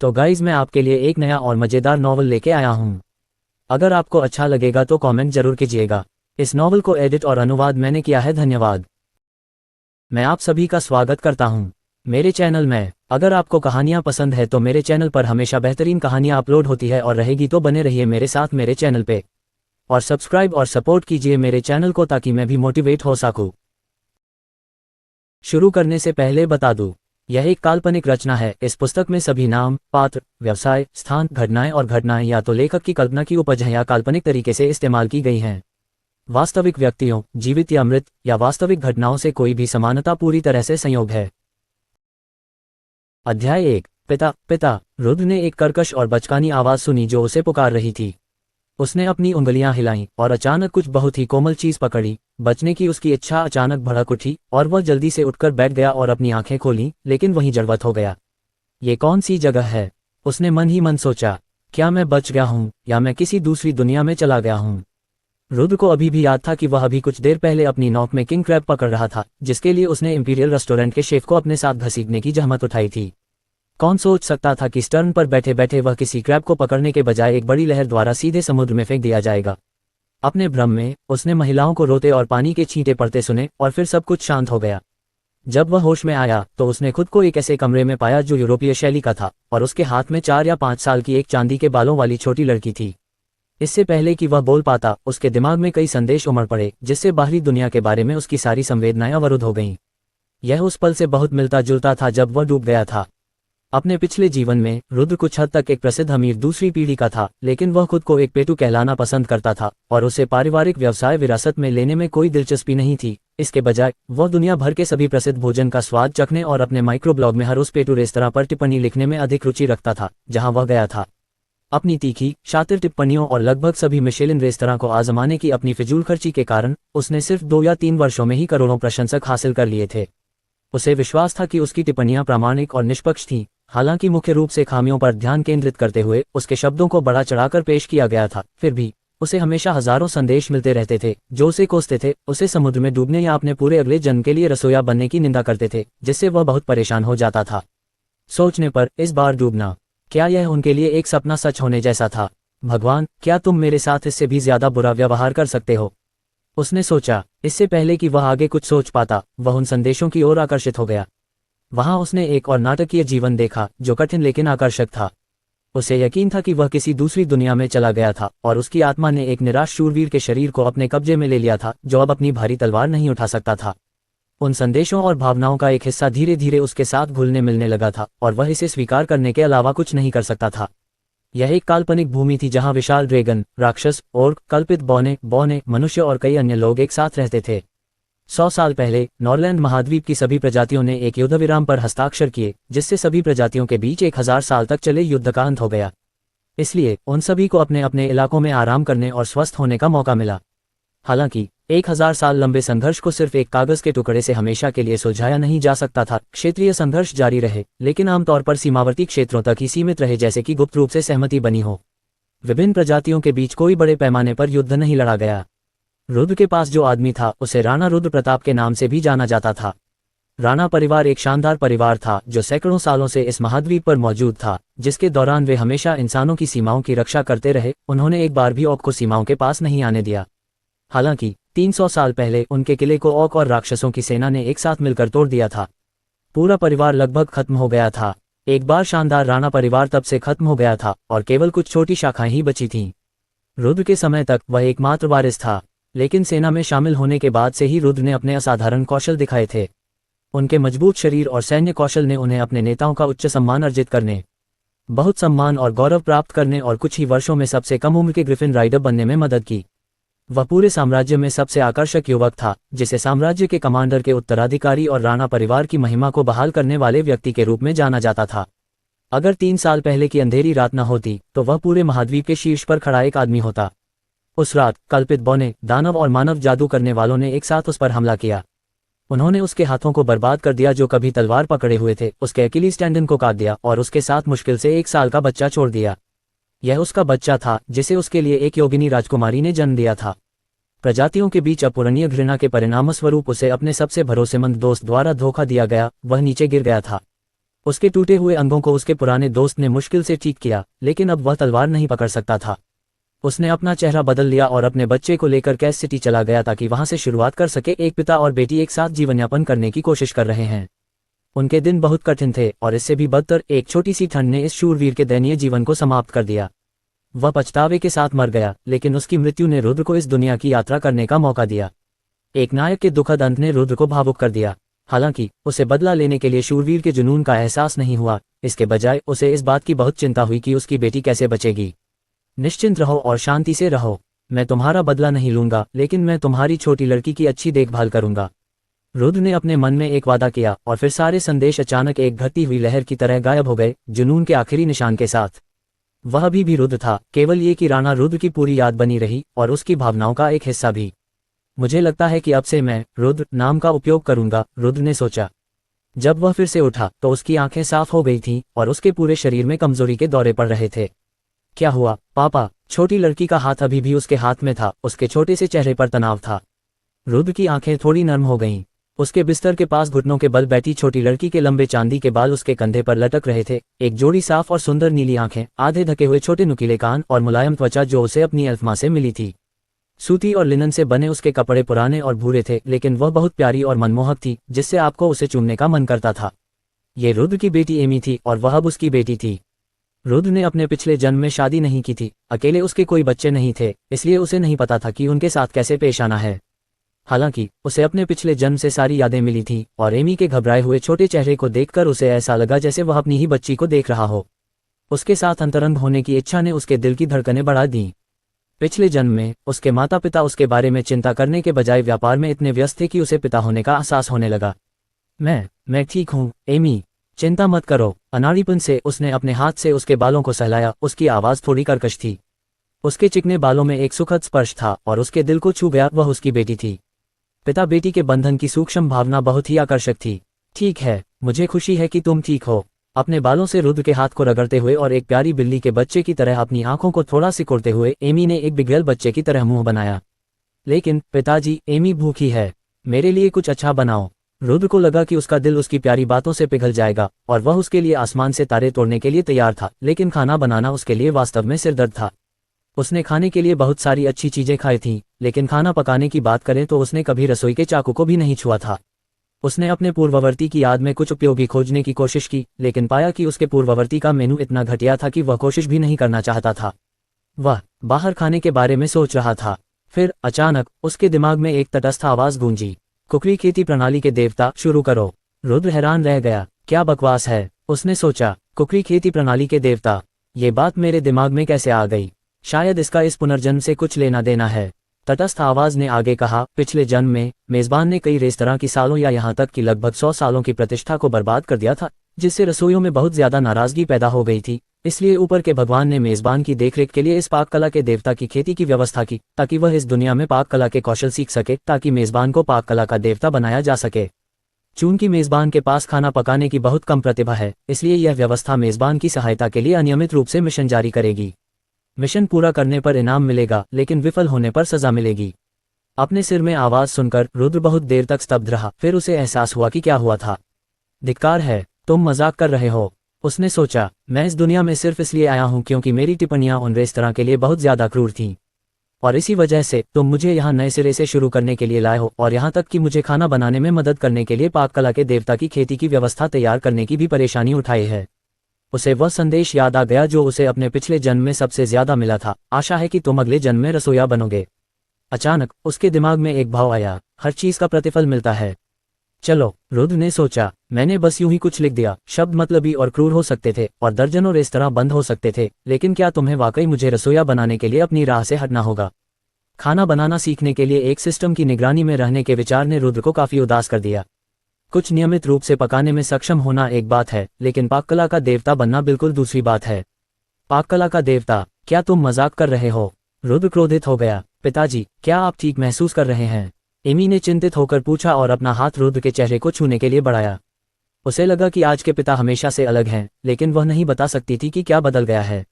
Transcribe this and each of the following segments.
तो गाइज मैं आपके लिए एक नया और मज़ेदार नॉवल लेके आया हूँ। अगर आपको अच्छा लगेगा तो कमेंट जरूर कीजिएगा। इस नॉवल को एडिट और अनुवाद मैंने किया है, धन्यवाद। मैं आप सभी का स्वागत करता हूँ मेरे चैनल में। अगर आपको कहानियाँ पसंद है तो मेरे चैनल पर हमेशा बेहतरीन कहानियाँ अपलोड होती है और रहेगी, तो बने रहिए मेरे साथ मेरे चैनल पे और सब्सक्राइब और सपोर्ट कीजिए मेरे चैनल को ताकि मैं भी मोटिवेट हो सकूँ। शुरू करने से पहले बता दूँ, यह एक काल्पनिक रचना है। इस पुस्तक में सभी नाम, पात्र, व्यवसाय, स्थान, घटनाएं और घटनाएं या तो लेखक की कल्पना की उपज है या काल्पनिक तरीके से इस्तेमाल की गई हैं। वास्तविक व्यक्तियों, जीवित या मृत, या वास्तविक घटनाओं से कोई भी समानता पूरी तरह से संयोग है। अध्याय 1। पिता पिता। रुद्र ने एक कर्कश और बचकानी आवाज सुनी जो उसे पुकार रही थी। उसने अपनी उंगलियां हिलाईं और अचानक कुछ बहुत ही कोमल चीज पकड़ी। बचने की उसकी इच्छा अचानक भड़क उठी और वह जल्दी से उठकर बैठ गया और अपनी आंखें खोलीं, लेकिन वहीं जड़वत हो गया। ये कौन सी जगह है? उसने मन ही मन सोचा। क्या मैं बच गया हूँ या मैं किसी दूसरी दुनिया में चला गया हूँ? रुद्र को अभी भी याद था कि वह अभी कुछ देर पहले अपनी नौक में किंग क्रैब पकड़ रहा था, जिसके लिए उसने इंपीरियल रेस्टोरेंट के शेफ को अपने साथ घसीटने की जहमत उठाई थी। कौन सोच सकता था कि स्टर्न पर बैठे बैठे वह किसी क्रैब को पकड़ने के बजाय एक बड़ी लहर द्वारा सीधे समुद्र में फेंक दिया जाएगा। अपने भ्रम में उसने महिलाओं को रोते और पानी के छींटे पड़ते सुने और फिर सब कुछ शांत हो गया। जब वह होश में आया तो उसने खुद को एक ऐसे कमरे में पाया जो यूरोपीय शैली का था, और उसके हाथ में 4 या 5 साल की एक चांदी के बालों वाली छोटी लड़की थी। इससे पहले कि वह बोल पाता, उसके दिमाग में कई संदेश उमड़ पड़े, जिससे बाहरी दुनिया के बारे में उसकी सारी संवेदनाएं अवरुद्ध हो गईं। यह उस पल से बहुत मिलता जुलता था जब वह डूब गया था। अपने पिछले जीवन में रुद्र कुछ हद तक एक प्रसिद्ध अमीर दूसरी पीढ़ी का था, लेकिन वह खुद को एक पेटू कहलाना पसंद करता था और उसे पारिवारिक व्यवसाय विरासत में लेने में कोई दिलचस्पी नहीं थी। इसके बजाय वह दुनिया भर के सभी प्रसिद्ध भोजन का स्वाद चखने और अपने माइक्रोब्लॉग में हर उस पेटू रेस्तरां पर टिप्पणी लिखने में अधिक रुचि रखता था जहां वह गया था। अपनी तीखी, शातिर टिप्पणियों और लगभग सभी मिशेलिन रेस्तरां को आजमाने की अपनी फिजूल खर्ची के कारण उसने सिर्फ 2 या 3 वर्षों में ही करोड़ों प्रशंसक हासिल कर लिए थे। उसे विश्वास था कि उसकी टिप्पणियां प्रामाणिक और निष्पक्ष थीं, हालांकि मुख्य रूप से खामियों पर ध्यान केंद्रित करते हुए उसके शब्दों को बढ़ा चढ़ाकर पेश किया गया था। फिर भी उसे हमेशा हजारों संदेश मिलते रहते थे जो उसे कोसते थे, उसे समुद्र में डूबने या अपने पूरे अगले जन्म के लिए रसोइया बनने की निंदा करते थे, जिससे वह बहुत परेशान हो जाता था। सोचने पर इस बार डूबना, क्या यह उनके लिए एक सपना सच होने जैसा था? भगवान, क्या तुम मेरे साथ इससे भी ज्यादा बुरा व्यवहार कर सकते हो? उसने सोचा। इससे पहले कि वह आगे कुछ सोच पाता, वह उन संदेशों की ओर आकर्षित हो गया। वहां उसने एक और नाटकीय जीवन देखा जो कठिन लेकिन आकर्षक था। उसे यकीन था कि वह किसी दूसरी दुनिया में चला गया था और उसकी आत्मा ने एक निराश शूरवीर के शरीर को अपने कब्जे में ले लिया था जो अब अपनी भारी तलवार नहीं उठा सकता था। उन संदेशों और भावनाओं का एक हिस्सा धीरे धीरे उसके साथ घुलने मिलने लगा था और वह इसे स्वीकार करने के अलावा कुछ नहीं कर सकता था। यह एक काल्पनिक भूमि थी जहां विशाल ड्रैगन, राक्षस, ओर्क, कल्पित बौने, मनुष्य और कई अन्य लोग एक साथ रहते थे। 100 साल पहले नॉरलैंड महाद्वीप की सभी प्रजातियों ने एक युद्ध विराम पर हस्ताक्षर किए, जिससे सभी प्रजातियों के बीच 1000 साल तक चले युद्ध का अंत हो गया। इसलिए उन सभी को अपने अपने इलाकों में आराम करने और स्वस्थ होने का मौका मिला। हालांकि 1000 साल लंबे संघर्ष को सिर्फ एक कागज के टुकड़े से हमेशा के लिए सुलझाया नहीं जा सकता था। क्षेत्रीय संघर्ष जारी रहे, लेकिन आमतौर पर सीमावर्ती क्षेत्रों तक ही सीमित रहे, जैसे कि गुप्त रूप से सहमति बनी हो। विभिन्न प्रजातियों के बीच कोई बड़े पैमाने पर युद्ध नहीं लड़ा गया। रुद्र के पास जो आदमी था उसे राणा रुद्र प्रताप के नाम से भी जाना जाता था। राणा परिवार एक शानदार परिवार था जो सैकड़ों सालों से इस महाद्वीप पर मौजूद था, जिसके दौरान वे हमेशा इंसानों की सीमाओं की रक्षा करते रहे। उन्होंने एक बार भी ऑक को सीमाओं के पास नहीं आने दिया। हालांकि 300 साल पहले उनके किले को ऑक और राक्षसों की सेना ने एक साथ मिलकर तोड़ दिया था। पूरा परिवार लगभग खत्म हो गया था। एक बार शानदार राणा परिवार तब से खत्म हो गया था और केवल कुछ छोटी शाखाएं ही बची थीं। रुद्र के समय तक वह एकमात्र वारिस था, लेकिन सेना में शामिल होने के बाद से ही रुद्र ने अपने असाधारण कौशल दिखाए थे। उनके मजबूत शरीर और सैन्य कौशल ने उन्हें अपने नेताओं का उच्च सम्मान अर्जित करने, बहुत सम्मान और गौरव प्राप्त करने और कुछ ही वर्षों में सबसे कम उम्र के ग्रिफिन राइडर बनने में मदद की। वह पूरे साम्राज्य में सबसे आकर्षक युवक था, जिसे साम्राज्य के कमांडर के उत्तराधिकारी और राणा परिवार की महिमा को बहाल करने वाले व्यक्ति के रूप में जाना जाता था। अगर 3 साल पहले की अंधेरी रात न होती तो वह पूरे महाद्वीप के शीर्ष पर खड़ा एक आदमी होता। उस रात कल्पित बौने, दानव और मानव जादू करने वालों ने एक साथ उस पर हमला किया। उन्होंने उसके हाथों को बर्बाद कर दिया जो कभी तलवार पकड़े हुए थे, उसके अकीलीज टेंडन को काट दिया और उसके साथ मुश्किल से 1 साल का बच्चा छोड़ दिया। यह उसका बच्चा था जिसे उसके लिए एक योगिनी राजकुमारी ने जन्म दिया था। प्रजातियों के बीच अपूरणीय घृणा के परिणामस्वरूप उसे अपने सबसे भरोसेमंद दोस्त द्वारा धोखा दिया गया। वह नीचे गिर गया था। उसके टूटे हुए अंगों को उसके पुराने दोस्त ने मुश्किल से ठीक किया, लेकिन अब वह तलवार नहीं पकड़ सकता था। उसने अपना चेहरा बदल लिया और अपने बच्चे को लेकर कैस सिटी चला गया ताकि वहां से शुरुआत कर सके। एक पिता और बेटी एक साथ जीवनयापन करने की कोशिश कर रहे हैं। उनके दिन बहुत कठिन थे और इससे भी बदतर एक छोटी सी ठंड ने इस शूरवीर के दयनीय जीवन को समाप्त कर दिया। वह पछतावे के साथ मर गया, लेकिन उसकी मृत्यु ने रुद्र को इस दुनिया की यात्रा करने का मौका दिया। एक नायक के दुखद अंत ने रुद्र को भावुक कर दिया। हालांकि उसे बदला लेने के लिए शूरवीर के जुनून का एहसास नहीं हुआ, इसके बजाय उसे इस बात की बहुत चिंता हुई कि उसकी बेटी कैसे बचेगी। निश्चिंत रहो और शांति से रहो। मैं तुम्हारा बदला नहीं लूंगा, लेकिन मैं तुम्हारी छोटी लड़की की अच्छी देखभाल करूंगा। रुद्र ने अपने मन में एक वादा किया और फिर सारे संदेश अचानक एक घटती हुई लहर की तरह गायब हो गए, जुनून के आखिरी निशान के साथ। वह अभी भी रुद्र था, केवल ये कि राणा रुद्र की पूरी याद बनी रही और उसकी भावनाओं का एक हिस्सा भी। मुझे लगता है कि अब से मैं रुद्र नाम का उपयोग करूंगा, रुद्र ने सोचा। जब वह फिर से उठा तो उसकी आंखें साफ हो गई थीं और उसके पूरे शरीर में कमजोरी के दौरे पड़ रहे थे। क्या हुआ पापा? छोटी लड़की का हाथ अभी भी उसके हाथ में था, उसके छोटे से चेहरे पर तनाव था। रुद्र की आंखें थोड़ी नर्म हो गईं। उसके बिस्तर के पास घुटनों के बल बैठी छोटी लड़की के लंबे चांदी के बाल उसके कंधे पर लटक रहे थे। एक जोड़ी साफ और सुंदर नीली आंखें, आधे ढके हुए छोटे नुकीले कान और मुलायम त्वचा जो उसे अपनी एल्फ मां से मिली थी। सूती और लिनन से बने उसके कपड़े पुराने और भूरे थे, लेकिन वह बहुत प्यारी और मनमोहक थी, जिससे आपको उसे चूमने का मन करता था। ये रुद्र की बेटी एमी थी और वह अब उसकी बेटी थी। रुद्र ने अपने पिछले जन्म में शादी नहीं की थी, अकेले उसके कोई बच्चे नहीं थे, इसलिए उसे नहीं पता था कि उनके साथ कैसे पेश आना है। हालांकि उसे अपने पिछले जन्म से सारी यादें मिली थीं और एमी के घबराए हुए छोटे चेहरे को देखकर उसे ऐसा लगा जैसे वह अपनी ही बच्ची को देख रहा हो। उसके साथ अंतरंग होने की इच्छा ने उसके दिल की धड़कनें बढ़ा दीं। पिछले जन्म में उसके माता पिता उसके बारे में चिंता करने के बजाय व्यापार में इतने व्यस्त थे कि उसे पिता होने का एहसास होने लगा। मैं ठीक हूँ एमी, चिंता मत करो। अनाड़ीपन से उसने अपने हाथ से उसके बालों को सहलाया। उसकी आवाज़ थोड़ी कर्कश थी। उसके चिकने बालों में एक सुखद स्पर्श था और उसके दिल को छू गया। वह उसकी बेटी थी। पिता बेटी के बंधन की सूक्ष्म भावना बहुत ही आकर्षक थी। ठीक है, मुझे खुशी है कि तुम ठीक हो। अपने बालों से रुद्र के हाथ को रगड़ते हुए और एक प्यारी बिल्ली के बच्चे की तरह अपनी आंखों को थोड़ा सिकुड़ते हुए एमी ने एक बिगड़ल बच्चे की तरह मुंह बनाया। लेकिन पिताजी, एमी भूखी है, मेरे लिए कुछ अच्छा बनाओ। रुद्र को लगा कि उसका दिल उसकी प्यारी बातों से पिघल जाएगा और वह उसके लिए आसमान से तारे तोड़ने के लिए तैयार था, लेकिन खाना बनाना उसके लिए वास्तव में सिरदर्द था। उसने खाने के लिए बहुत सारी अच्छी चीजें खाई थीं, लेकिन खाना पकाने की बात करें तो उसने कभी रसोई के चाकू को भी नहीं छुआ था। उसने अपने पूर्ववर्ती की याद में कुछ उपयोगी खोजने की कोशिश की, लेकिन पाया कि उसके पूर्ववर्ती का मेनू इतना घटिया था कि वह कोशिश भी नहीं करना चाहता था। वह बाहर खाने के बारे में सोच रहा था। फिर अचानक उसके दिमाग में एक तटस्थ आवाज गूंजी, कुकरी खेती प्रणाली के देवता, शुरू करो। रुद्र हैरान रह गया। क्या बकवास है, उसने सोचा। कुकरी खेती प्रणाली के देवता, ये बात मेरे दिमाग में कैसे आ गई? शायद इसका इस पुनर्जन्म से कुछ लेना देना है। तटस्थ आवाज ने आगे कहा, पिछले जन्म में मेजबान ने कई रेस्तरां की सालों या यहाँ तक कि लगभग 100 सालों की प्रतिष्ठा को बर्बाद कर दिया था, जिससे रसोइयों में बहुत ज्यादा नाराजगी पैदा हो गई थी। इसलिए ऊपर के भगवान ने मेजबान की देखरेख के लिए इस पाक कला के देवता की खेती की व्यवस्था की, ताकि वह इस दुनिया में पाक कला के कौशल सीख सके, ताकि मेजबान को पाक कला का देवता बनाया जा सके। चूंकि मेजबान के पास खाना पकाने की बहुत कम प्रतिभा है, इसलिए यह व्यवस्था मेजबान की सहायता के लिए अनियमित रूप से मिशन जारी करेगी। मिशन पूरा करने पर इनाम मिलेगा, लेकिन विफल होने पर सजा मिलेगी। अपने सिर में आवाज सुनकर रुद्र बहुत देर तक स्तब्ध रहा। फिर उसे एहसास हुआ कि क्या हुआ था। धिक्कार है, तुम मजाक कर रहे हो, उसने सोचा। मैं इस दुनिया में सिर्फ इसलिए आया हूं क्योंकि मेरी टिप्पणियां उन रेस्तरां के लिए बहुत ज्यादा क्रूर थीं, और इसी वजह से तुम मुझे यहाँ नए सिरे से शुरू करने के लिए लाए हो, और यहाँ तक कि मुझे खाना बनाने में मदद करने के लिए पाक कला के देवता की खेती की व्यवस्था तैयार करने की भी परेशानी उठाई है। उसे वह संदेश याद आ गया जो उसे अपने पिछले जन्म में सबसे ज्यादा मिला था, आशा है कि तुम अगले जन्म में रसोइया बनोगे। अचानक उसके दिमाग में एक भाव आया, हर चीज का प्रतिफल मिलता है। चलो, रुद्र ने सोचा, मैंने बस यूं ही कुछ लिख दिया। शब्द मतलबी और क्रूर हो सकते थे और दर्जनों रेस्तरां बंद हो सकते थे, लेकिन क्या तुम्हें वाकई मुझे रसोइया बनाने के लिए अपनी राह से हटना होगा? खाना बनाना सीखने के लिए एक सिस्टम की निगरानी में रहने के विचार ने रुद्र को काफी उदास कर दिया। कुछ नियमित रूप से पकाने में सक्षम होना एक बात है, लेकिन पाककला का देवता बनना बिल्कुल दूसरी बात है। पाककला का देवता, क्या तुम मजाक कर रहे हो? रुद्र क्रोधित हो गया। पिताजी, क्या आप ठीक महसूस कर रहे हैं? एमी ने चिंतित होकर पूछा और अपना हाथ रुद्र के चेहरे को छूने के लिए बढ़ाया। उसे लगा कि आज के पिता हमेशा से अलग हैं, लेकिन वह नहीं बता सकती थी कि क्या बदल गया है।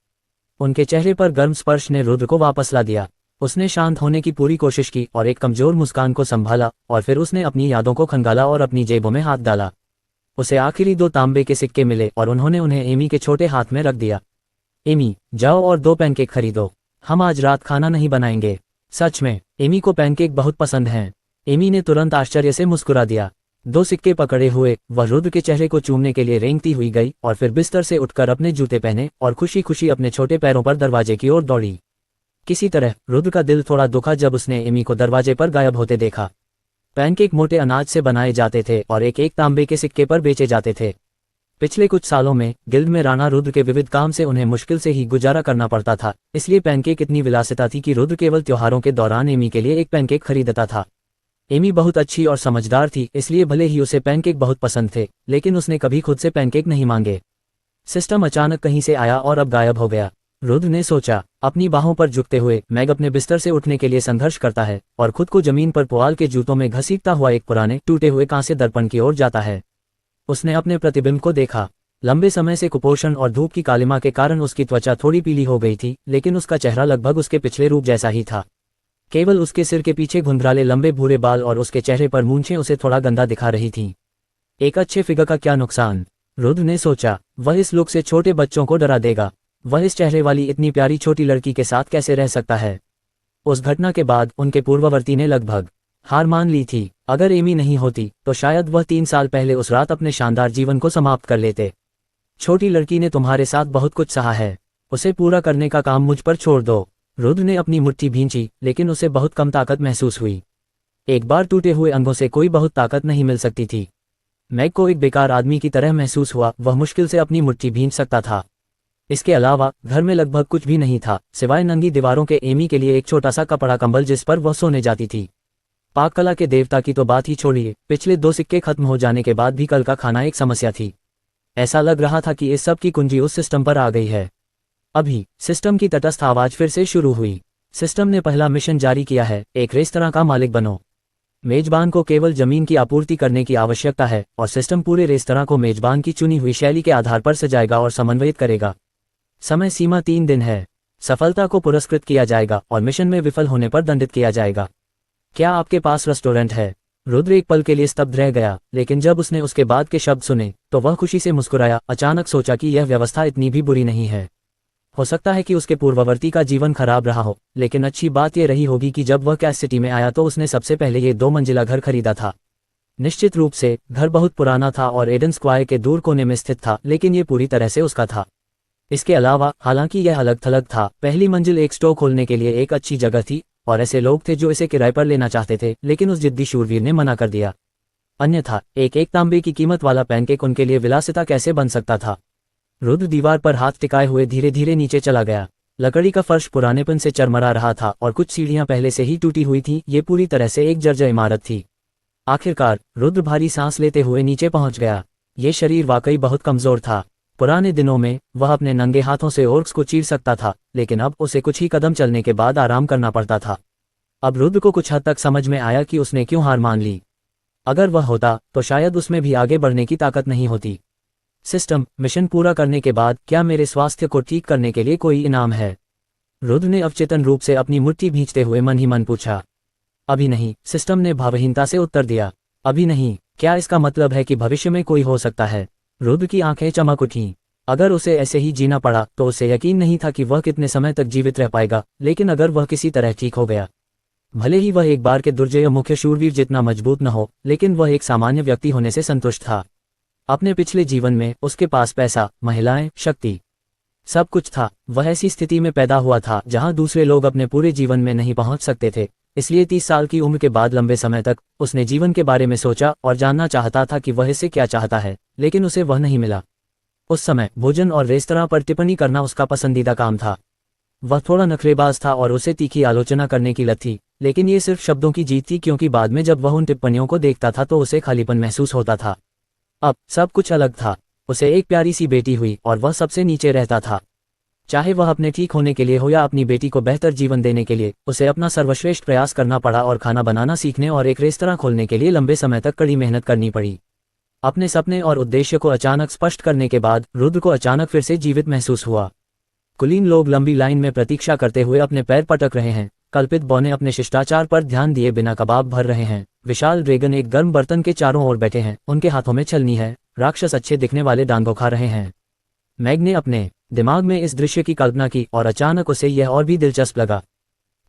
उनके चेहरे पर गर्म स्पर्श ने रुद्र को वापस ला दिया। उसने शांत होने की पूरी कोशिश की और एक कमजोर मुस्कान को संभाला, और फिर उसने अपनी यादों को खंगाला और अपनी जेबों में हाथ डाला। उसे आखिरी 2 तांबे के सिक्के मिले और उन्होंने उन्हें एमी के छोटे हाथ में रख दिया। एमी, जाओ और 2 पैनकेक खरीदो, हम आज रात खाना नहीं बनाएंगे। सच में, एमी को पैनकेक बहुत पसंद हैं। एमी ने तुरंत आश्चर्य से मुस्कुरा दिया। 2 सिक्के पकड़े हुए वह रुद्र के चेहरे को चूमने के लिए रेंगती हुई गई और फिर बिस्तर से उठकर अपने जूते पहने और खुशी खुशी अपने छोटे पैरों पर दरवाजे की ओर दौड़ी। किसी तरह रुद्र का दिल थोड़ा दुखा जब उसने एमी को दरवाजे पर गायब होते देखा। पैनकेक मोटे अनाज से बनाए जाते थे और एक एक तांबे के सिक्के पर बेचे जाते थे। पिछले कुछ सालों में गिल्ड में राणा रुद्र के विविध काम से उन्हें मुश्किल से ही गुजारा करना पड़ता था, इसलिए पैनकेक इतनी विलासिता थी कि रुद्र केवल त्योहारों के दौरान एमी के लिए एक पैनकेक खरीदता था। एमी बहुत अच्छी और समझदार थी, इसलिए भले ही उसे पैनकेक बहुत पसंद थे, लेकिन उसने कभी खुद से पैनकेक नहीं मांगे। सिस्टम अचानक कहीं से आया और अब गायब हो गया। रुद्र ने सोचा, अपनी बाहों पर झुकते हुए मैग अपने बिस्तर से उठने के लिए संघर्ष करता है और खुद को जमीन पर पुआल के जूतों में घसीटता हुआ एक पुराने टूटे हुए कांस्य दर्पण की ओर जाता है। उसने अपने प्रतिबिंब को देखा। लंबे समय से कुपोषण और धूप की कालिमा के कारण उसकी त्वचा थोड़ी पीली हो गई थी, लेकिन उसका चेहरा लगभग उसके पिछले रूप जैसा ही था। केवल उसके सिर के पीछे घुंघराले लंबे भूरे बाल और उसके चेहरे पर मूंछें उसे थोड़ा गंदा दिखा रही थीं। एक अच्छे फिगर का क्या नुकसान, रुद्र ने सोचा। वह इस लुक से छोटे बच्चों को डरा देगा। वह इस चेहरे वाली इतनी प्यारी छोटी लड़की के साथ कैसे रह सकता है। उस घटना के बाद उनके पूर्ववर्ती ने लगभग हार मान ली थी। अगर एमी नहीं होती तो शायद वह 3 साल पहले उस रात अपने शानदार जीवन को समाप्त कर लेते। छोटी लड़की ने तुम्हारे साथ बहुत कुछ सहा है, उसे पूरा करने का काम मुझ पर छोड़ दो। रुद्र ने अपनी मुट्ठी भींची, लेकिन उसे बहुत कम ताकत महसूस हुई। एक बार टूटे हुए अंगों से कोई बहुत ताकत नहीं मिल सकती थी। मैग को एक बेकार आदमी की तरह महसूस हुआ। वह मुश्किल से अपनी मुट्ठी भींच सकता था। इसके अलावा घर में लगभग कुछ भी नहीं था, सिवाय नंगी दीवारों के एमी के लिए एक छोटा सा कपड़ा कंबल जिस पर वह सोने जाती थी। पाक कला के देवता की तो बात ही छोड़िए, पिछले 2 सिक्के खत्म हो जाने के बाद भी कल का खाना एक समस्या थी। ऐसा लग रहा था कि इस सब की कुंजी उस सिस्टम पर आ गई है। अभी सिस्टम की तटस्थ आवाज फिर से शुरू हुई। सिस्टम ने पहला मिशन जारी किया है, एक रेस्तरां का मालिक बनो। मेजबान को केवल जमीन की आपूर्ति करने की आवश्यकता है और सिस्टम पूरे रेस्तरां को मेजबान की चुनी हुई शैली के आधार पर सजाएगा और समन्वयित करेगा। समय सीमा 3 दिन है। सफलता को पुरस्कृत किया जाएगा और मिशन में विफल होने पर दंडित किया जाएगा। क्या आपके पास रेस्टोरेंट है? रुद्र एक पल के लिए स्तब्ध रह गया, लेकिन जब उसने उसके बाद के शब्द सुने तो वह खुशी से मुस्कुराया। अचानक सोचा कि यह व्यवस्था इतनी भी बुरी नहीं है। हो सकता है कि उसके पूर्ववर्ती का जीवन खराब रहा हो, लेकिन अच्छी बात यह रही होगी कि जब वह कैस सिटी में आया तो उसने सबसे पहले ये 2 मंजिला घर खरीदा था। निश्चित रूप से घर बहुत पुराना था और एडन स्क्वायर के दूर कोने में स्थित था, लेकिन ये पूरी तरह से उसका था। इसके अलावा हालांकि यह अलग थलग था, पहली मंजिल एक स्टोर खोलने के लिए एक अच्छी जगह थी और ऐसे लोग थे जो इसे किराए पर लेना चाहते थे, लेकिन उस जिद्दी शूरवीर ने मना कर दिया। अन्यथा एक एक तांबे की कीमत वाला पैनकेक उनके लिए विलासिता कैसे बन सकता था। रुद्र दीवार पर हाथ टिकाए हुए धीरे धीरे नीचे चला गया। लकड़ी का फर्श पुरानेपन से चरमरा रहा था और कुछ सीढ़ियां पहले से ही टूटी हुई थीं। ये पूरी तरह से एक जर्जर इमारत थी। आखिरकार रुद्र भारी सांस लेते हुए नीचे पहुंच गया। ये शरीर वाकई बहुत कमजोर था। पुराने दिनों में वह अपने नंगे हाथों से ओर्क्स को चीर सकता था, लेकिन अब उसे कुछ ही कदम चलने के बाद आराम करना पड़ता था। अब रुद्र को कुछ हद तक समझ में आया कि उसने क्यों हार मान ली। अगर वह होता तो शायद उसमें भी आगे बढ़ने की ताकत नहीं होती। सिस्टम, मिशन पूरा करने के बाद क्या मेरे स्वास्थ्य को ठीक करने के लिए कोई इनाम है? रुद्र ने अवचेतन रूप से अपनी मुट्ठी भींचते हुए मन ही मन पूछा। अभी नहीं, सिस्टम ने भावहीनता से उत्तर दिया। अभी नहीं? क्या इसका मतलब है कि भविष्य में कोई हो सकता है? रुद्र की आंखें चमक उठीं। अगर उसे ऐसे ही जीना पड़ा तो उसे यकीन नहीं था कि वह कितने समय तक जीवित रह पाएगा, लेकिन अगर वह किसी तरह ठीक हो गया, भले ही वह एक बार के दुर्जय मुख्य शूरवीर जितना मजबूत न हो, लेकिन वह एक सामान्य व्यक्ति होने से संतुष्ट था। अपने पिछले जीवन में उसके पास पैसा, महिलाएं, शक्ति, सब कुछ था। वह ऐसी स्थिति में पैदा हुआ था जहां दूसरे लोग अपने पूरे जीवन में नहीं पहुंच सकते थे। इसलिए 30 साल की उम्र के बाद लंबे समय तक उसने जीवन के बारे में सोचा और जानना चाहता था कि वह इससे क्या चाहता है, लेकिन उसे वह नहीं मिला। उस समय भोजन और रेस्तरां पर टिप्पणी करना उसका पसंदीदा काम था। वह थोड़ा नखरेबाज था और उसे तीखी आलोचना करने की लत थी, लेकिन ये सिर्फ शब्दों की जीत थी, क्योंकि बाद में जब वह उन टिप्पणियों को देखता था तो उसे खालीपन महसूस होता था। अब सब कुछ अलग था। उसे एक प्यारी सी बेटी हुई और वह सबसे नीचे रहता था। चाहे वह अपने ठीक होने के लिए हो या अपनी बेटी को बेहतर जीवन देने के लिए, उसे अपना सर्वश्रेष्ठ प्रयास करना पड़ा और खाना बनाना सीखने और एक रेस्तरां खोलने के लिए लंबे समय तक कड़ी मेहनत करनी पड़ी। अपने सपने और उद्देश्य को अचानक स्पष्ट करने के बाद रुद्र को अचानक फिर से जीवित महसूस हुआ। कुलीन लोग लंबी लाइन में प्रतीक्षा करते हुए अपने पैर पटक रहे हैं। कल्पित बौने अपने शिष्टाचार पर ध्यान दिए बिना कबाब भर रहे हैं। विशाल ड्रैगन एक गर्म बर्तन के चारों ओर बैठे हैं, उनके हाथों में छलनी है। राक्षस अच्छे दिखने वाले डांगो खा रहे हैं। मैग ने अपने दिमाग में इस दृश्य की कल्पना की और अचानक उसे यह और भी दिलचस्प लगा।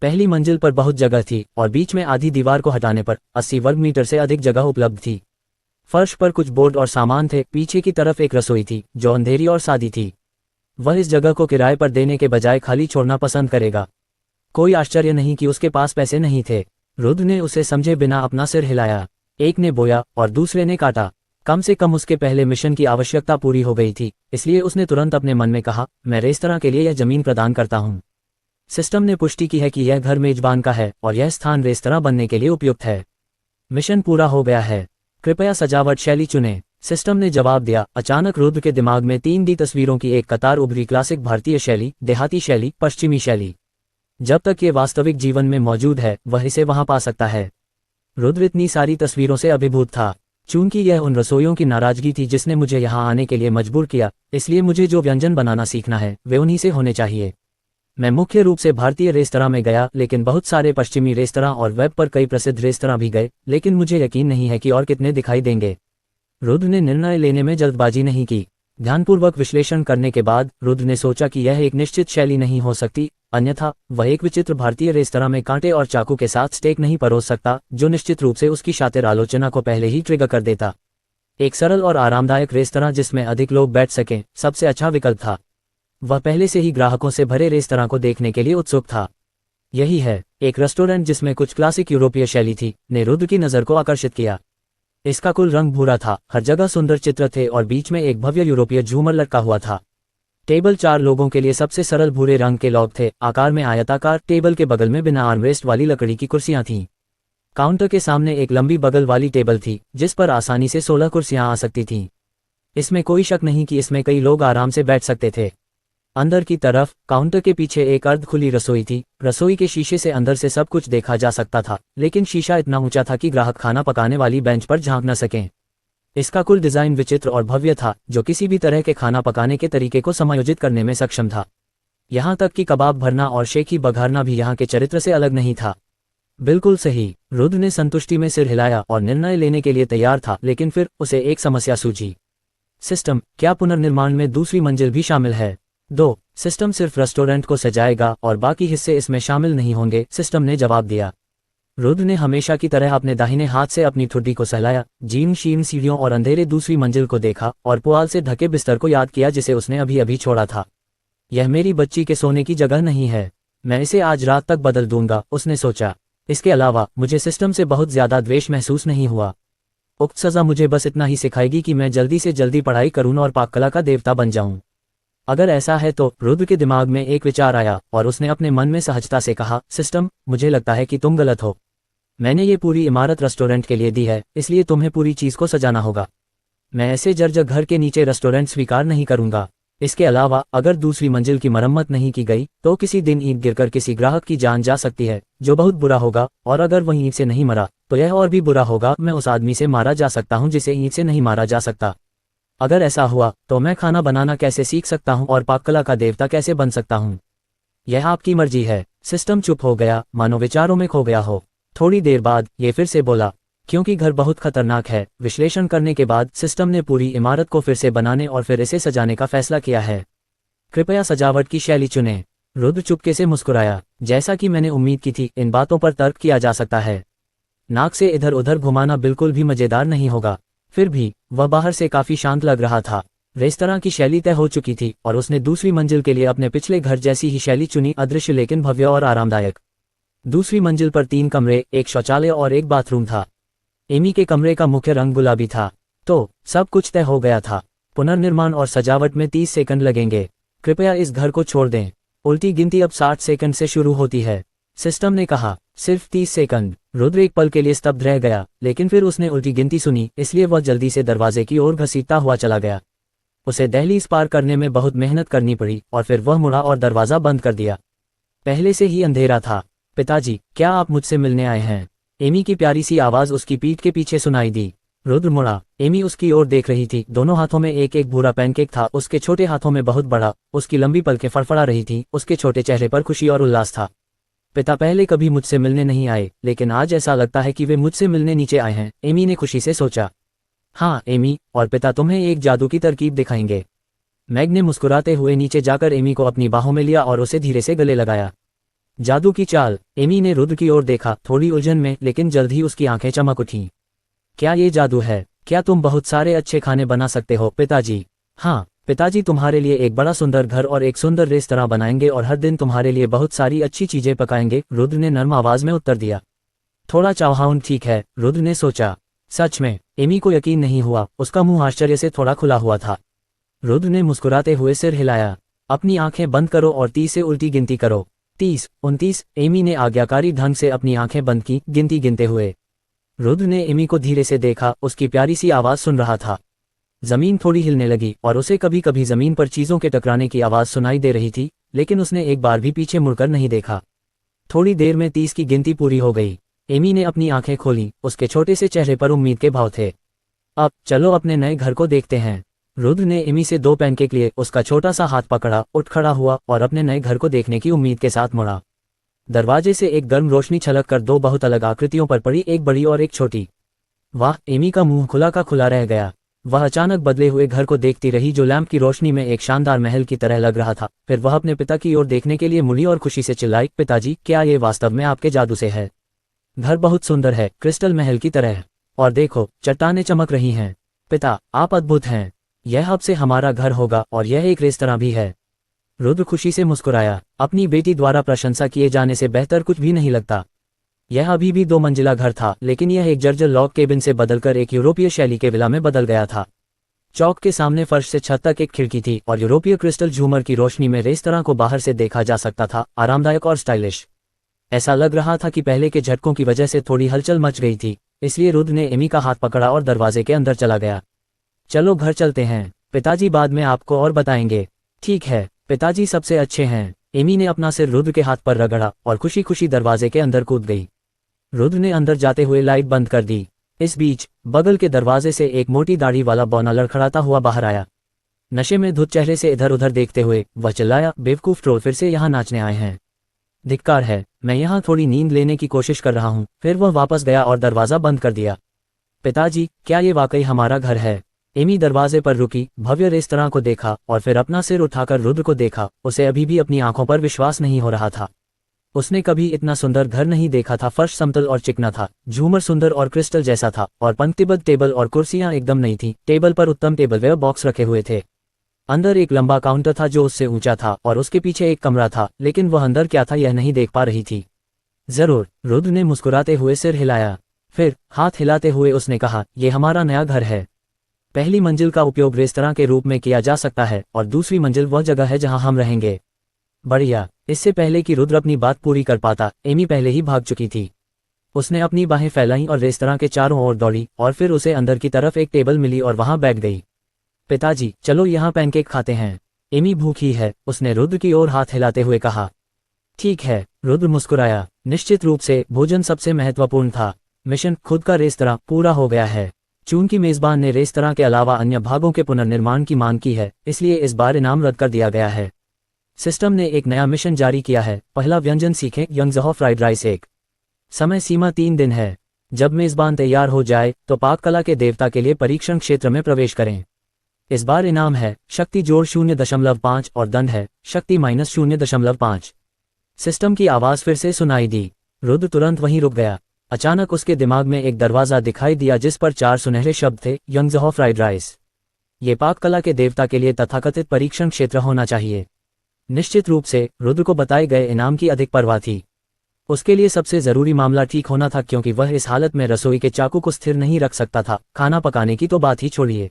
पहली मंजिल पर बहुत जगह थी और बीच में आधी दीवार को हटाने पर 80 वर्ग मीटर से अधिक जगह उपलब्ध थी। फर्श पर कुछ बोर्ड और सामान थे। पीछे की तरफ एक रसोई थी जो अंधेरी और सादी थी। वह इस जगह को किराए पर देने के बजाय खाली छोड़ना पसंद करेगा। कोई आश्चर्य नहीं कि उसके पास पैसे नहीं थे। रुद्र ने उसे समझे बिना अपना सिर हिलाया। एक ने बोया और दूसरे ने काटा। कम से कम उसके पहले मिशन की आवश्यकता पूरी हो गई थी, इसलिए उसने तुरंत अपने मन में कहा, मैं रेस्तरां के लिए यह जमीन प्रदान करता हूँ। सिस्टम ने पुष्टि की है कि यह घर मेजबान का है और यह स्थान रेस्तरां बनने के लिए उपयुक्त है। मिशन पूरा हो गया है, कृपया सजावट शैली चुनें। सिस्टम ने जवाब दिया। अचानक रुद्र के दिमाग में 3D तस्वीरों की एक कतार उभरी। क्लासिक भारतीय शैली, देहाती शैली, पश्चिमी शैली। जब तक ये वास्तविक जीवन में मौजूद है वह इसे वहां पा सकता है। रुद्र इतनी सारी तस्वीरों से अभिभूत था। चूंकि यह उन रसोइयों की नाराजगी थी जिसने मुझे यहाँ आने के लिए मजबूर किया, इसलिए मुझे जो व्यंजन बनाना सीखना है वे उन्हीं से होने चाहिए। मैं मुख्य रूप से भारतीय रेस्तरां में गया, लेकिन बहुत सारे पश्चिमी रेस्तरां और वेब पर कई प्रसिद्ध रेस्तरां भी गए, लेकिन मुझे यकीन नहीं है कि और कितने दिखाई देंगे। रुद्र ने निर्णय लेने में जल्दबाजी नहीं की। ध्यानपूर्वक विश्लेषण करने के बाद रुद्र ने सोचा कि यह एक निश्चित शैली नहीं हो सकती, अन्यथा वह एक विचित्र भारतीय रेस्तरां में कांटे और चाकू के साथ स्टेक नहीं परोस सकता, जो निश्चित रूप से उसकी शातिर आलोचना को पहले ही ट्रिगर कर देता। एक सरल और आरामदायक रेस्तरां जिसमें अधिक लोग बैठ सकें सबसे अच्छा विकल्प था। वह पहले से ही ग्राहकों से भरे रेस्तरां को देखने के लिए उत्सुक था। यही है, एक रेस्टोरेंट जिसमें कुछ क्लासिक यूरोपीय शैली थी, ने रुद्र की नज़र को आकर्षित किया। इसका कुल रंग भूरा था, हर जगह सुंदर चित्र थे और बीच में एक भव्य यूरोपीय झूमर लटका हुआ था। टेबल 4 लोगों के लिए सबसे सरल भूरे रंग के लॉग थे, आकार में आयताकार। टेबल के बगल में बिना आर्मरेस्ट वाली लकड़ी की कुर्सियां थीं। काउंटर के सामने एक लंबी बगल वाली टेबल थी जिस पर आसानी से 16 कुर्सियां आ सकती थीं। इसमें कोई शक नहीं कि इसमें कई लोग आराम से बैठ सकते थे। अंदर की तरफ काउंटर के पीछे एक अर्ध खुली रसोई थी। रसोई के शीशे से अंदर से सब कुछ देखा जा सकता था, लेकिन शीशा इतना ऊंचा था कि ग्राहक खाना पकाने वाली बेंच पर झांक न सकें। इसका कुल डिजाइन विचित्र और भव्य था, जो किसी भी तरह के खाना पकाने के तरीके को समायोजित करने में सक्षम था। यहाँ तक कि कबाब भरना और शेखी बघारना भी यहाँ के चरित्र से अलग नहीं था। बिल्कुल सही, रुद्र ने संतुष्टि में सिर हिलाया और निर्णय लेने के लिए तैयार था, लेकिन फिर उसे एक समस्या सूझी। सिस्टम, क्या पुनर्निर्माण में दूसरी मंजिल भी शामिल है? 2. सिस्टम सिर्फ रेस्टोरेंट को सजाएगा और बाकी हिस्से इसमें शामिल नहीं होंगे, सिस्टम ने जवाब दिया। रुद्र ने हमेशा की तरह अपने दाहिने हाथ से अपनी ठुड्डी को सहलाया, जीर्ण शीर्ण सीढ़ियों और अंधेरे दूसरी मंजिल को देखा और पुआल से ढके बिस्तर को याद किया जिसे उसने अभी अभी छोड़ा था। यह मेरी बच्ची के सोने की जगह नहीं है, मैं इसे आज रात तक बदल दूंगा, उसने सोचा। इसके अलावा मुझे सिस्टम से बहुत ज्यादा द्वेष महसूस नहीं हुआ। उक्त सजा मुझे बस इतना ही सिखाएगी कि मैं जल्दी से जल्दी पढ़ाई करूं और पाककला का देवता बन जाऊं। अगर ऐसा है तो रुद्र के दिमाग में एक विचार आया और उसने अपने मन में सहजता से कहा, सिस्टम, मुझे लगता है कि तुम गलत हो। मैंने ये पूरी इमारत रेस्टोरेंट के लिए दी है, इसलिए तुम्हें पूरी चीज को सजाना होगा। मैं ऐसे जर्जर घर के नीचे रेस्टोरेंट स्वीकार नहीं करूंगा। इसके अलावा अगर दूसरी मंजिल की मरम्मत नहीं की गई तो किसी दिन ईंट गिरकर किसी ग्राहक की जान जा सकती है, जो बहुत बुरा होगा, और अगर वह ईंट से नहीं मरा तो यह और भी बुरा होगा, मैं उस आदमी से मारा जा सकता हूं जिसे ईंट से नहीं मारा जा सकता। अगर ऐसा हुआ तो मैं खाना बनाना कैसे सीख सकता हूं और पाककला का देवता कैसे बन सकता हूं? यह आपकी मर्जी है। सिस्टम चुप हो गया, मानो विचारों में खो गया हो। थोड़ी देर बाद ये फिर से बोला, क्योंकि घर बहुत खतरनाक है। विश्लेषण करने के बाद सिस्टम ने पूरी इमारत को फिर से बनाने और फिर इसे सजाने का फैसला किया है। कृपया सजावट की शैली चुनें। रुद्र चुपके से मुस्कुराया। जैसा कि मैंने उम्मीद की थी, इन बातों पर तर्क किया जा सकता है। नाक से इधर उधर घुमाना बिल्कुल भी मजेदार नहीं होगा। फिर भी वह बाहर से काफी शांत लग रहा था। रेस्तरां की शैली तय हो चुकी थी और उसने दूसरी मंजिल के लिए अपने पिछले घर जैसी ही शैली चुनी, अदृश्य लेकिन भव्य और आरामदायक। दूसरी मंजिल पर 3 कमरे, एक शौचालय और एक बाथरूम था। एमी के कमरे का मुख्य रंग गुलाबी था। तो सब कुछ तय हो गया था। पुनर्निर्माण और सजावट में 30 सेकंड लगेंगे। कृपया इस घर को छोड़ दें। उल्टी गिनती अब 60 सेकंड से शुरू होती है, सिस्टम ने कहा। सिर्फ 30 सेकंड। रुद्र एक पल के लिए स्तब्ध रह गया, लेकिन फिर उसने उल्टी गिनती सुनी, इसलिए वह जल्दी से दरवाजे की ओर घसीटता हुआ चला गया। उसे दहलीज पार करने में बहुत मेहनत करनी पड़ी और फिर वह मुड़ा और दरवाजा बंद कर दिया। पहले से ही अंधेरा था। पिताजी, क्या आप मुझसे मिलने आए हैं? एमी की प्यारी सी आवाज उसकी पीठ के पीछे सुनाई दी। रुद्र मुड़ा। एमी उसकी ओर देख रही थी। दोनों हाथों में एक एक भूरा पैनकेक था, उसके छोटे हाथों में बहुत बड़ा। उसकी लंबी पलकें फड़फड़ा रही थीं, उसके छोटे चेहरे पर खुशी और उल्लास था। पिता पहले कभी मुझसे मिलने नहीं आए, लेकिन आज ऐसा लगता है कि वे मुझसे मिलने नीचे आए हैं, एमी ने खुशी से सोचा। हाँ एमी, और पिता तुम्हें एक जादू की तरकीब दिखाएंगे। मैग ने मुस्कुराते हुए नीचे जाकर एमी को अपनी बाहों में लिया और उसे धीरे से गले लगाया। जादू की चाल। एमी ने रुद्र की ओर देखा, थोड़ी उलझन में, लेकिन जल्द ही उसकी आंखें चमक उठीं। क्या ये जादू है? क्या तुम बहुत सारे अच्छे खाने बना सकते हो पिताजी? हाँ पिताजी, तुम्हारे लिए एक बड़ा सुंदर घर और एक सुंदर रेस्तरां बनाएंगे और हर दिन तुम्हारे लिए बहुत सारी अच्छी चीजें पकाएंगे, रुद्र ने नर्म आवाज में उत्तर दिया। थोड़ा चावहाउन ठीक है, रुद्र ने सोचा। सच में? एमी को यकीन नहीं हुआ, उसका मुंह आश्चर्य से थोड़ा खुला हुआ था। रुद्र ने मुस्कुराते हुए सिर हिलाया। अपनी आंखें बंद करो और 30 से उल्टी गिनती करो। 30, 29। एमी ने आज्ञाकारी ढंग से अपनी आंखें बंद की, गिनती गिनते हुए। रुद्र ने एमी को धीरे से देखा, उसकी प्यारी सी आवाज सुन रहा था। जमीन थोड़ी हिलने लगी और उसे कभी कभी जमीन पर चीजों के टकराने की आवाज सुनाई दे रही थी, लेकिन उसने एक बार भी पीछे मुड़कर नहीं देखा। थोड़ी देर में 30 की गिनती पूरी हो गई। एमी ने अपनी आंखें खोली, उसके छोटे से चेहरे पर उम्मीद के भाव थे। अब चलो अपने नए घर को देखते हैं। रुद्र ने एमी से 2 पैनकेक लिए, उसका छोटा सा हाथ पकड़ा, उठ खड़ा हुआ और अपने नए घर को देखने की उम्मीद के साथ मुड़ा। दरवाजे से एक गर्म रोशनी छलक कर 2 बहुत अलग आकृतियों पर पड़ी, एक बड़ी और एक छोटी। वाह! एमी का मुंह खुला का खुला रह गया। वह अचानक बदले हुए घर को देखती रही, जो लैंप की रोशनी में एक शानदार महल की तरह लग रहा था। फिर वह अपने पिता की ओर देखने के लिए मुड़ी और खुशी से चिल्लाई, पिताजी, क्या ये वास्तव में आपके जादू से है? घर बहुत सुंदर है, क्रिस्टल महल की तरह। और देखो, चट्टानें चमक रही हैं। पिता, आप अद्भुत हैं। यह अब से हमारा घर होगा और यह एक रेस्तरां भी है। रुद्र खुशी से मुस्कुराया। अपनी बेटी द्वारा प्रशंसा किए जाने से बेहतर कुछ भी नहीं लगता। यह अभी भी 2 मंजिला घर था, लेकिन यह एक जर्जर लॉग केबिन से बदलकर एक यूरोपीय शैली के विला में बदल गया था। चौक के सामने फर्श से छत तक एक खिड़की थी और यूरोपीय क्रिस्टल झूमर की रोशनी में रेस्तरां को बाहर से देखा जा सकता था, आरामदायक और स्टाइलिश। ऐसा लग रहा था कि पहले के झटकों की वजह से थोड़ी हलचल मच गई थी, इसलिए रुद्र ने एमी का हाथ पकड़ा और दरवाजे के अंदर चला गया। चलो घर चलते हैं पिताजी, बाद में आपको और बताएंगे। ठीक है पिताजी, सबसे अच्छे हैं। एमी ने अपना सिर रुद्र के हाथ पर रगड़ा और खुशी खुशी दरवाजे के अंदर कूद गई। रुद्र ने अंदर जाते हुए लाइट बंद कर दी। इस बीच बगल के दरवाजे से एक मोटी दाढ़ी वाला बौना लड़खड़ाता हुआ बाहर आया। नशे में धुत चेहरे से इधर उधर देखते हुए वह चिल्लाया, बेवकूफ ट्रोल फिर से यहाँ नाचने आए हैं? धिक्कार है, मैं यहाँ थोड़ी नींद लेने की कोशिश कर रहा हूँ। फिर वह वापस गया और दरवाजा बंद कर दिया। पिताजी, क्या ये वाकई हमारा घर है? एमी दरवाजे पर रुकी, भव्य रेस्तरां को देखा और फिर अपना सिर उठाकर रुद्र को देखा। उसे अभी भी अपनी आंखों पर विश्वास नहीं हो रहा था। उसने कभी इतना सुंदर घर नहीं देखा था। फर्श समतल और चिकना था, झूमर सुंदर और क्रिस्टल जैसा था, और पंक्तिबद्ध टेबल और कुर्सियां एकदम नई थीं। टेबल पर उत्तम टेबलवेयर बॉक्स रखे हुए थे। अंदर एक लंबा काउंटर था जो उससे ऊंचा था और उसके पीछे एक कमरा था, लेकिन वह अंदर क्या था यह नहीं देख पा रही थी। जरूर, रुद्र ने मुस्कुराते हुए सिर हिलाया। फिर हाथ हिलाते हुए उसने कहा, यह हमारा नया घर है। पहली मंजिल का उपयोग रेस्तरां के रूप में किया जा सकता है और दूसरी मंजिल वह जगह है जहां हम रहेंगे। बढ़िया। इससे पहले कि रुद्र अपनी बात पूरी कर पाता, एमी पहले ही भाग चुकी थी। उसने अपनी बाहें फैलाईं और रेस्तरां के चारों ओर दौड़ी और फिर उसे अंदर की तरफ एक टेबल मिली और वहां बैठ गई। पिताजी, चलो यहाँ पैनकेक खाते हैं। एमी भूखी है, उसने रुद्र की ओर हाथ हिलाते हुए कहा। ठीक है, रुद्र मुस्कुराया। निश्चित रूप से भोजन सबसे महत्वपूर्ण था। मिशन खुद का रेस्तरां पूरा हो गया है। चूंकि मेजबान ने रेस्तरां के अलावा अन्य भागों के पुनर्निर्माण की मांग की है, इसलिए इस बार इनाम रद्द कर दिया गया है। सिस्टम ने एक नया मिशन जारी किया है, पहला व्यंजन सीखें, यंगजहॉ फ्राइड राइस। एक समय सीमा 3 दिन है। जब मेजबान तैयार हो जाए तो पाक कला के देवता के लिए परीक्षण क्षेत्र में प्रवेश करें। इस बार इनाम है शक्ति जोड़ 0.5 और दंड है शक्ति -0.5। सिस्टम की आवाज फिर से सुनाई दी। रुद्र तुरंत वहीं रुक गया। अचानक उसके दिमाग में एक दरवाजा दिखाई दिया जिस पर 4 सुनहरे शब्द थे, यंगजहॉ फ्राइड राइस। ये पाक कला के देवता के लिए तथाकथित परीक्षण क्षेत्र होना चाहिए। निश्चित रूप से रुद्र को बताए गए इनाम की अधिक परवाह थी। उसके लिए सबसे जरूरी मामला ठीक होना था, क्योंकि वह इस हालत में रसोई के चाकू को स्थिर नहीं रख सकता था। खाना पकाने की तो बात ही छोड़िए।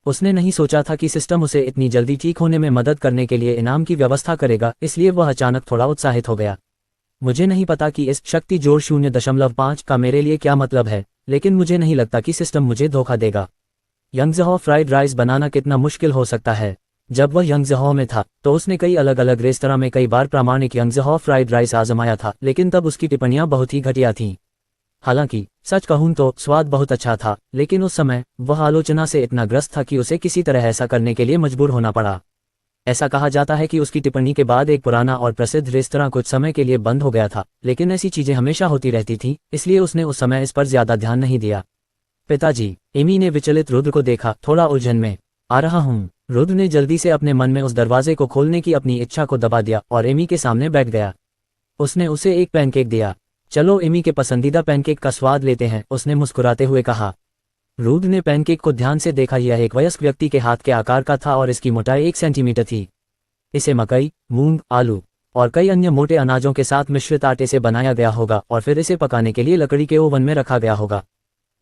उसने नहीं सोचा था कि सिस्टम उसे इतनी जल्दी ठीक होने में मदद करने के लिए इनाम की व्यवस्था करेगा, इसलिए वह अचानक थोड़ा उत्साहित हो गया। मुझे नहीं पता कि इस शक्ति जोड़ 0.5 का मेरे लिए क्या मतलब है, लेकिन मुझे नहीं लगता कि सिस्टम मुझे धोखा देगा। यंगजहॉ फ्राइड राइस बनाना कितना मुश्किल हो सकता है। जब वह यंगजहॉ में था तो उसने कई अलग अलग रेस्तरां में कई बार प्रामाणिक यंगजहॉ फ्राइड राइस आजमाया था, लेकिन तब उसकी टिप्पणियां बहुत ही घटिया थीं। हालांकि सच कहूं तो स्वाद बहुत अच्छा था, लेकिन उस समय वह आलोचना से इतना ग्रस्त था कि उसे किसी तरह ऐसा करने के लिए मजबूर होना पड़ा। ऐसा कहा जाता है कि उसकी टिप्पणी के बाद एक पुराना और प्रसिद्ध रेस्तरां कुछ समय के लिए बंद हो गया था, लेकिन ऐसी चीजें हमेशा होती रहती थीं, इसलिए उसने उस समय इस पर ज्यादा ध्यान नहीं दिया। पिताजी, एमी ने विचलित रुद्र को देखा, थोड़ा उलझन में। आ रहा हूँ। रुद्र ने जल्दी से अपने मन में उस दरवाजे को खोलने की अपनी इच्छा को दबा दिया और एमी के सामने बैठ गया। उसने उसे एक पैनकेक दिया। चलो एमी के पसंदीदा पैनकेक का स्वाद लेते हैं, उसने मुस्कुराते हुए कहा। रुद्र ने पैनकेक को ध्यान से देखा। यह एक वयस्क व्यक्ति के हाथ के आकार का था और इसकी मोटाई 1 सेंटीमीटर थी। इसे मकई, मूंग, आलू और कई अन्य मोटे अनाजों के साथ मिश्रित आटे से बनाया गया होगा और फिर इसे पकाने के लिए लकड़ी के ओवन में रखा गया होगा।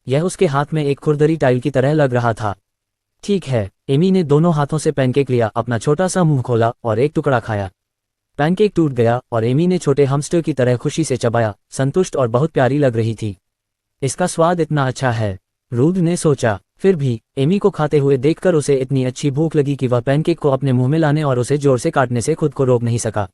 यह उसके हाथ में एक खुरदरी टाइल की तरह लग रहा था। ठीक है, एमी ने दोनों हाथों से पैनकेक लिया, अपना छोटा सा मुंह खोला और एक टुकड़ा खाया। पैनकेक टूट गया और एमी ने छोटे हमस्टर की तरह खुशी से चबाया, संतुष्ट और बहुत प्यारी लग रही थी। इसका स्वाद इतना अच्छा है, रुद्र ने सोचा। फिर भी एमी को खाते हुए देखकर उसे इतनी अच्छी भूख लगी कि वह पैनकेक को अपने मुंह में लाने और उसे जोर से काटने से खुद को रोक नहीं सका।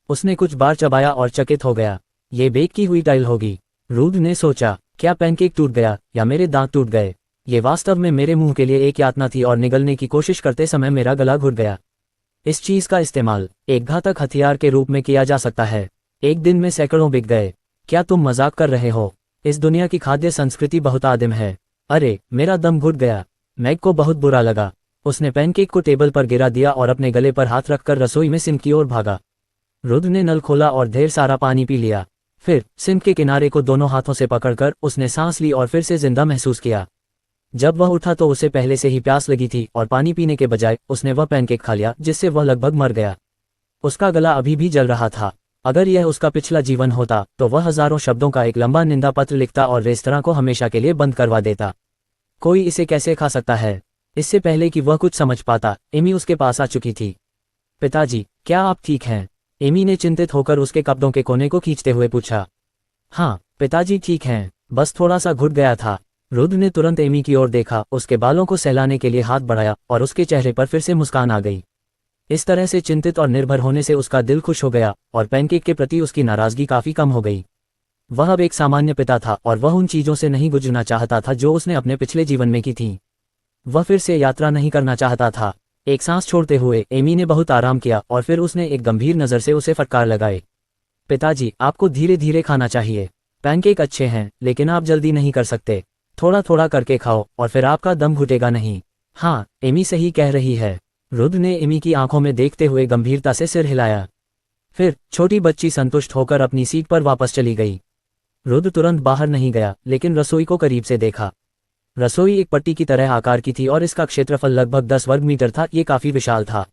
उसने कुछ बार चबाया और चकित हो गया। ये बेक की हुई टाइल होगी, रुद्र ने सोचा। क्या पैनकेक टूट गया या मेरे दांत टूट गए? ये वास्तव में मेरे मुंह के लिए एक यातना थी और निगलने की कोशिश करते समय मेरा गला घुट गया। इस चीज का इस्तेमाल एक घातक हथियार के रूप में किया जा सकता है। एक दिन में सैकड़ों बिक गए। क्या तुम मजाक कर रहे हो? इस दुनिया की खाद्य संस्कृति बहुत आदिम है। अरे, मेरा दम घुट गया। मैग को बहुत बुरा लगा। उसने पैनकेक को टेबल पर गिरा दिया और अपने गले पर हाथ रखकर रसोई में सिंक की ओर भागा। रुद्र ने नल खोला और ढेर सारा पानी पी लिया। फिर सिंक के किनारे को दोनों हाथों से पकड़कर उसने सांस ली और फिर से जिंदा महसूस किया। जब वह उठा तो उसे पहले से ही प्यास लगी थी और पानी पीने के बजाय उसने वह पैनकेक खा लिया जिससे वह लगभग मर गया। उसका गला अभी भी जल रहा था। अगर यह उसका पिछला जीवन होता तो वह हजारों शब्दों का एक लंबा निंदा पत्र लिखता और रेस्तरां को हमेशा के लिए बंद करवा देता। कोई इसे कैसे खा सकता है? इससे पहले कि वह कुछ समझ पाता, एमी उसके पास आ चुकी थी। पिताजी, क्या आप ठीक हैं? एमी ने चिंतित होकर उसके कपड़ों के कोने को खींचते हुए पूछा। हाँ, पिताजी ठीक हैं, बस थोड़ा सा घुट गया था। रुद्र ने तुरंत एमी की ओर देखा, उसके बालों को सहलाने के लिए हाथ बढ़ाया और उसके चेहरे पर फिर से मुस्कान आ गई। इस तरह से चिंतित और निर्भर होने से उसका दिल खुश हो गया और पैनकेक के प्रति उसकी नाराजगी काफी कम हो गई। वह अब एक सामान्य पिता था और वह उन चीजों से नहीं गुजरना चाहता था जो उसने अपने पिछले जीवन में की थी। वह फिर से यात्रा नहीं करना चाहता था। एक सांस छोड़ते हुए एमी ने बहुत आराम किया और फिर उसने एक गंभीर नजर से उसे फटकार लगाए। पिताजी, आपको धीरे धीरे खाना चाहिए। पैनकेक अच्छे हैं लेकिन आप जल्दी नहीं कर सकते। थोड़ा थोड़ा करके खाओ और फिर आपका दम घुटेगा नहीं। हाँ, एमी सही कह रही है। रुद्र ने एमी की आंखों में देखते हुए गंभीरता से सिर हिलाया। फिर छोटी बच्ची संतुष्ट होकर अपनी सीट पर वापस चली गई। रुद्र तुरंत बाहर नहीं गया लेकिन रसोई को करीब से देखा। रसोई एक पट्टी की तरह आकार की थी और इसका क्षेत्रफल लगभग 10 वर्ग मीटर था। ये काफी विशाल था।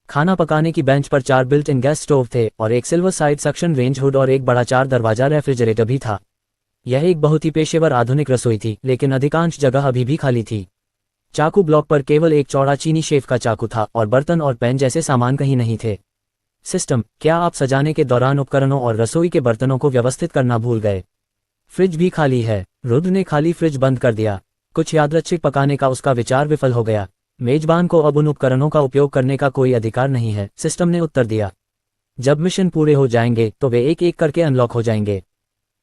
खाना पकाने की बेंच पर 4 बिल्ट इन गैस स्टोव थे और एक silver side suction range hood और एक बड़ा 4 दरवाजा रेफ्रिजरेटर भी था। यह एक बहुत ही पेशेवर आधुनिक रसोई थी लेकिन अधिकांश जगह अभी भी खाली थी। चाकू ब्लॉक पर केवल एक चौड़ा चीनी शेफ का चाकू था और बर्तन और पैन जैसे सामान कहीं नहीं थे। सिस्टम, क्या आप सजाने के दौरान उपकरणों और रसोई के बर्तनों को व्यवस्थित करना भूल गए? फ्रिज भी खाली है। रुद्र ने खाली फ्रिज बंद कर दिया। कुछ यादृच्छिक पकाने का उसका विचार विफल हो गया। मेजबान को अब उन उपकरणों का उपयोग करने का कोई अधिकार नहीं है, सिस्टम ने उत्तर दिया। जब मिशन पूरे हो जाएंगे तो वे एक एक करके अनलॉक हो जाएंगे।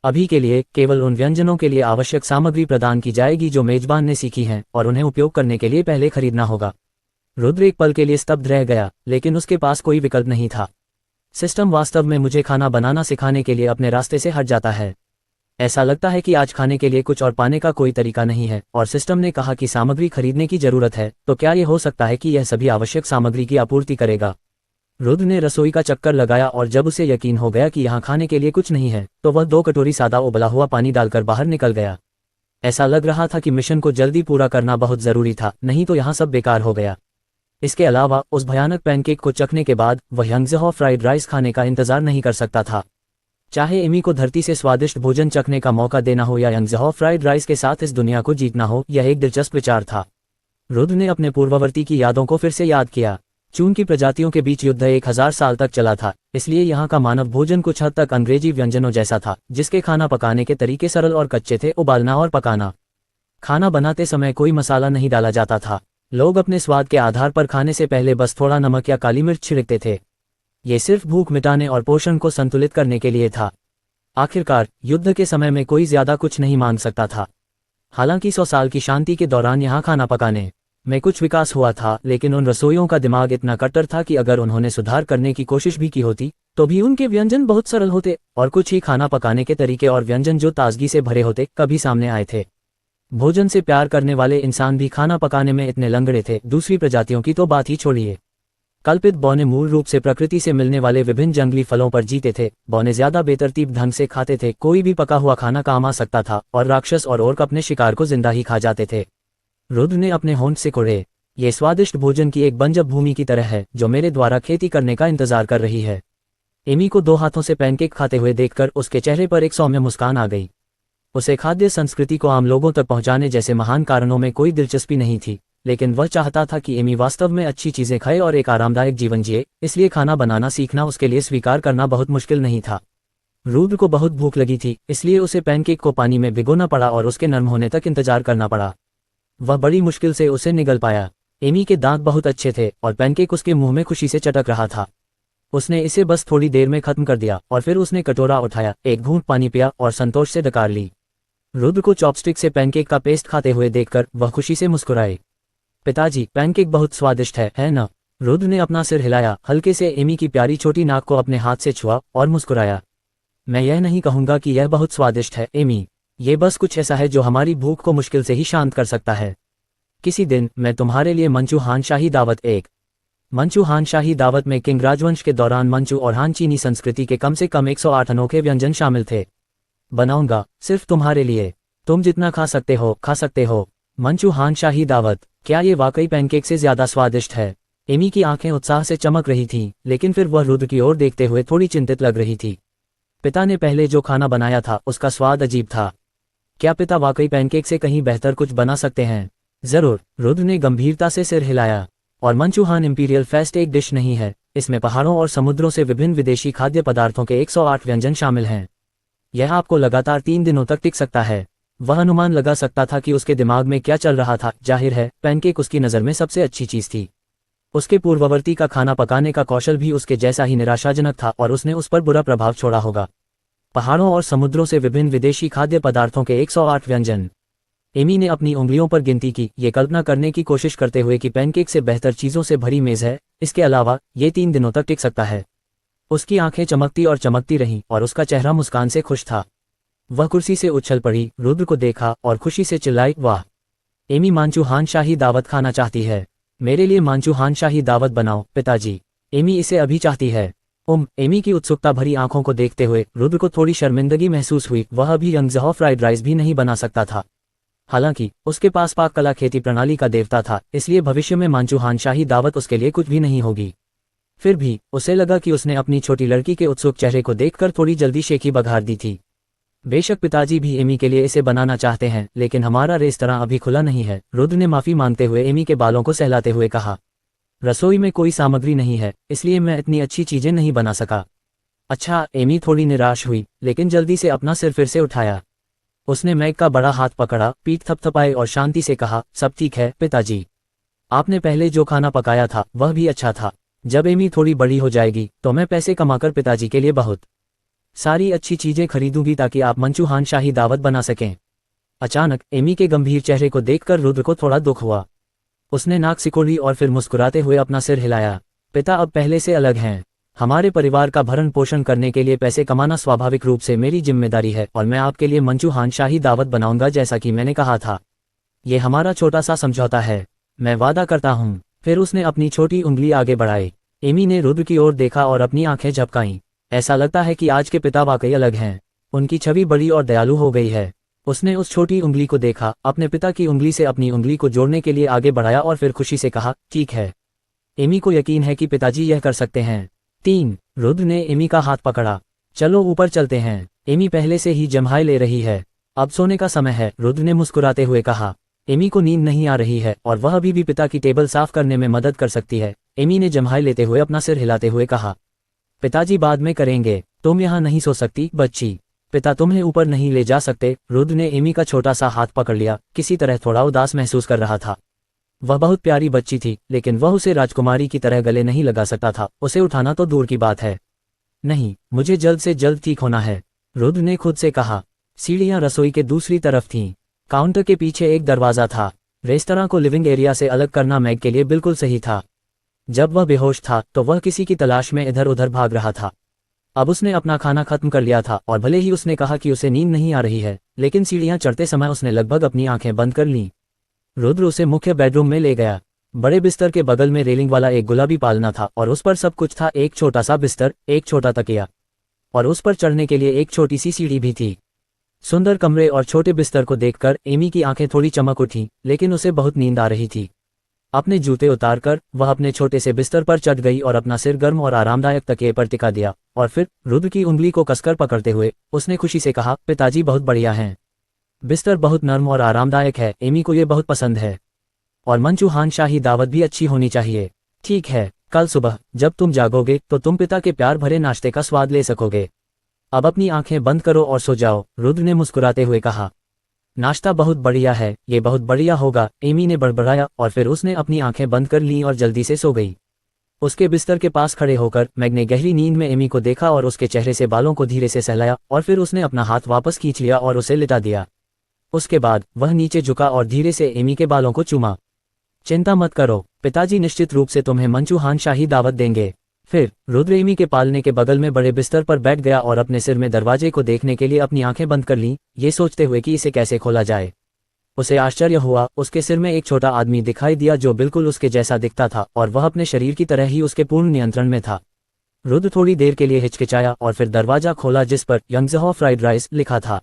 अभी के लिए केवल उन व्यंजनों के लिए आवश्यक सामग्री प्रदान की जाएगी जो मेजबान ने सीखी हैं और उन्हें उपयोग करने के लिए पहले खरीदना होगा। रुद्र एक पल के लिए स्तब्ध रह गया लेकिन उसके पास कोई विकल्प नहीं था। सिस्टम वास्तव में मुझे खाना बनाना सिखाने के लिए अपने रास्ते से हट जाता है। ऐसा लगता है कि आज खाने के लिए कुछ और पाने का कोई तरीका नहीं है और सिस्टम ने कहा कि सामग्री खरीदने की जरूरत है, तो क्या यह हो सकता है कि यह सभी आवश्यक सामग्री की आपूर्ति करेगा? रुद्र ने रसोई का चक्कर लगाया और जब उसे यकीन हो गया कि यहाँ खाने के लिए कुछ नहीं है तो वह 2 कटोरी सादा उबला हुआ पानी डालकर बाहर निकल गया। ऐसा लग रहा था कि मिशन को जल्दी पूरा करना बहुत जरूरी था, नहीं तो यहाँ सब बेकार हो गया। इसके अलावा उस भयानक पैनकेक को चखने के बाद वह यंगज़हॉ फ्राइड राइस खाने का इंतजार नहीं कर सकता था। चाहे एमी को धरती से स्वादिष्ट भोजन चखने का मौका देना हो या यंगज़हॉ फ्राइड राइस के साथ इस दुनिया को जीतना हो, यह एक दिलचस्प विचार था। रुद्र ने अपने पूर्ववर्ती की यादों को फिर से याद किया। चून की प्रजातियों के बीच युद्ध 1000 साल तक चला था, इसलिए यहाँ का मानव भोजन कुछ हद तक अंग्रेजी व्यंजनों जैसा था, जिसके खाना पकाने के तरीके सरल और कच्चे थे, उबालना और पकाना। खाना बनाते समय कोई मसाला नहीं डाला जाता था। लोग अपने स्वाद के आधार पर खाने से पहले बस थोड़ा नमक या काली मिर्च छिड़कते थे। ये सिर्फ भूख मिटाने और पोषण को संतुलित करने के लिए था। आखिरकार युद्ध के समय में कोई ज्यादा कुछ नहीं मांग सकता था। हालांकि 100 साल की शांति के दौरान यहाँ खाना पकाने में कुछ विकास हुआ था, लेकिन उन रसोइयों का दिमाग इतना कट्टर था कि अगर उन्होंने सुधार करने की कोशिश भी की होती तो भी उनके व्यंजन बहुत सरल होते और कुछ ही खाना पकाने के तरीके और व्यंजन जो ताजगी से भरे होते कभी सामने आए थे। भोजन से प्यार करने वाले इंसान भी खाना पकाने में इतने लंगड़े थे, दूसरी प्रजातियों की तो बात ही छोड़िए। कल्पित बौने मूल रूप से प्रकृति से मिलने वाले विभिन्न जंगली फलों पर जीते थे। बौने ज्यादा बेतरतीब ढंग से खाते थे, कोई भी पका हुआ खाना काम आ सकता था, और राक्षस और ओर्क अपने शिकार को जिंदा ही खा जाते थे। रुद्र ने अपने होंठ से कुड़े, ये स्वादिष्ट भोजन की एक बंजर भूमि की तरह है जो मेरे द्वारा खेती करने का इंतजार कर रही है। एमी को 2 हाथों से पैनकेक खाते हुए देखकर उसके चेहरे पर एक सौम्य मुस्कान आ गई। उसे खाद्य संस्कृति को आम लोगों तक पहुंचाने जैसे महान कारणों में कोई दिलचस्पी नहीं थी, लेकिन वह चाहता था कि एमी वास्तव में अच्छी चीजें खाए और एक आरामदायक जीवन जिए, इसलिए खाना बनाना सीखना उसके लिए स्वीकार करना बहुत मुश्किल नहीं था। रुद्र को बहुत भूख लगी थी, इसलिए उसे पैनकेक को पानी में भिगोना पड़ा और उसके नरम होने तक इंतजार करना पड़ा। वह बड़ी मुश्किल से उसे निगल पाया। एमी के दांत बहुत अच्छे थे और पैनकेक उसके मुंह में खुशी से चटक रहा था। उसने इसे बस थोड़ी देर में खत्म कर दिया और फिर उसने कटोरा उठाया, एक घूंट पानी पिया और संतोष से डकार ली। रुद्र को चॉपस्टिक से पैनकेक का पेस्ट खाते हुए देखकर वह खुशी से मुस्कुराए। पिताजी, पैनकेक बहुत स्वादिष्ट है ना? रुद्र ने अपना सिर हिलाया, हल्के से एमी की प्यारी छोटी नाक को अपने हाथ से छुआ और मुस्कुराया। मैं यह नहीं कहूंगा कि यह बहुत स्वादिष्ट है एमी, ये बस कुछ ऐसा है जो हमारी भूख को मुश्किल से ही शांत कर सकता है। किसी दिन मैं तुम्हारे लिए मंचू हान शाही दावत मंचू हान शाही दावत में किंग राजवंश के दौरान मंचू और हान चीनी संस्कृति के कम से कम 108 अनोखे व्यंजन शामिल थे। बनाऊंगा सिर्फ तुम्हारे लिए, तुम जितना खा सकते हो। मंचू हान शाही दावत, क्या ये वाकई पैनकेक से ज्यादा स्वादिष्ट है? एमी की आंखें उत्साह से चमक रही थीं, लेकिन फिर वह रुद्र की ओर देखते हुए थोड़ी चिंतित लग रही थी। पिता ने पहले जो खाना बनाया था उसका स्वाद अजीब था। क्या पिता वाकई पैनकेक से कहीं बेहतर कुछ बना सकते हैं? जरूर, रुद्र ने गंभीरता से सिर हिलाया। और मंचू हान इंपीरियल फेस्ट एक डिश नहीं है, इसमें पहाड़ों और समुद्रों से विभिन्न विदेशी खाद्य पदार्थों के 108 व्यंजन शामिल हैं। यह आपको लगातार 3 दिनों तक टिक सकता है। वह अनुमान लगा सकता था कि उसके दिमाग में क्या चल रहा था। जाहिर है, पैनकेक उसकी नज़र में सबसे अच्छी चीज थी। उसके पूर्ववर्ती का खाना पकाने का कौशल भी उसके जैसा ही निराशाजनक था और उसने उस पर बुरा प्रभाव छोड़ा होगा। पहाड़ों और समुद्रों से विभिन्न विदेशी खाद्य पदार्थों के 108 व्यंजन। एमी ने अपनी उंगलियों पर गिनती की, ये कल्पना करने की कोशिश करते हुए कि पैनकेक से बेहतर चीज़ों से भरी मेज़ है। इसके अलावा ये 3 दिनों तक टिक सकता है। उसकी आंखें चमकती और चमकती रहीं और उसका चेहरा मुस्कान से खुश था। वह कुर्सी से उछल पड़ी, रुद्र को देखा और खुशी से चिल्लाई, वाह! एमी मांचू हान शाही दावत खाना चाहती है। मेरे लिए मांचू हान शाही दावत बनाओ पिताजी। एमी इसे अभी चाहती है। एमी की उत्सुकता भरी आंखों को देखते हुए रुद्र को थोड़ी शर्मिंदगी महसूस हुई। वह अभी यंगजहॉ फ्राइड राइस भी नहीं बना सकता था। हालांकि उसके पास पाक कला खेती प्रणाली का देवता था, इसलिए भविष्य में मांचू हान शाही दावत उसके लिए कुछ भी नहीं होगी। फिर भी उसे लगा कि उसने अपनी छोटी लड़की के उत्सुक चेहरे को देखकर थोड़ी जल्दी शेखी बघार दी थी। बेशक पिताजी भी एमी के लिए इसे बनाना चाहते हैं, लेकिन हमारा रेस्तरां अभी खुला नहीं है। रुद्र ने माफी मांगते हुए एमी के बालों को सहलाते हुए कहा, रसोई में कोई सामग्री नहीं है, इसलिए मैं इतनी अच्छी चीजें नहीं बना सका। अच्छा, एमी थोड़ी निराश हुई, लेकिन जल्दी से अपना सिर फिर से उठाया। उसने मैग का बड़ा हाथ पकड़ा, पीठ थपथपाई और शांति से कहा, सब ठीक है पिताजी। आपने पहले जो खाना पकाया था वह भी अच्छा था। जब एमी थोड़ी बड़ी हो जाएगी तो मैं पैसे कमाकर पिताजी के लिए बहुत सारी अच्छी चीजें खरीदूंगी ताकि आप मंचू हान शाही दावत बना सकें। अचानक एमी के गंभीर चेहरे को देखकर रुद्र को थोड़ा दुख हुआ। उसने नाक सिकोड़ी और फिर मुस्कुराते हुए अपना सिर हिलाया। पिता अब पहले से अलग हैं। हमारे परिवार का भरण पोषण करने के लिए पैसे कमाना स्वाभाविक रूप से मेरी जिम्मेदारी है और मैं आपके लिए मंचू हान शाही दावत बनाऊंगा जैसा कि मैंने कहा था। ये हमारा छोटा सा समझौता है, मैं वादा करता हूँ। फिर उसने अपनी छोटी उंगली आगे बढ़ाई। एमी ने रुद्र की ओर देखा और अपनी आंखें झपकाईं। ऐसा लगता है कि आज के पिता वाकई अलग हैं। उनकी छवि बड़ी और दयालु हो गई है। उसने उस छोटी उंगली को देखा, अपने पिता की उंगली से अपनी उंगली को जोड़ने के लिए आगे बढ़ाया और फिर खुशी से कहा, ठीक है। एमी को यकीन है कि पिताजी यह कर सकते हैं। 3 रुद्र ने एमी का हाथ पकड़ा। चलो ऊपर चलते हैं, एमी पहले से ही जम्हाई ले रही है। अब सोने का समय है, रुद्र ने मुस्कुराते हुए कहा। एमी को नींद नहीं आ रही है और वह अभी भी पिता की टेबल साफ करने में मदद कर सकती है। एमी ने जम्हाई लेते हुए अपना सिर हिलाते हुए कहा, पिताजी बाद में करेंगे, तुम यहाँ नहीं सो सकती बच्ची। पिता तुम्हें ऊपर नहीं ले जा सकते। रुद्र ने एमी का छोटा सा हाथ पकड़ लिया, किसी तरह थोड़ा उदास महसूस कर रहा था। वह बहुत प्यारी बच्ची थी, लेकिन वह उसे राजकुमारी की तरह गले नहीं लगा सकता था। उसे उठाना तो दूर की बात है। नहीं, मुझे जल्द से जल्द ठीक होना है, रुद्र ने खुद से कहा। सीढ़ियां रसोई के दूसरी तरफ थीं। काउंटर के पीछे एक दरवाजा था। रेस्तरां को लिविंग एरिया से अलग करना मैग के लिए बिल्कुल सही था। जब वह बेहोश था तो वह किसी की तलाश में इधर उधर भाग रहा था। अब उसने अपना खाना खत्म कर लिया था और भले ही उसने कहा कि उसे नींद नहीं आ रही है, लेकिन सीढ़ियां चढ़ते समय उसने लगभग अपनी आंखें बंद कर लीं। रुद्र उसे मुख्य बेडरूम में ले गया। बड़े बिस्तर के बगल में रेलिंग वाला एक गुलाबी पालना था और उस पर सब कुछ था, एक छोटा सा बिस्तर, एक छोटा तकिया, और उस पर चढ़ने के लिए एक छोटी सी सीढ़ी भी थी। सुंदर कमरे और छोटे बिस्तर को देखकर एमी की आंखें थोड़ी चमक उठीं, लेकिन उसे बहुत नींद आ रही थी। अपने जूते उतारकर वह अपने छोटे से बिस्तर पर चढ़ गई और अपना सिर गर्म और आरामदायक तकिए पर टिका दिया, और फिर रुद्र की उंगली को कसकर पकड़ते हुए उसने खुशी से कहा, पिताजी बहुत बढ़िया हैं। बिस्तर बहुत नर्म और आरामदायक है, एमी को ये बहुत पसंद है। और मंचूहान शाही दावत भी अच्छी होनी चाहिए। ठीक है, कल सुबह जब तुम जागोगे तो तुम पिता के प्यार भरे नाश्ते का स्वाद ले सकोगे। अब अपनी आंखें बंद करो और सो जाओ, रुद्र ने मुस्कुराते हुए कहा। नाश्ता बहुत बढ़िया है, ये बहुत बढ़िया होगा, एमी ने बड़बड़ाया, और फिर उसने अपनी आंखें बंद कर लीं और जल्दी से सो गई। उसके बिस्तर के पास खड़े होकर मैग ने गहरी नींद में एमी को देखा और उसके चेहरे से बालों को धीरे से सहलाया, और फिर उसने अपना हाथ वापस खींच लिया और उसे लिटा दिया। उसके बाद वह नीचे झुका और धीरे से एमी के बालों को चूमा। चिंता मत करो, पिताजी निश्चित रूप से तुम्हें मंचूहान शाही दावत देंगे। फिर रुद्र एमी के पालने के बगल में बड़े बिस्तर पर बैठ गया और अपने सिर में दरवाजे को देखने के लिए अपनी आंखें बंद कर लीं, ये सोचते हुए कि इसे कैसे खोला जाए। उसे आश्चर्य हुआ, उसके सिर में एक छोटा आदमी दिखाई दिया जो बिल्कुल उसके जैसा दिखता था और वह अपने शरीर की तरह ही उसके पूर्ण नियंत्रण में था। रुद्र थोड़ी देर के लिए हिचकिचाया और फिर दरवाजा खोला जिस पर यंगज़हॉ फ्राइड राइस लिखा था।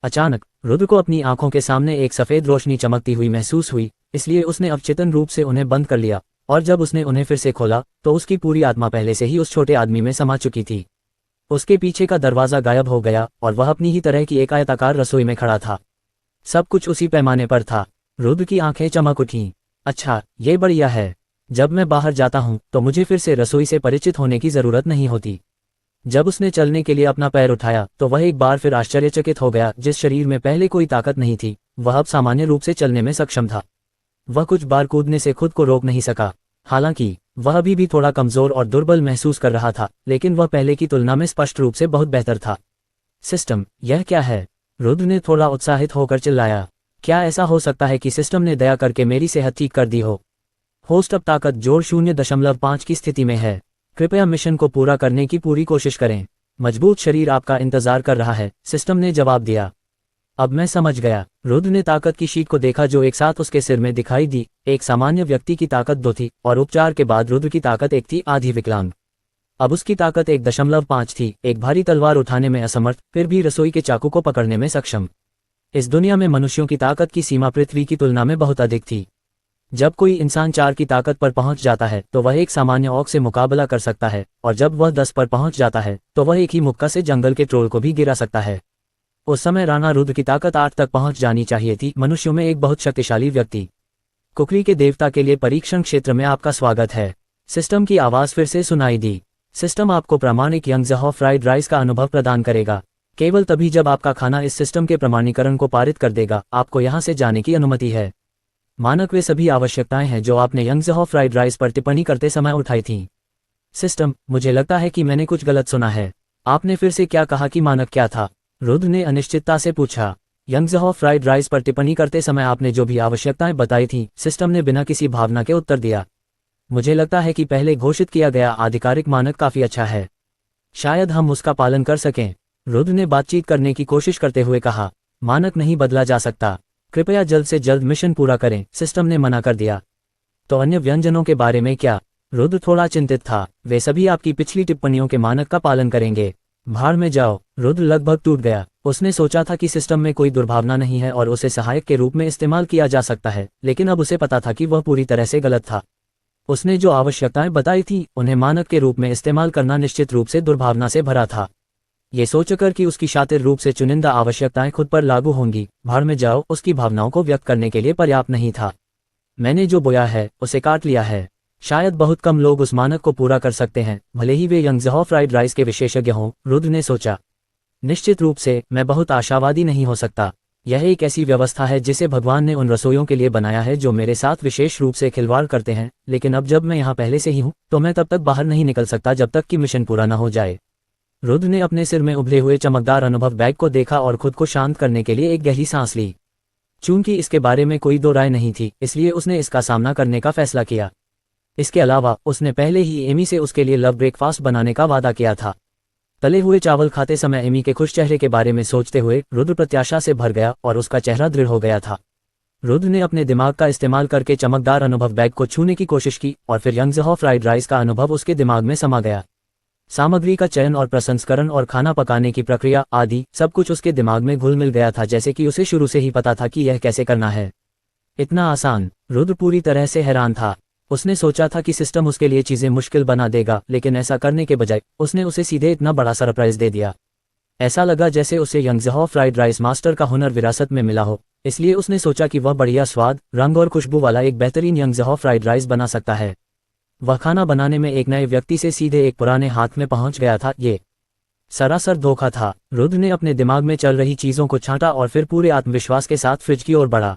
अचानक रुद्र को अपनी आंखों के सामने एक सफ़ेद रोशनी चमकती हुई महसूस हुई, इसलिए उसने अवचेतन रूप से उन्हें बंद कर लिया, और जब उसने उन्हें फिर से खोला तो उसकी पूरी आत्मा पहले से ही उस छोटे आदमी में समा चुकी थी। उसके पीछे का दरवाज़ा गायब हो गया और वह अपनी ही तरह की एक आयताकार रसोई में खड़ा था। सब कुछ उसी पैमाने पर था। रुद्र की आंखें चमक उठीं। अच्छा, ये बढ़िया है। जब मैं बाहर जाता हूँ तो मुझे फिर से रसोई से परिचित होने की ज़रूरत नहीं होती। जब उसने चलने के लिए अपना पैर उठाया तो वह एक बार फिर आश्चर्यचकित हो गया। जिस शरीर में पहले कोई ताकत नहीं थी, वह अब सामान्य रूप से चलने में सक्षम था। वह कुछ बार कूदने से खुद को रोक नहीं सका। हालांकि वह अभी भी थोड़ा कमज़ोर और दुर्बल महसूस कर रहा था, लेकिन वह पहले की तुलना में स्पष्ट रूप से बहुत बेहतर था। सिस्टम, यह क्या है? रुद्र ने थोड़ा उत्साहित होकर चिल्लाया। क्या ऐसा हो सकता है कि सिस्टम ने दया करके मेरी सेहत ठीक कर दी हो? होस्ट अब ताकत जोड़ 0.5 की स्थिति में है। कृपया मिशन को पूरा करने की पूरी कोशिश करें। मजबूत शरीर आपका इंतजार कर रहा है, सिस्टम ने जवाब दिया। अब मैं समझ गया। रुद्र ने ताकत की शीट को देखा जो एक साथ उसके सिर में दिखाई दी। एक सामान्य व्यक्ति की ताकत 2 थी और उपचार के बाद रुद्र की ताकत 1 थी, आधी विकलांग। अब उसकी ताकत 1.5 थी, एक भारी तलवार उठाने में असमर्थ, फिर भी रसोई के चाकू को पकड़ने में सक्षम। इस दुनिया में मनुष्यों की ताकत की सीमा पृथ्वी की तुलना में बहुत अधिक थी। जब कोई इंसान 4 की ताकत पर पहुंच जाता है तो वह एक सामान्य ऑक से मुकाबला कर सकता है, और जब वह 10 पर पहुंच जाता है तो वह एक ही मुक्का से जंगल के ट्रोल को भी गिरा सकता है। उस समय राणा रुद्र की ताकत 8 तक पहुंच जानी चाहिए थी। मनुष्यों में एक बहुत शक्तिशाली व्यक्ति। कुकरी के देवता के लिए परीक्षण क्षेत्र में आपका स्वागत है। सिस्टम की आवाज़ फिर से सुनाई दी। सिस्टम आपको प्रामाणिक यंगज़हॉ फ्राइड राइस का अनुभव प्रदान करेगा। केवल तभी जब आपका खाना इस सिस्टम के प्रमाणीकरण को पारित कर देगा, आपको यहां से जाने की अनुमति है। मानक वे सभी आवश्यकताएं हैं जो आपने यंगज़हॉ फ्राइड राइस पर टिप्पणी करते समय उठाई थीं। सिस्टम, मुझे लगता है कि मैंने कुछ गलत सुना है। आपने फिर से क्या कहा कि मानक क्या था? रुद्र ने अनिश्चितता से पूछा। यंगज़हॉ फ्राइड राइस पर टिप्पणी करते समय आपने जो भी आवश्यकताएं बताई थीं, सिस्टम ने बिना किसी भावना के उत्तर दिया। मुझे लगता है कि पहले घोषित किया गया आधिकारिक मानक काफ़ी अच्छा है। शायद हम उसका पालन कर सकें। रुद्र ने बातचीत करने की कोशिश करते हुए कहा। मानक नहीं बदला जा सकता। कृपया जल्द से जल्द मिशन पूरा करें, सिस्टम ने मना कर दिया। तो अन्य व्यंजनों के बारे में क्या? रुद्र थोड़ा चिंतित था। वे सभी आपकी पिछली टिप्पणियों के मानक का पालन करेंगे। भाड़ में जाओ। रुद्र लगभग टूट गया। उसने सोचा था कि सिस्टम में कोई दुर्भावना नहीं है और उसे सहायक के रूप में इस्तेमाल किया जा सकता है, लेकिन अब उसे पता था कि वह पूरी तरह से गलत था। उसने जो आवश्यकताएं बताई थीं, उन्हें मानक के रूप में इस्तेमाल करना निश्चित रूप से दुर्भावना से भरा था। ये सोचकर कि उसकी शातिर रूप से चुनिंदा आवश्यकताएं खुद पर लागू होंगी, भाड़ में जाओ उसकी भावनाओं को व्यक्त करने के लिए पर्याप्त नहीं था। मैंने जो बोया है उसे काट लिया है। शायद बहुत कम लोग उस मानक को पूरा कर सकते हैं, भले ही वे यंगज़हॉ फ्राइड राइस के विशेषज्ञ हों, रुद्र ने सोचा। निश्चित रूप से मैं बहुत आशावादी नहीं हो सकता। यह एक ऐसी व्यवस्था है जिसे भगवान ने उन रसोइयों के लिए बनाया है जो मेरे साथ विशेष रूप से खिलवाड़ करते हैं, लेकिन अब जब मैं यहाँ पहले से ही हूँ तो मैं तब तक बाहर नहीं निकल सकता जब तक कि मिशन पूरा न हो जाए। रुद्र ने अपने सिर में उभरे हुए चमकदार अनुभव बैग को देखा और खुद को शांत करने के लिए एक गहरी सांस ली। चूंकि इसके बारे में कोई दो राय नहीं थी, इसलिए उसने इसका सामना करने का फैसला किया। इसके अलावा उसने पहले ही एमी से उसके लिए लव ब्रेकफास्ट बनाने का वादा किया था। तले हुए चावल खाते समय एमी के खुश चेहरे के बारे में सोचते हुए रुद्र प्रत्याशा से भर गया और उसका चेहरा दृढ़ हो गया था। रुद्र ने अपने दिमाग का इस्तेमाल करके चमकदार अनुभव बैग को छूने की कोशिश की और फिर यंगज़हॉ फ्राइड राइस का अनुभव उसके दिमाग में समा गया। सामग्री का चयन और प्रसंस्करण और खाना पकाने की प्रक्रिया आदि सब कुछ उसके दिमाग में घुल मिल गया था, जैसे कि उसे शुरू से ही पता था कि यह कैसे करना है। इतना आसान। रुद्र पूरी तरह से हैरान था। उसने सोचा था कि सिस्टम उसके लिए चीजें मुश्किल बना देगा, लेकिन ऐसा करने के बजाय उसने उसे सीधे इतना बड़ा सरप्राइज दे दिया। ऐसा लगा जैसे उसे यंगज़हॉ फ्राइड राइस मास्टर का हुनर विरासत में मिला हो। इसलिए उसने सोचा कि वह बढ़िया स्वाद, रंग और खुशबू वाला एक बेहतरीन यंगज़हॉ फ्राइड राइस बना सकता है। वह खाना बनाने में एक नए व्यक्ति से सीधे एक पुराने हाथ में पहुंच गया था। ये सरासर धोखा था। रुद्र ने अपने दिमाग में चल रही चीजों को छांटा और फिर पूरे आत्मविश्वास के साथ फ्रिज की ओर बढ़ा।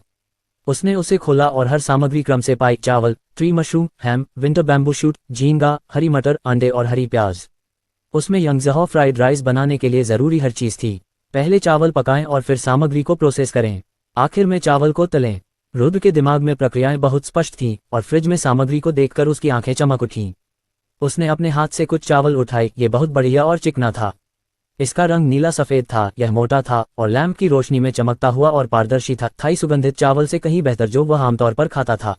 उसने उसे खोला और हर सामग्री क्रम से पाई। चावल, ट्री मशरूम, हैम, विंटर बैम्बू शूट, झींगा, हरी मटर, अंडे और हरी प्याज। उसमें यंगज़हॉ फ्राइड राइस बनाने के लिए ज़रूरी हर चीज़ थी। पहले चावल पकाएं और फिर सामग्री को प्रोसेस करें। आखिर में चावल को तलें। रुद्र के दिमाग में प्रक्रियाएं बहुत स्पष्ट थीं और फ्रिज में सामग्री को देखकर उसकी आंखें चमक उठीं। उसने अपने हाथ से कुछ चावल उठाए। ये बहुत बढ़िया और चिकना था। इसका रंग नीला सफ़ेद था, यह मोटा था और लैंप की रोशनी में चमकता हुआ और पारदर्शी था। थाई सुगंधित चावल से कहीं बेहतर जो वह आमतौर पर खाता था।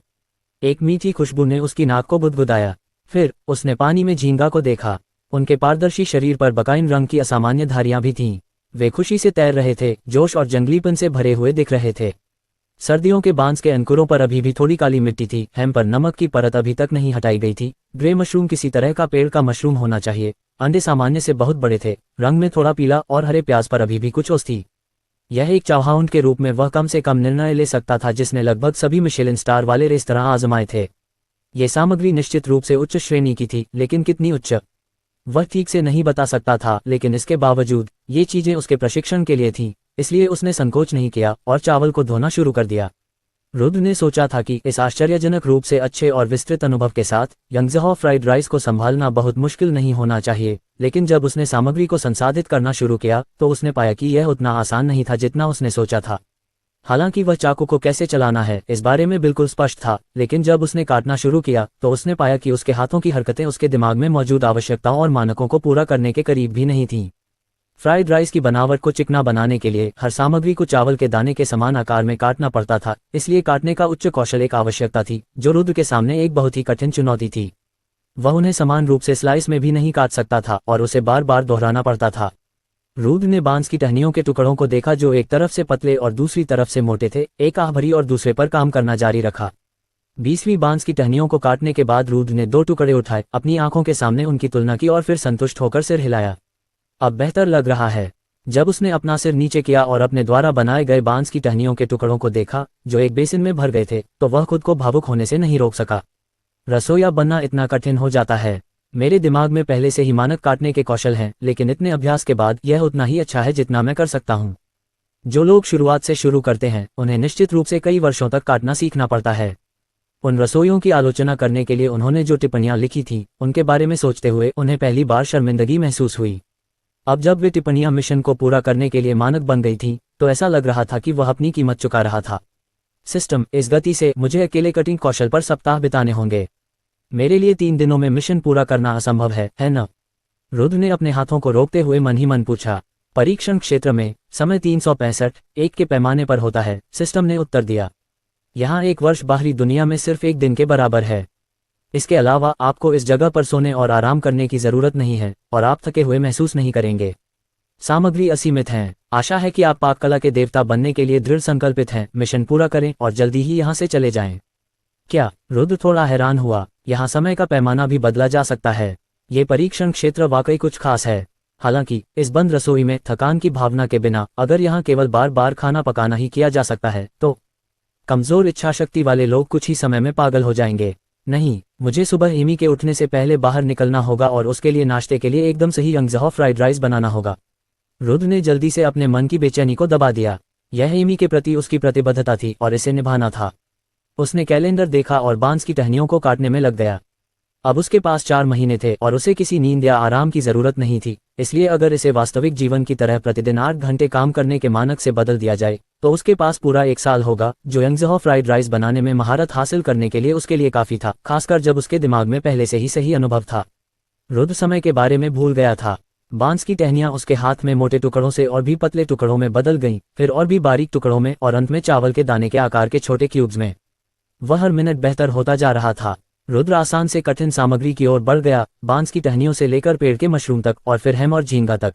एक मीठी खुशबू ने उसकी नाक को गुदगुदाया। फिर उसने पानी में झींगा को देखा। उनके पारदर्शी शरीर पर बकाइन रंग की असामान्य धारियां भी थीं। वे खुशी से तैर रहे थे, जोश और जंगलीपन से भरे हुए दिख रहे थे। सर्दियों के बांस के अंकुरों पर अभी भी थोड़ी काली मिट्टी थी। हैम पर नमक की परत अभी तक नहीं हटाई गई थी। ग्रे मशरूम किसी तरह का पेड़ का मशरूम होना चाहिए। अंडे सामान्य से बहुत बड़े थे, रंग में थोड़ा पीला, और हरे प्याज पर अभी भी कुछ ओस थी। यह एक चाउहाउंड के रूप में वह कम से कम निर्णय ले सकता था, जिसने लगभग सभी मिशेलिन स्टार वाले रेस्तरां आजमाए थे। ये सामग्री निश्चित रूप से उच्च श्रेणी की थी, लेकिन कितनी उच्च वह ठीक से नहीं बता सकता था। लेकिन इसके बावजूद ये चीजें उसके प्रशिक्षण के लिए थीं, इसलिए उसने संकोच नहीं किया और चावल को धोना शुरू कर दिया। रुद्र ने सोचा था कि इस आश्चर्यजनक रूप से अच्छे और विस्तृत अनुभव के साथ यंगज़हॉ फ्राइड राइस को संभालना बहुत मुश्किल नहीं होना चाहिए, लेकिन जब उसने सामग्री को संसाधित करना शुरू किया तो उसने पाया कि यह उतना आसान नहीं था जितना उसने सोचा था। हालांकि वह चाकू को कैसे चलाना है इस बारे में बिल्कुल स्पष्ट था, लेकिन जब उसने काटना शुरू किया तो उसने पाया कि उसके हाथों की हरकतें उसके दिमाग में मौजूद आवश्यकताओं और मानकों को पूरा करने के करीब भी नहीं थीं। फ्राइड राइस की बनावट को चिकना बनाने के लिए हर सामग्री को चावल के दाने के समान आकार में काटना पड़ता था, इसलिए काटने का उच्च कौशल एक आवश्यकता थी जो रुद्र के सामने एक बहुत ही कठिन चुनौती थी। वह उन्हें समान रूप से स्लाइस में भी नहीं काट सकता था और उसे बार बार दोहराना पड़ता था। रुद्र ने बांस की टहनियों के टुकड़ों को देखा जो एक तरफ से पतले और दूसरी तरफ से मोटे थे। एक आह भरी और दूसरे पर काम करना जारी रखा। 20वीं बांस की टहनियों को काटने के बाद रुद्र ने 2 टुकड़े उठाए, अपनी आंखों के सामने उनकी तुलना की और फिर संतुष्ट होकर सिर हिलाया। अब बेहतर लग रहा है। जब उसने अपना सिर नीचे किया और अपने द्वारा बनाए गए बांस की टहनियों के टुकड़ों को देखा जो एक बेसिन में भर गए थे, तो वह खुद को भावुक होने से नहीं रोक सका। रसोइया बनना इतना कठिन हो जाता है। मेरे दिमाग में पहले से ही मानक काटने के कौशल हैं, लेकिन इतने अभ्यास के बाद यह उतना ही अच्छा है जितना मैं कर सकता हूँ। जो लोग शुरुआत से शुरू करते हैं उन्हें निश्चित रूप से कई वर्षों तक काटना सीखना पड़ता है। उन रसोइयों की आलोचना करने के लिए उन्होंने जो टिप्पणियां लिखी थीं उनके बारे में सोचते हुए उन्हें पहली बार शर्मिंदगी महसूस हुई। अब जब वे टिप्पणियां मिशन को पूरा करने के लिए मानक बन गई थीं, तो ऐसा लग रहा था कि वह अपनी कीमत चुका रहा था। सिस्टम, इस गति से मुझे अकेले कटिंग कौशल पर सप्ताह बिताने होंगे। मेरे लिए 3 दिनों में मिशन पूरा करना असंभव है न? रुद्र ने अपने हाथों को रोकते हुए मन ही मन पूछा। परीक्षण क्षेत्र में समय 365 1 के पैमाने पर होता है, सिस्टम ने उत्तर दिया। यहाँ 1 वर्ष बाहरी दुनिया में सिर्फ 1 दिन के बराबर है। इसके अलावा आपको इस जगह पर सोने और आराम करने की जरूरत नहीं है और आप थके हुए महसूस नहीं करेंगे। सामग्री असीमित है। आशा है कि आप पाककला के देवता बनने के लिए दृढ़ संकल्पित हैं। मिशन पूरा करें और जल्दी ही यहाँ से चले जाएं। क्या? रुद्र थोड़ा हैरान हुआ। यहाँ समय का पैमाना भी बदला जा सकता है। ये परीक्षण क्षेत्र वाकई कुछ खास है। हालांकि इस बंद रसोई में थकान की भावना के बिना अगर यहाँ केवल बार बार खाना पकाना ही किया जा सकता है तो कमजोर इच्छाशक्ति वाले लोग कुछ ही समय में पागल हो जाएंगे। नहीं, मुझे सुबह एमी के उठने से पहले बाहर निकलना होगा और उसके लिए नाश्ते के लिए एकदम सही यंगज़हॉ फ्राइड राइस बनाना होगा। रुद्र ने जल्दी से अपने मन की बेचैनी को दबा दिया। यह एमी के प्रति उसकी प्रतिबद्धता थी और इसे निभाना था। उसने कैलेंडर देखा और बांस की टहनियों को काटने में लग गया। अब उसके पास 4 महीने थे और उसे किसी नींद या आराम की जरूरत नहीं थी। इसलिए अगर इसे वास्तविक जीवन की तरह प्रतिदिन 8 घंटे काम करने के मानक से बदल दिया जाए तो उसके पास पूरा 1 साल होगा, जो यंगज़हॉ फ्राइड राइस बनाने में महारत हासिल करने के लिए उसके लिए काफी था, खासकर जब उसके दिमाग में पहले से ही सही अनुभव था। रुद्र समय के बारे में भूल गया था। बांस की टहनियां उसके हाथ में मोटे टुकड़ों से और भी पतले टुकड़ों में बदल गईं, फिर और भी बारीक टुकड़ों में और अंत में चावल के दाने के आकार के छोटे क्यूब्स में। वह हर मिनट बेहतर होता जा रहा था। रुद्र आसान से कठिन सामग्री की ओर बढ़ गया, बांस की टहनियों से लेकर पेड़ के मशरूम तक और फिर हैम और झींगा तक।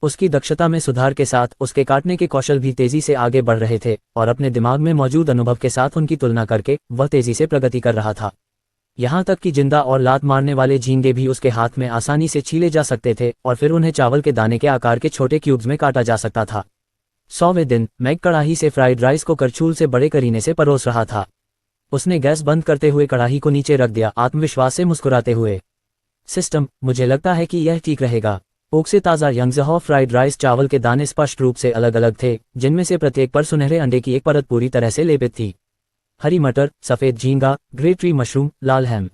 उसकी दक्षता में सुधार के साथ उसके काटने के कौशल भी तेजी से आगे बढ़ रहे थे और अपने दिमाग में मौजूद अनुभव के साथ उनकी तुलना करके वह तेजी से प्रगति कर रहा था। यहाँ तक कि जिंदा और लात मारने वाले झींगे भी उसके हाथ में आसानी से छीले जा सकते थे और फिर उन्हें चावल के दाने के आकार के छोटे क्यूब्स में काटा जा सकता था। 100वें दिन मैग कड़ाही से फ्राइड राइस को करछूल से बड़े करीने से परोस रहा था। उसने गैस बंद करते हुए कड़ाही को नीचे रख दिया, आत्मविश्वास से मुस्कुराते हुए। सिस्टम, मुझे लगता है कि यह ठीक रहेगा। ओक से ताज़ा यंगज़हॉ फ्राइड राइस चावल के दाने स्पष्ट रूप से अलग अलग थे, जिनमें से प्रत्येक पर सुनहरे अंडे की एक परत पूरी तरह से लेपित थी। हरी मटर, सफ़ेद झींगा, ग्रे ट्री मशरूम, लाल हैम।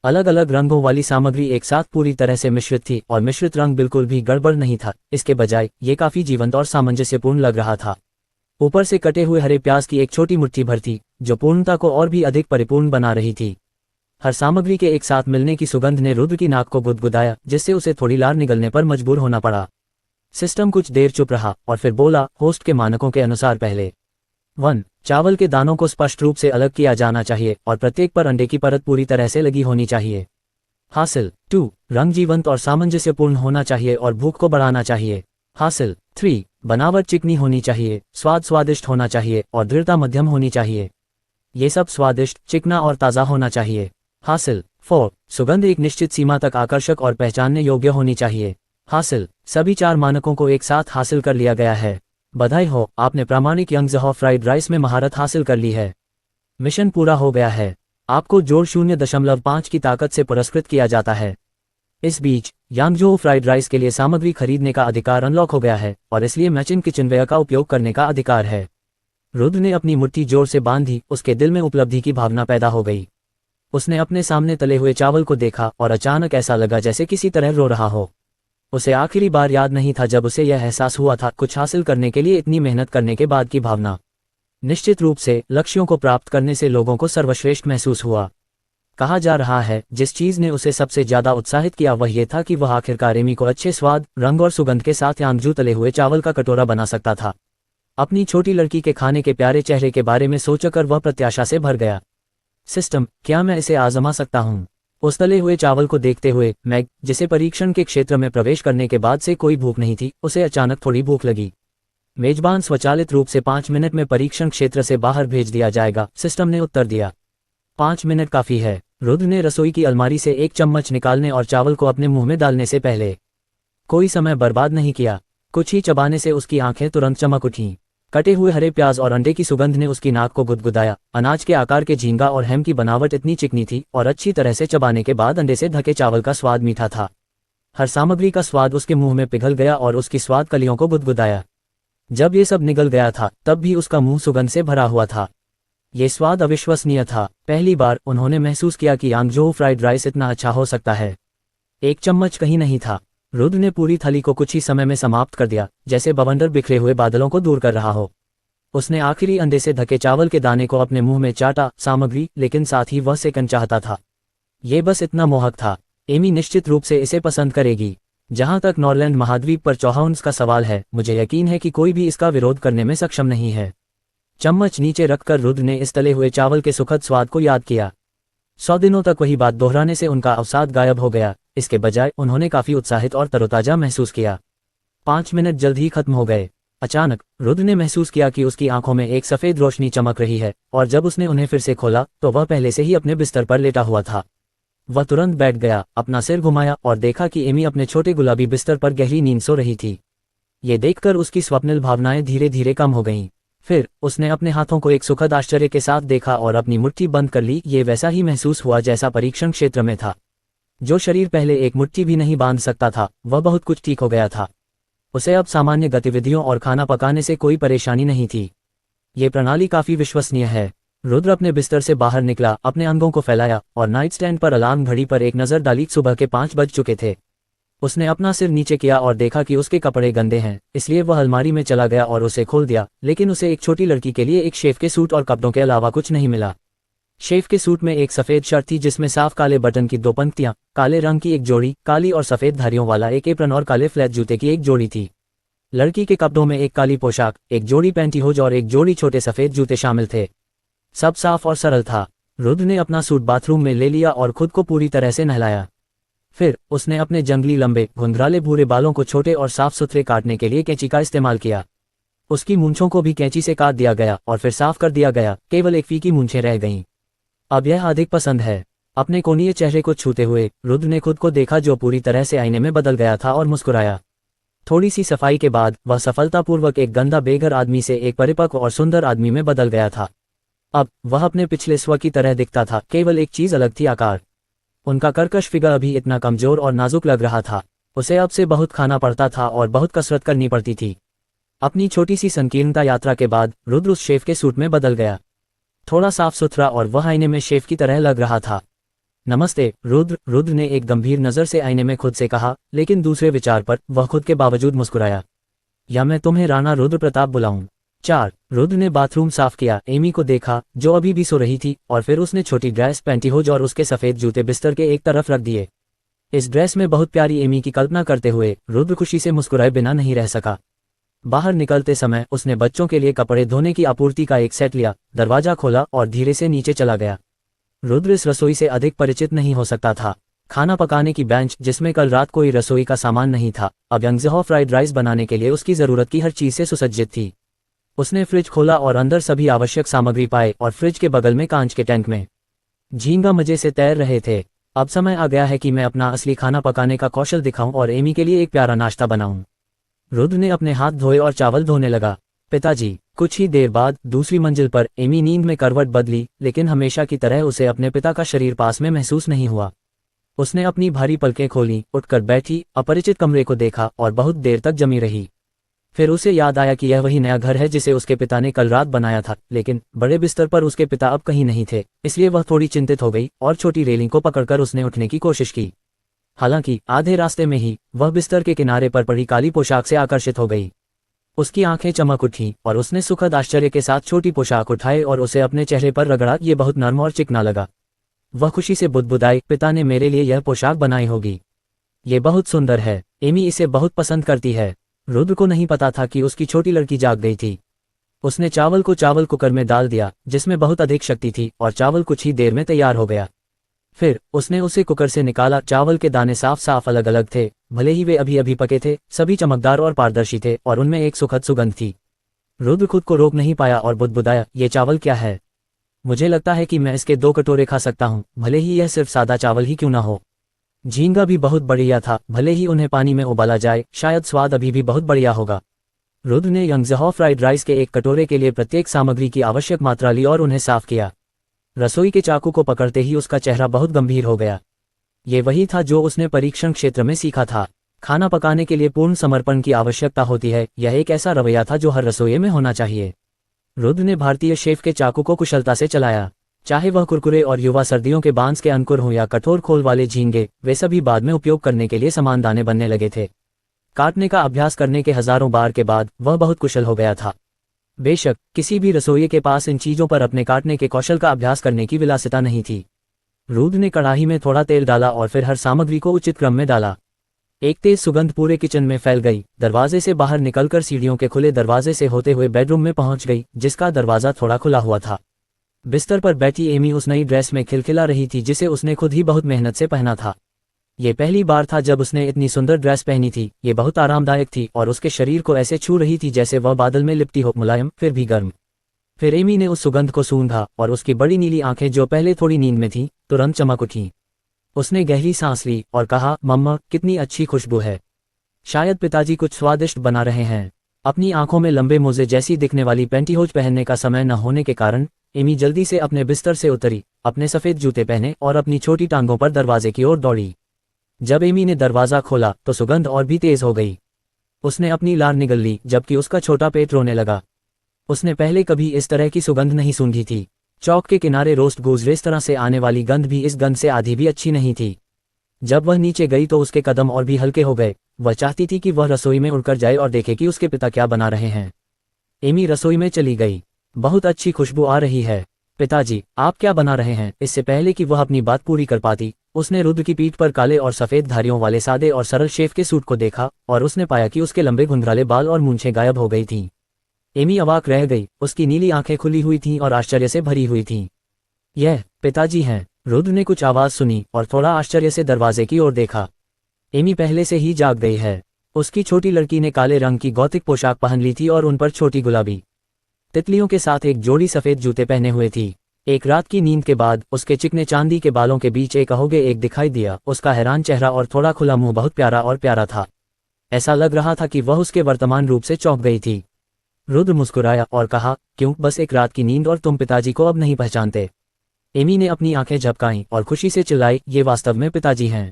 अलग अलग रंगों वाली सामग्री एक साथ पूरी तरह से मिश्रित थी और मिश्रित रंग बिल्कुल भी गड़बड़ नहीं था, इसके बजाय ये काफ़ी जीवंत और सामंजस्यपूर्ण लग रहा था। ऊपर से कटे हुए हरे प्याज की एक छोटी मुट्ठी भर थी, जो पूर्णता को और भी अधिक परिपूर्ण बना रही थी। हर सामग्री के एक साथ मिलने की सुगंध ने रुद्र की नाक को गुदगुदाया, जिससे उसे थोड़ी लार निगलने पर मजबूर होना पड़ा। सिस्टम कुछ देर चुप रहा और फिर बोला, होस्ट के मानकों के अनुसार पहले 1. चावल के दानों को स्पष्ट रूप से अलग किया जाना चाहिए और प्रत्येक पर अंडे की परत पूरी तरह से लगी होनी चाहिए। हासिल 2. रंग जीवंत और सामंजस्यपूर्ण होना चाहिए और भूख को बढ़ाना चाहिए। हासिल 3. बनावट चिकनी होनी चाहिए, स्वाद स्वादिष्ट होना चाहिए और दृढ़ता मध्यम होनी चाहिए। ये सब स्वादिष्ट, चिकना और ताज़ा होना चाहिए। हासिल 4. सुगंध एक निश्चित सीमा तक आकर्षक और पहचानने योग्य होनी चाहिए। हासिल सभी 4 मानकों को एक साथ हासिल कर लिया गया है। बधाई हो, आपने प्रामाणिक यंगज़हॉ फ्राइड राइस में महारत हासिल कर ली है। मिशन पूरा हो गया है। आपको जोड़ 0.5 की ताकत से पुरस्कृत किया जाता है। इस बीच यांगज़हॉ फ्राइड राइस के लिए सामग्री खरीदने का अधिकार अनलॉक हो गया है और इसलिए मैचिंग किचनवेयर का उपयोग करने का अधिकार है। रुद्र ने अपनी मुट्ठी जोर से बांधी, उसके दिल में उपलब्धि की भावना पैदा हो गई। उसने अपने सामने तले हुए चावल को देखा और अचानक ऐसा लगा जैसे किसी तरह रो रहा हो। उसे आखिरी बार याद नहीं था जब उसे यह एहसास हुआ था, कुछ हासिल करने के लिए इतनी मेहनत करने के बाद की भावना। निश्चित रूप से लक्ष्यों को प्राप्त करने से लोगों को सर्वश्रेष्ठ महसूस हुआ। कहा जा रहा है, जिस चीज ने उसे सबसे ज्यादा उत्साहित किया वह ये था कि वह आखिरकार एमी को अच्छे स्वाद, रंग और सुगंध के साथ यांगज़हॉ तले हुए चावल का कटोरा बना सकता था। अपनी छोटी लड़की के खाने के प्यारे चेहरे के बारे में सोचकर वह प्रत्याशा से भर गया। सिस्टम, क्या मैं इसे आजमा सकता हूँ? उस तले हुए चावल को देखते हुए मैग, जिसे परीक्षण के क्षेत्र में प्रवेश करने के बाद से कोई भूख नहीं थी, उसे अचानक थोड़ी भूख लगी। मेजबान स्वचालित रूप से 5 मिनट में परीक्षण क्षेत्र से बाहर भेज दिया जाएगा, सिस्टम ने उत्तर दिया। 5 मिनट काफी है। रुद्र ने रसोई की अलमारी से एक चम्मच निकालने और चावल को अपने मुंह में डालने से पहले कोई समय बर्बाद नहीं किया। कुछ ही चबाने से उसकी आंखें तुरंत चमक उठीं। कटे हुए हरे प्याज और अंडे की सुगंध ने उसकी नाक को गुदगुदाया। अनाज के आकार के झींगा और हैम की बनावट इतनी चिकनी थी और अच्छी तरह से चबाने के बाद अंडे से ढके चावल का स्वाद मीठा था। हर सामग्री का स्वाद उसके मुंह में पिघल गया और उसकी स्वाद कलियों को गुदगुदाया। जब ये सब निगल गया था तब भी उसका मुंह सुगंध से भरा हुआ था। ये स्वाद अविश्वसनीय था। पहली बार उन्होंने महसूस किया कि यांगज़हॉ फ्राइड राइस इतना अच्छा हो सकता है। एक चम्मच कहीं नहीं था। रुद्र ने पूरी थाली को कुछ ही समय में समाप्त कर दिया, जैसे बवंडर बिखरे हुए बादलों को दूर कर रहा हो। उसने आखिरी अंडे से ढके चावल के दाने को अपने मुंह में चाटा, सामग्री, लेकिन साथ ही वह सेकंड चाहता था। ये बस इतना मोहक था। एमी निश्चित रूप से इसे पसंद करेगी। जहां तक नॉरलैंड महाद्वीप पर चौहाउंस का सवाल है, मुझे यकीन है कि कोई भी इसका विरोध करने में सक्षम नहीं है। चम्मच नीचे रखकर रुद्र ने इस तले हुए चावल के सुखद स्वाद को याद किया। 100 दिनों तक वही बात दोहराने से उनका अवसाद गायब हो गया। इसके बजाय उन्होंने काफी उत्साहित और तरोताजा महसूस किया। 5 मिनट जल्द ही खत्म हो गए। अचानक रुद्र ने महसूस किया कि उसकी आंखों में एक सफेद रोशनी चमक रही है और जब उसने उन्हें फिर से खोला तो वह पहले से ही अपने बिस्तर पर लेटा हुआ था। वह तुरंत बैठ गया, अपना सिर घुमाया और देखा कि एमी अपने छोटे गुलाबी बिस्तर पर गहरी नींद सो रही थी। ये देखकर उसकी स्वप्निल भावनाएं धीरे धीरे कम हो गईं। फिर उसने अपने हाथों को एक सुखद आश्चर्य के साथ देखा और अपनी मुट्ठी बंद कर ली। ये वैसा ही महसूस हुआ जैसा परीक्षण क्षेत्र में था। जो शरीर पहले एक मुट्ठी भी नहीं बांध सकता था, वह बहुत कुछ ठीक हो गया था। उसे अब सामान्य गतिविधियों और खाना पकाने से कोई परेशानी नहीं थी। ये प्रणाली काफी विश्वसनीय है। रुद्र अपने बिस्तर से बाहर निकला, अपने अंगों को फैलाया और नाइट स्टैंड पर अलार्म घड़ी पर एक नज़र डाली। सुबह के 5 बज चुके थे। उसने अपना सिर नीचे किया और देखा कि उसके कपड़े गंदे हैं, इसलिए वह अलमारी में चला गया और उसे खोल दिया, लेकिन उसे एक छोटी लड़की के लिए एक शेफ के सूट और कपड़ों के अलावा कुछ नहीं मिला। शेफ के सूट में एक सफ़ेद शर्ट थी जिसमें साफ काले बटन की 2 पंक्तियां, काले रंग की एक जोड़ी, काली और सफ़ेद धारियों वाला एक एप्रन और काले फ्लैट जूते की एक जोड़ी थी। लड़की के कपड़ों में एक काली पोशाक, एक जोड़ी पैंटीहोज और एक जोड़ी छोटे सफ़ेद जूते शामिल थे। सब साफ और सरल था। रुद्र ने अपना सूट बाथरूम में ले लिया और खुद को पूरी तरह से नहलाया। फिर उसने अपने जंगली लंबे घुंघराले भूरे बालों को छोटे और साफ सुथरे काटने के लिए कैंची का इस्तेमाल किया। उसकी मूंछों को भी कैंची से काट दिया गया और फिर साफ कर दिया गया, केवल एक फीकी मूंछें रह गईं। अब यह अधिक पसंद है। अपने कोणीय चेहरे को छूते हुए रुद्र ने खुद को देखा जो पूरी तरह से आईने में बदल गया था और मुस्कुराया। थोड़ी सी सफाई के बाद वह सफलतापूर्वक एक गंदा बेघर आदमी से एक परिपक्व और सुंदर आदमी में बदल गया था। अब वह अपने पिछले स्व की तरह दिखता था, केवल एक चीज अलग थी, आकार। उनका कर्कश फिगर अभी इतना कमजोर और नाजुक लग रहा था। उसे अब से बहुत खाना पड़ता था और बहुत कसरत करनी पड़ती थी। अपनी छोटी सी संकीर्णता यात्रा के बाद रुद्र उस शेफ के सूट में बदल गया, थोड़ा साफ सुथरा, और वह आईने में शेफ की तरह लग रहा था। नमस्ते रुद्र ने एक गंभीर नज़र से आईने में खुद से कहा, लेकिन दूसरे विचार पर वह खुद के बावजूद मुस्कुराया। या मैं तुम्हें राणा रुद्र प्रताप बुलाऊं? 4 रुद्र ने बाथरूम साफ किया, एमी को देखा जो अभी भी सो रही थी, और फिर उसने छोटी ड्रेस, पैंटीहोज और उसके सफ़ेद जूते बिस्तर के एक तरफ रख दिए। इस ड्रेस में बहुत प्यारी एमी की कल्पना करते हुए रुद्र खुशी से मुस्कुराए बिना नहीं रह सका। बाहर निकलते समय उसने बच्चों के लिए कपड़े धोने की आपूर्ति का एक सेट लिया, दरवाजा खोला और धीरे से नीचे चला गया। रुद्र इस रसोई से अधिक परिचित नहीं हो सकता था। खाना पकाने की बेंच, जिसमें कल रात कोई रसोई का सामान नहीं था, अब यंगजहो फ्राइड राइस बनाने के लिए उसकी ज़रूरत की हर चीज़ से सुसज्जित थी। उसने फ्रिज खोला और अंदर सभी आवश्यक सामग्री पाए, और फ्रिज के बगल में कांच के टैंक में झींगा मजे से तैर रहे थे। अब समय आ गया है कि मैं अपना असली खाना पकाने का कौशल दिखाऊं और एमी के लिए एक प्यारा नाश्ता बनाऊं। रुद्र ने अपने हाथ धोए और चावल धोने लगा। पिताजी। कुछ ही देर बाद दूसरी मंजिल पर एमी नींद में करवट बदली, लेकिन हमेशा की तरह उसे अपने पिता का शरीर पास में महसूस नहीं हुआ। उसने अपनी भारी पलकें खोलीं, उठकर बैठी, अपरिचित कमरे को देखा और बहुत देर तक जमी रही। फिर उसे याद आया कि यह वही नया घर है जिसे उसके पिता ने कल रात बनाया था, लेकिन बड़े बिस्तर पर उसके पिता अब कहीं नहीं थे, इसलिए वह थोड़ी चिंतित हो गई और छोटी रेलिंग को पकड़कर उसने उठने की कोशिश की। हालांकि आधे रास्ते में ही वह बिस्तर के किनारे पर पड़ी काली पोशाक से आकर्षित हो गई। उसकी आंखें चमक उठीं और उसने सुखद आश्चर्य के साथ छोटी पोशाक उठाए और उसे अपने चेहरे पर रगड़ा। ये बहुत नर्म और चिकना लगा। वह खुशी से बुदबुदाई, पिता ने मेरे लिए यह पोशाक बनाई होगी। ये बहुत सुंदर है, एमी इसे बहुत पसंद करती है। रुद्र को नहीं पता था कि उसकी छोटी लड़की जाग गई थी। उसने चावल कुकर में डाल दिया, जिसमें बहुत अधिक शक्ति थी, और चावल कुछ ही देर में तैयार हो गया। फिर उसने उसे कुकर से निकाला। चावल के दाने साफ साफ अलग अलग थे, भले ही वे अभी अभी पके थे, सभी चमकदार और पारदर्शी थे और उनमें एक सुखद सुगंध थी। रुद्र खुद को रोक नहीं पाया और बुदबुदाया, ये चावल क्या है? मुझे लगता है कि मैं इसके 2 कटोरे खा सकता हूँ, भले ही यह सिर्फ सादा चावल ही क्यों ना हो। झींगा भी बहुत बढ़िया था, भले ही उन्हें पानी में उबाला जाए, शायद स्वाद अभी भी बहुत बढ़िया होगा। रुद्र ने यंगजहो फ्राइड राइस के एक कटोरे के लिए प्रत्येक सामग्री की आवश्यक मात्रा ली और उन्हें साफ किया। रसोई के चाकू को पकड़ते ही उसका चेहरा बहुत गंभीर हो गया। ये वही था जो उसने परीक्षण क्षेत्र में सीखा था। खाना पकाने के लिए पूर्ण समर्पण की आवश्यकता होती है, यह एक ऐसा रवैया था जो हर रसोई में होना चाहिए। रुद्र ने भारतीय शेफ के चाकू को कुशलता से चलाया। चाहे वह कुरकुरे और युवा सर्दियों के बांस के अंकुर हों या कठोर खोल वाले झींगे, वे सभी बाद में उपयोग करने के लिए समान दाने बनने लगे थे। काटने का अभ्यास करने के हजारों बार के बाद वह बहुत कुशल हो गया था। बेशक किसी भी रसोइये के पास इन चीजों पर अपने काटने के कौशल का अभ्यास करने की विलासिता नहीं थी। रुद्र ने कढ़ाई में थोड़ा तेल डाला और फिर हर सामग्री को उचित क्रम में डाला। एक तेज सुगंध पूरे किचन में फैल गई। दरवाजे से बाहर निकलकर सीढ़ियों के खुले दरवाजे से होते हुए बेडरूम में पहुंच गई, जिसका दरवाजा थोड़ा खुला हुआ था। बिस्तर पर बैठी एमी उस नई ड्रेस में खिलखिला रही थी जिसे उसने खुद ही बहुत मेहनत से पहना था। ये पहली बार था जब उसने इतनी सुंदर ड्रेस पहनी थी। ये बहुत आरामदायक थी और उसके शरीर को ऐसे छू रही थी जैसे वह बादल में लिपटी हो, मुलायम फिर भी गर्म। फिर एमी ने उस सुगंध को सूंघा और उसकी बड़ी नीली आंखें, जो पहले थोड़ी नींद में थीं, तुरंत चमक उठीं। उसने गहरी सांस ली और कहा, मम्मा, कितनी अच्छी खुशबू है। शायद पिताजी कुछ स्वादिष्ट बना रहे हैं। अपनी आंखों में लंबे मोजे जैसी दिखने वाली पैंटीहोज पहनने का समय न होने के कारण एमी जल्दी से अपने बिस्तर से उतरी, अपने सफ़ेद जूते पहने और अपनी छोटी टांगों पर दरवाजे की ओर दौड़ी। जब एमी ने दरवाज़ा खोला तो सुगंध और भी तेज हो गई। उसने अपनी लार निगल ली, जबकि उसका छोटा पेट रोने लगा। उसने पहले कभी इस तरह की सुगंध नहीं सूंघी थी। चौक के किनारे रोस्ट गोज़ रेस्तरां से आने वाली गंध भी इस गंध से आधी भी अच्छी नहीं थी। जब वह नीचे गई तो उसके कदम और भी हल्के हो गए। वह चाहती थी कि वह रसोई में उड़कर जाए और देखे कि उसके पिता क्या बना रहे हैं। एमी रसोई में चली गई। बहुत अच्छी खुशबू आ रही है। पिताजी, आप क्या बना रहे हैं? इससे पहले कि वह अपनी बात पूरी कर पाती, उसने रुद्र की पीठ पर काले और सफेद धारियों वाले सादे और सरल शेफ के सूट को देखा और उसने पाया कि उसके लंबे घुंघराले बाल और मूंछें गायब हो गई थीं। एमी अवाक रह गई, उसकी नीली आंखें खुली हुई थीं और आश्चर्य से भरी हुई थीं। यह पिताजी हैं। रुद्र ने कुछ आवाज सुनी और थोड़ा आश्चर्य से दरवाजे की ओर देखा। एमी पहले से ही जाग गई है। उसकी छोटी लड़की ने काले रंग की गौथिक पोशाक पहन ली थी और उन पर छोटी गुलाबी तितलियों के साथ एक जोड़ी सफेद जूते पहने हुए थी। एक रात की नींद के बाद उसके चिकने चांदी के बालों के बीच एक अहोगे एक दिखाई दिया। उसका हैरान चेहरा और थोड़ा खुला मुंह बहुत प्यारा और प्यारा था। ऐसा लग रहा था कि वह उसके वर्तमान रूप से चौंक गई थी। रुद्र मुस्कुराया और कहा, क्यों, बस एक रात की नींद और तुम पिताजी को अब नहीं पहचानते? एमी ने अपनी आंखें झपकाईं और खुशी से चिल्लाई, ये वास्तव में पिताजी हैं।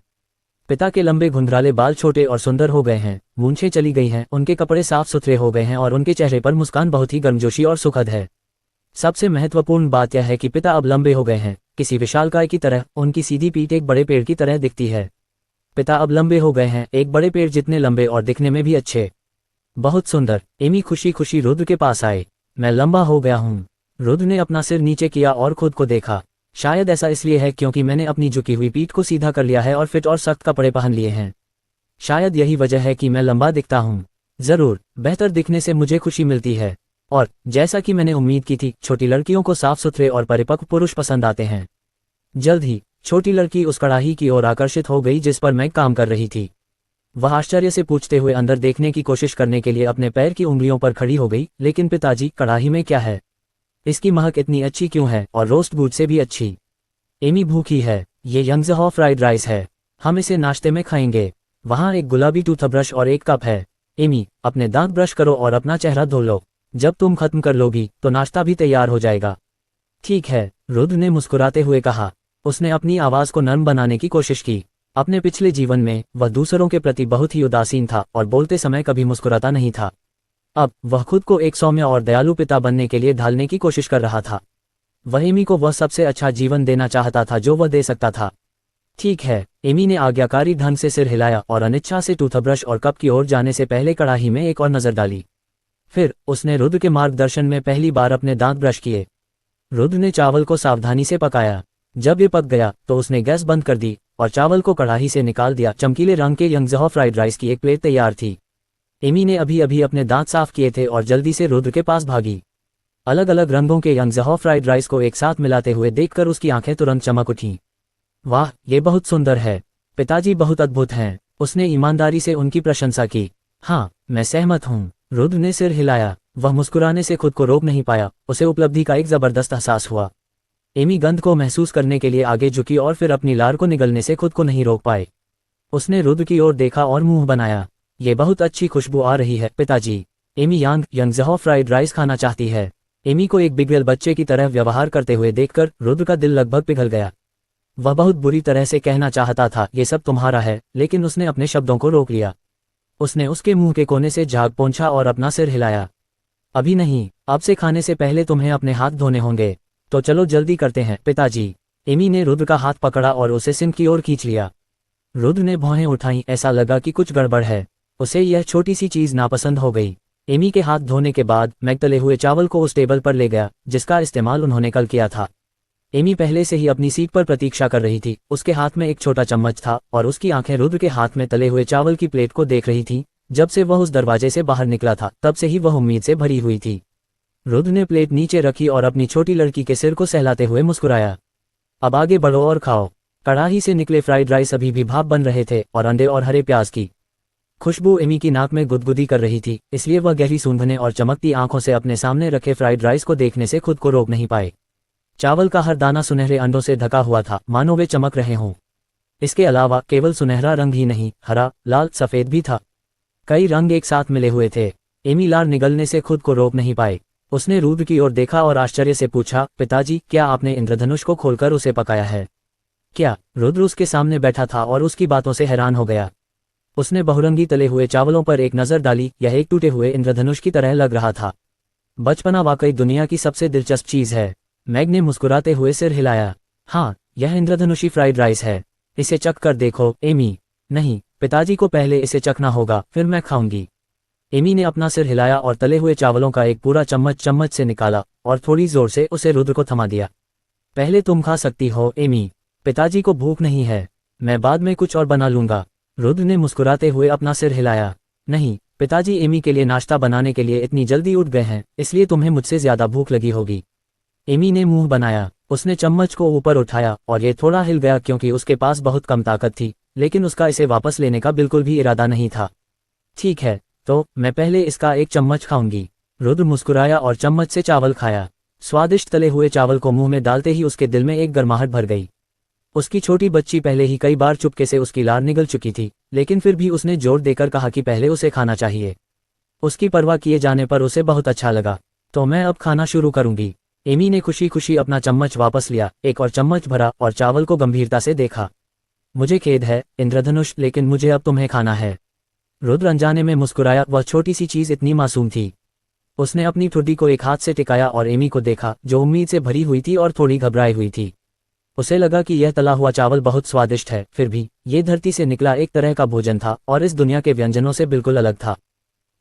पिता के लंबे घुंघराले बाल छोटे और सुंदर हो गए हैं, मूंछें चली गई हैं, उनके कपड़े साफ सुथरे हो गए हैं और उनके चेहरे पर मुस्कान बहुत ही गर्मजोशी और सुखद है। सबसे महत्वपूर्ण बात यह है कि पिता अब लंबे हो गए हैं, किसी विशालकाय की तरह। उनकी सीधी पीठ एक बड़े पेड़ की तरह दिखती है। पिता अब लंबे हो गए हैं, एक बड़े पेड़ जितने लंबे और दिखने में भी अच्छे। बहुत सुंदर। एमी खुशी खुशी रुद्र के पास आए। मैं लंबा हो गया हूँ। रुद्र ने अपना सिर नीचे किया और खुद को देखा। शायद ऐसा इसलिए है क्योंकि मैंने अपनी झुकी हुई पीठ को सीधा कर लिया है और फिट और सख्त कपड़े पहन लिए हैं। शायद यही वजह है कि मैं लंबा दिखता हूँ। जरूर, बेहतर दिखने से मुझे खुशी मिलती है। और जैसा कि मैंने उम्मीद की थी, छोटी लड़कियों को साफ सुथरे और परिपक्व पुरुष पसंद आते हैं। जल्द ही छोटी लड़की उस कड़ाही की ओर आकर्षित हो गई जिस पर मैं काम कर रही थी। वह आश्चर्य से पूछते हुए अंदर देखने की कोशिश करने के लिए अपने पैर की उंगलियों पर खड़ी हो गई। लेकिन पिताजी, कड़ाही में क्या है? इसकी महक इतनी अच्छी क्यों है, और रोस्ट बूट से भी अच्छी? एमी भूखी है। ये यंगज़हॉ फ्राइड राइस है, हम इसे नाश्ते में खाएंगे। वहाँ एक गुलाबी टूथब्रश और एक कप है। एमी, अपने दांत ब्रश करो और अपना चेहरा धो लो। जब तुम खत्म कर लोगी तो नाश्ता भी तैयार हो जाएगा। ठीक है, रुद्र ने मुस्कुराते हुए कहा। उसने अपनी आवाज को नर्म बनाने की कोशिश की। अपने पिछले जीवन में वह दूसरों के प्रति बहुत ही उदासीन था और बोलते समय कभी मुस्कुराता नहीं था। अब वह खुद को एक सौम्य और दयालु पिता बनने के लिए ढालने की कोशिश कर रहा था। वह एमी को वह सबसे अच्छा जीवन देना चाहता था जो वह दे सकता था। ठीक है, एमी ने आज्ञाकारी ढंग से सिर हिलाया और अनिच्छा से टूथब्रश और कप की ओर जाने से पहले कड़ाही में एक और नजर डाली। फिर उसने रुद्र के मार्गदर्शन में पहली बार अपने दांत ब्रश किए। रुद्र ने चावल को सावधानी से पकाया। जब ये पक गया तो उसने गैस बंद कर दी और चावल को कड़ाही से निकाल दिया। चमकीले रंग के यंगज़हॉ फ्राइड राइस की एक प्लेट तैयार थी। एमी ने अभी अभी अपने दांत साफ किए थे और जल्दी से रुद्र के पास भागी। अलग अलग रंगों के यंगज़हॉ फ्राइड राइस को एक साथ मिलाते हुए देखकर उसकी आंखें तुरंत चमक उठीं। वाह, ये बहुत सुंदर है। पिताजी बहुत अद्भुत हैं। उसने ईमानदारी से उनकी प्रशंसा की। हाँ, मैं सहमत हूँ। रुद्र ने सिर हिलाया। वह मुस्कुराने से खुद को रोक नहीं पाया। उसे उपलब्धि का एक जबरदस्त एहसास हुआ। एमी गंध को महसूस करने के लिए आगे झुकी और फिर अपनी लार को निगलने से खुद को नहीं रोक पाए। उसने रुद्र की ओर देखा और मुंह बनाया। ये बहुत अच्छी खुशबू आ रही है पिताजी। एमी यंगज़हॉ फ्राइड राइस खाना चाहती है। एमी को एक बिगड़ेल बच्चे की तरह व्यवहार करते हुए देखकर रुद्र का दिल लगभग पिघल गया। वह बहुत बुरी तरह से कहना चाहता था, ये सब तुम्हारा है, लेकिन उसने अपने शब्दों को रोक लिया। उसने उसके मुंह के कोने से झाग पोंछा और अपना सिर हिलाया। अभी नहीं, अब से खाने से पहले तुम्हें अपने हाथ धोने होंगे। तो चलो जल्दी करते हैं पिताजी। एमी ने रुद्र का हाथ पकड़ा और उसे सिंक की ओर खींच लिया। रुद्र ने भौहें उठाईं। ऐसा लगा कि कुछ गड़बड़ है। उसे यह छोटी सी चीज नापसंद हो गई। एमी के हाथ धोने के बाद मैग तले हुए चावल को उस टेबल पर ले गया जिसका इस्तेमाल उन्होंने कल किया था। एमी पहले से ही अपनी सीट पर प्रतीक्षा कर रही थी। उसके हाथ में एक छोटा चम्मच था और उसकी आंखें रुद्र के हाथ में तले हुए चावल की प्लेट को देख रही थीं। जब से वह उस दरवाजे से बाहर निकला था तब से ही वह उम्मीद से भरी हुई थी। रुद्र ने प्लेट नीचे रखी और अपनी छोटी लड़की के सिर को सहलाते हुए मुस्कुराया। अब आगे बढ़ो और खाओ। कड़ाही से निकले फ्राइड राइस अभी भी भाप बन रहे थे और अंडे और हरे प्याज की खुशबू एमी की नाक में गुदगुदी कर रही थी, इसलिए वह गहरी सूंघने और चमकती आंखों से अपने सामने रखे फ्राइड राइस को देखने से खुद को रोक नहीं पाए। चावल का हर दाना सुनहरे अंडों से ढका हुआ था, मानो वे चमक रहे हों। इसके अलावा केवल सुनहरा रंग ही नहीं, हरा, लाल, सफेद भी था। कई रंग एक साथ मिले हुए थे। एमी लार निगलने से खुद को रोक नहीं पाए। उसने रुद्र की ओर देखा और आश्चर्य से पूछा, पिताजी, क्या आपने इंद्रधनुष को खोलकर उसे पकाया है? क्या? रुद्र उसके सामने बैठा था और उसकी बातों से हैरान हो गया। उसने बहुरंगी तले हुए चावलों पर एक नजर डाली। यह एक टूटे हुए इंद्रधनुष की तरह लग रहा था। बचपना वाकई दुनिया की सबसे दिलचस्प चीज है। मैग ने मुस्कुराते हुए सिर हिलाया। हाँ, यह इंद्रधनुषी फ्राइड राइस है। इसे चख कर देखो एमी। नहीं, पिताजी को पहले इसे चखना होगा, फिर मैं खाऊंगी। एमी ने अपना सिर हिलाया और तले हुए चावलों का एक पूरा चम्मच से निकाला और थोड़ी जोर से उसे रुद्र को थमा दिया। पहले तुम खा सकती हो एमी, पिताजी को भूख नहीं है, मैं बाद में कुछ और बना लूंगा। रुद्र ने मुस्कुराते हुए अपना सिर हिलाया। नहीं, पिताजी एमी के लिए नाश्ता बनाने के लिए इतनी जल्दी उठ गए हैं, इसलिए तुम्हें मुझसे ज्यादा भूख लगी होगी। एमी ने मुंह बनाया, उसने चम्मच को ऊपर उठाया और ये थोड़ा हिल गया क्योंकि उसके पास बहुत कम ताकत थी, लेकिन उसका इसे वापस लेने का बिल्कुल भी इरादा नहीं था। ठीक है, तो मैं पहले इसका एक चम्मच खाऊंगी। रुद्र मुस्कुराया और चम्मच से चावल खाया। स्वादिष्ट तले हुए चावल को मुंह में डालते ही उसके दिल में एक गर्माहट भर गई। उसकी छोटी बच्ची पहले ही कई बार चुपके से उसकी लार निगल चुकी थी, लेकिन फिर भी उसने जोर देकर कहा कि पहले उसे खाना चाहिए। उसकी परवाह किए जाने पर उसे बहुत अच्छा लगा। तो मैं अब खाना शुरू करूंगी। एमी ने खुशी खुशी अपना चम्मच वापस लिया, एक और चम्मच भरा और चावल को गंभीरता से देखा। मुझे खेद है इंद्रधनुष, लेकिन मुझे अब तुम्हें खाना है। रुद्र अनजाने में मुस्कुराया, वह छोटी सी चीज इतनी मासूम थी। उसने अपनी ठुड्डी को एक हाथ से टिकाया और एमी को देखा, जो उम्मीद से भरी हुई थी और थोड़ी घबराई हुई थी। उसे लगा कि यह तला हुआ चावल बहुत स्वादिष्ट है, फिर भी ये धरती से निकला एक तरह का भोजन था और इस दुनिया के व्यंजनों से बिल्कुल अलग था।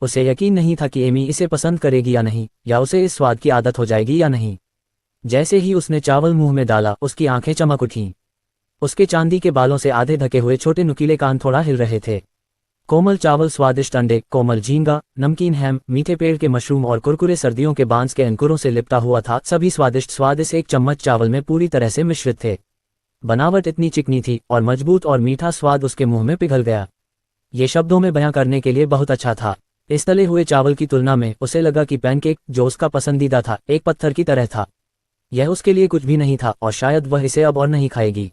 उसे यकीन नहीं था कि एमी इसे पसंद करेगी या नहीं, या उसे इस स्वाद की आदत हो जाएगी या नहीं। जैसे ही उसने चावल मुंह में डाला, उसकी आंखें चमक उठीं। उसके चांदी के बालों से आधे ढके हुए छोटे नुकीले कान थोड़ा हिल रहे थे। कोमल चावल, स्वादिष्ट अंडे, कोमल झींगा, नमकीन हैम, मीठे पेड़ के मशरूम और कुरकुरे सर्दियों के बांस के अंकुरों से लिपटा हुआ था। सभी स्वादिष्ट स्वाद इस एक चम्मच चावल में पूरी तरह से मिश्रित थे। बनावट इतनी चिकनी थी और मजबूत और मीठा स्वाद उसके मुंह में पिघल गया। ये शब्दों में बयां करने के लिए बहुत अच्छा था। इस तले हुए चावल की तुलना में उसे लगा कि पैनकेक, जो उसका पसंदीदा था, एक पत्थर की तरह था। यह उसके लिए कुछ भी नहीं था और शायद वह इसे अब और नहीं खाएगी।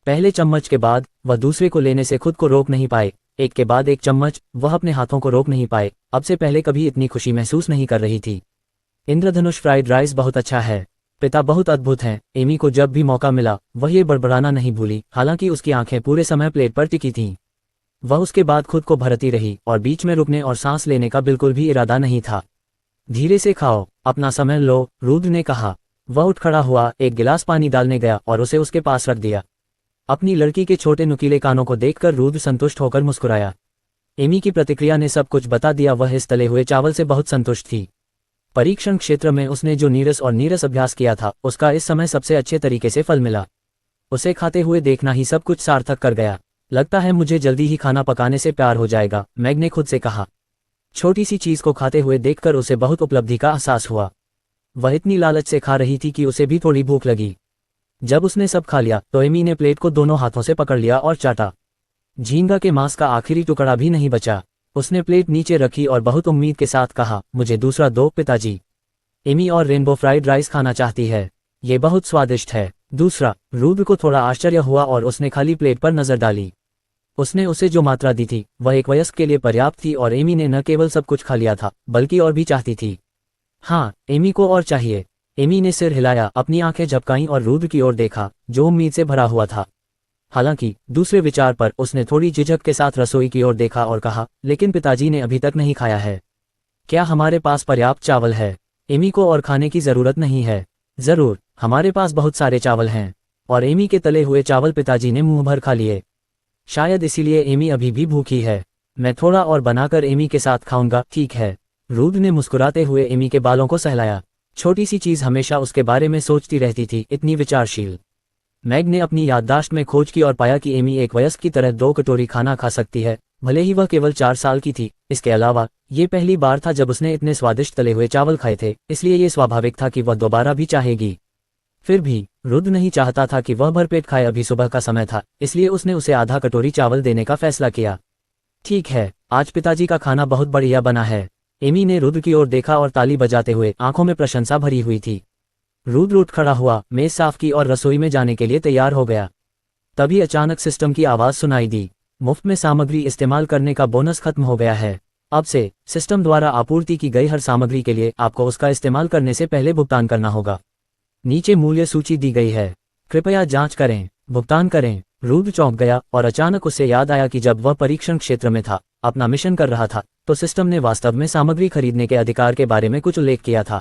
पहले चम्मच के बाद वह दूसरे को लेने से खुद को रोक नहीं पाए। एक के बाद एक चम्मच, वह अपने हाथों को रोक नहीं पाए। अब से पहले कभी इतनी खुशी महसूस नहीं कर रही थी। इंद्रधनुष फ्राइड राइस बहुत अच्छा है, पिता बहुत अद्भुत हैं। एमी को जब भी मौका मिला वह ये बड़बड़ाना नहीं भूली, हालांकि उसकी आंखें पूरे समय प्लेट पर टिकी थीं। वह उसके बाद खुद को भरती रही और बीच में रुकने और सांस लेने का बिल्कुल भी इरादा नहीं था। धीरे से खाओ, अपना समय लो, रुद्र ने कहा। वह उठ खड़ा हुआ, एक गिलास पानी डालने गया और उसे उसके पास रख दिया। अपनी लड़की के छोटे नुकीले कानों को देखकर रुद्र संतुष्ट होकर मुस्कुराया। एमी की प्रतिक्रिया ने सब कुछ बता दिया। वह इस तले हुए चावल से बहुत संतुष्ट थी। परीक्षण क्षेत्र में उसने जो नीरस अभ्यास किया था, उसका इस समय सबसे अच्छे तरीके से फल मिला। उसे खाते हुए देखना ही सब कुछ सार्थक कर गया। लगता है मुझे जल्दी ही खाना पकाने से प्यार हो जाएगा, मैग ने खुद से कहा। छोटी सी चीज को खाते हुए देखकर उसे बहुत उपलब्धि का एहसास हुआ। वह इतनी लालच से खा रही थी कि उसे भी थोड़ी भूख लगी। जब उसने सब खा लिया तो एमी ने प्लेट को दोनों हाथों से पकड़ लिया और चाटा। झींगा के मांस का आखिरी टुकड़ा भी नहीं बचा। उसने प्लेट नीचे रखी और बहुत उम्मीद के साथ कहा, मुझे दूसरा दो पिताजी। एमी और रेनबो फ्राइड राइस खाना चाहती है, ये बहुत स्वादिष्ट है। दूसरा। रुद्र को थोड़ा आश्चर्य हुआ और उसने खाली प्लेट पर नजर डाली। उसने उसे जो मात्रा दी थी वह एक वयस्क के लिए पर्याप्त थी और एमी ने न केवल सब कुछ खा लिया था बल्कि और भी चाहती थी। हाँ, एमी को और चाहिए। एमी ने सिर हिलाया, अपनी आंखें झपकाईं और रुद्र की ओर देखा, जो उम्मीद से भरा हुआ था। हालांकि दूसरे विचार पर उसने थोड़ी झिझक के साथ रसोई की ओर देखा और कहा, लेकिन पिताजी ने अभी तक नहीं खाया है। क्या हमारे पास पर्याप्त चावल है? एमी को और खाने की जरूरत नहीं है। जरूर, हमारे पास बहुत सारे चावल हैं। और एमी के तले हुए चावल पिताजी ने मुंह भर खा लिए। शायद इसीलिए एमी अभी भी भूखी है। मैं थोड़ा और बनाकर एमी के साथ खाऊंगा, ठीक है? रुद्र ने मुस्कुराते हुए एमी के बालों को सहलाया। छोटी सी चीज हमेशा उसके बारे में सोचती रहती थी, इतनी विचारशील। मैग ने अपनी याददाश्त में खोज की और पाया कि एमी एक वयस्क की तरह 2 कटोरी खाना खा सकती है, भले ही वह केवल 4 साल की थी। इसके अलावा ये पहली बार था जब उसने इतने स्वादिष्ट तले हुए चावल खाए थे, इसलिए ये स्वाभाविक था कि वह दोबारा भी चाहेगी। फिर भी रुद्र नहीं चाहता था कि वह भरपेट खाए। अभी सुबह का समय था, इसलिए उसने उसे आधा कटोरी चावल देने का फैसला किया। ठीक है, आज पिताजी का खाना बहुत बढ़िया बना है। एमी ने रुद्र की ओर देखा और ताली बजाते हुए आंखों में प्रशंसा भरी हुई थी। रुद्र उठ खड़ा हुआ, मेज साफ की और रसोई में जाने के लिए तैयार हो गया। तभी अचानक सिस्टम की आवाज सुनाई दी, मुफ्त में सामग्री इस्तेमाल करने का बोनस खत्म हो गया है। अब से सिस्टम द्वारा आपूर्ति की गई हर सामग्री के लिए आपको उसका इस्तेमाल करने से पहले भुगतान करना होगा। नीचे मूल्य सूची दी गई है, कृपया जांच करें, भुगतान करें। रुद्र चौंक गया और अचानक उसे याद आया कि जब वह परीक्षण क्षेत्र में था, अपना मिशन कर रहा था, तो सिस्टम ने वास्तव में सामग्री खरीदने के अधिकार के बारे में कुछ उल्लेख किया था।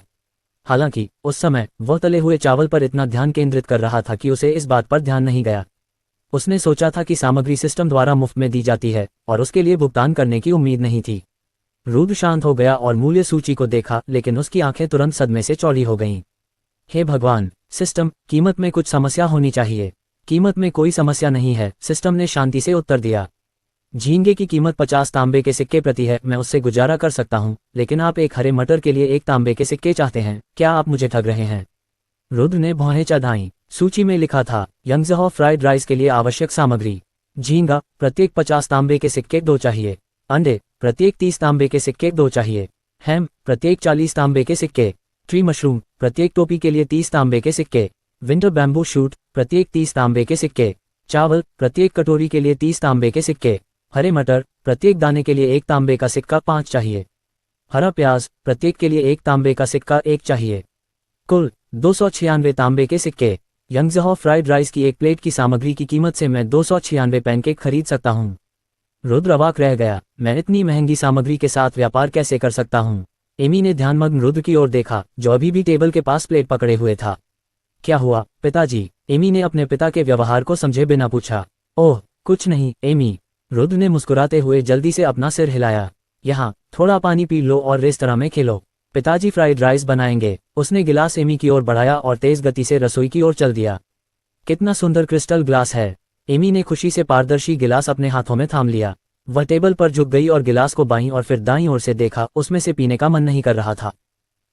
हालांकि उस समय वह तले हुए चावल पर इतना ध्यान केंद्रित कर रहा था कि उसे इस बात पर ध्यान नहीं गया। उसने सोचा था कि सामग्री सिस्टम द्वारा मुफ्त में दी जाती है और उसके लिए भुगतान करने की उम्मीद नहीं थी। रुद्र शांत हो गया और मूल्य सूची को देखा, लेकिन उसकी आंखें तुरंत सदमे से चौड़ी हो गईं। हे भगवान, सिस्टम, कीमत में कुछ समस्या होनी चाहिए। कीमत में कोई समस्या नहीं है, सिस्टम ने शांति से उत्तर दिया। झींगे की कीमत 50 तांबे के सिक्के प्रति है, मैं उससे गुजारा कर सकता हूँ, लेकिन आप एक हरे मटर के लिए 1 तांबे के सिक्के चाहते हैं, क्या आप मुझे ठग रहे हैं? रुद्र ने भौहें चढ़ाईं। सूची में लिखा था, यंगज़हॉ फ्राइड राइस के लिए आवश्यक सामग्री। झींगा, प्रत्येक 50 तांबे के सिक्के 2 चाहिए। अंडे, प्रत्येक 30 तांबे के सिक्के 2 चाहिए। हैम, प्रत्येक 40 तांबे के सिक्के। ट्री मशरूम, प्रत्येक टोपी के लिए 30 तांबे के सिक्के। विंटर बैम्बू शूट, प्रत्येक 30 तांबे के सिक्के। चावल, प्रत्येक कटोरी के लिए 30 तांबे के सिक्के। हरे मटर, प्रत्येक दाने के लिए 1 तांबे का सिक्का 5 चाहिए। हरा प्याज, प्रत्येक के लिए 1 तांबे का सिक्का 1 चाहिए। कुल 296 तांबे के सिक्के। यंगज़हॉ फ्राइड राइस की एक प्लेट की सामग्री की कीमत से मैं 296 पैनकेक खरीद सकता हूँ। रुद्र अवाक रह गया, मैं इतनी महंगी सामग्री के साथ व्यापार कैसे कर सकता हूँ? एमी ने ध्यानमग्न रुद्र की ओर देखा, जो अभी भी टेबल के पास प्लेट पकड़े हुए था। क्या हुआ, पिताजी? एमी ने अपने पिता के व्यवहार को समझे बिना पूछा। ओह, कुछ नहीं, एमी। रुद्र ने मुस्कुराते हुए जल्दी से अपना सिर हिलाया। यहाँ, थोड़ा पानी पी लो और रेस्तरां में खेलो। पिताजी फ्राइड राइस बनाएंगे। उसने गिलास एमी की ओर बढ़ाया और तेज गति से रसोई की ओर चल दिया। कितना सुंदर क्रिस्टल ग्लास है। एमी ने खुशी से पारदर्शी गिलास अपने हाथों में थाम लिया। वह टेबल पर झुक गई और गिलास को बाईं और फिर दाईं ओर से देखा, उसमें से पीने का मन नहीं कर रहा था।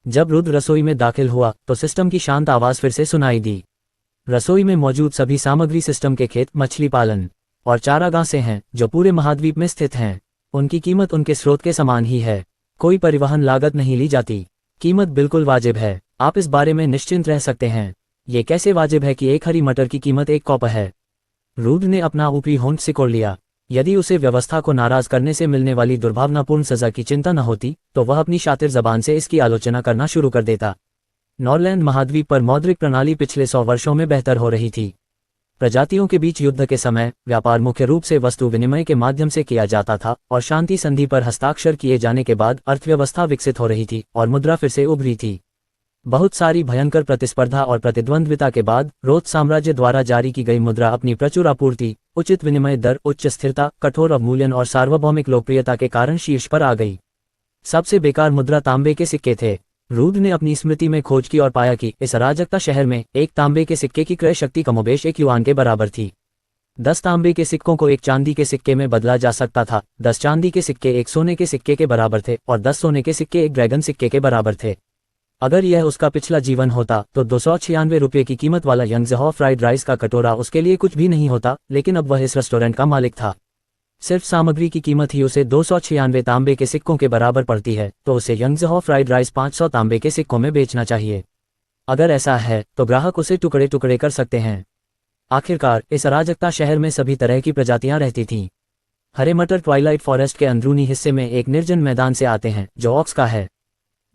जब रुद्र रसोई में दाखिल हुआ तो सिस्टम की शांत आवाज फिर से सुनाई दी। रसोई में मौजूद सभी सामग्री सिस्टम के खेत, मछली पालन और चारागाह से हैं, जो पूरे महाद्वीप में स्थित हैं। उनकी कीमत उनके स्रोत के समान ही है। कोई परिवहन लागत नहीं ली जाती। कीमत बिल्कुल वाजिब है, आप इस बारे में निश्चिंत रह सकते हैं। ये कैसे वाजिब है कि एक हरी मटर की कीमत 1 कॉपर है? रुद्र ने अपना ऊपरी होंठ सिकोड़ लिया। यदि उसे व्यवस्था को नाराज करने से मिलने वाली दुर्भावनापूर्ण सजा की चिंता न होती, तो वह अपनी शातिर जबान से इसकी आलोचना करना शुरू कर देता। नॉरलैंड महाद्वीप पर मौद्रिक प्रणाली पिछले 100 वर्षों में बेहतर हो रही थी। प्रजातियों के बीच युद्ध के समय व्यापार मुख्य रूप से वस्तु विनिमय के माध्यम से किया जाता था और शांति संधि पर हस्ताक्षर किए जाने के बाद अर्थव्यवस्था विकसित हो रही थी और मुद्रा फिर से उभरी थी। बहुत सारी भयंकर प्रतिस्पर्धा और प्रतिद्वंद्विता के बाद रोथ साम्राज्य द्वारा जारी की गई मुद्रा अपनी प्रचुर आपूर्ति, उचित विनिमय दर, उच्च स्थिरता, कठोर अवमूल्यन और सार्वभौमिक लोकप्रियता के कारण शीर्ष पर आ गई। सबसे बेकार मुद्रा तांबे के सिक्के थे। रुद्र ने अपनी स्मृति में खोज की और पाया कि इस अराजकता शहर में 1 तांबे के सिक्के की क्रय शक्ति कमोबेश 1 युआन के बराबर थी। 10 तांबे के सिक्कों को 1 चांदी के सिक्के में बदला जा सकता था। 10 चांदी के सिक्के 1 सोने के सिक्के के बराबर थे और 10 सोने के सिक्के 1 ड्रैगन सिक्के के बराबर थे। अगर यह उसका पिछला जीवन होता तो 296 रुपये की कीमत वाला यंगज़हॉ फ्राइड राइस का कटोरा उसके लिए कुछ भी नहीं होता, लेकिन अब वह इस रेस्टोरेंट का मालिक था। सिर्फ सामग्री की कीमत ही उसे 296 तांबे के सिक्कों के बराबर पड़ती है, तो उसे यंगज़हॉ फ्राइड राइस 500 तांबे के सिक्कों में बेचना चाहिए। अगर ऐसा है तो ग्राहक उसे टुकड़े टुकड़े कर सकते हैं। आखिरकार इस अराजकता शहर में सभी तरह की प्रजातियां रहती थीं। हरे मटर ट्वाइलाइट फॉरेस्ट के अंदरूनी हिस्से में एक निर्जन मैदान से आते हैं, जो ऑक्स का है।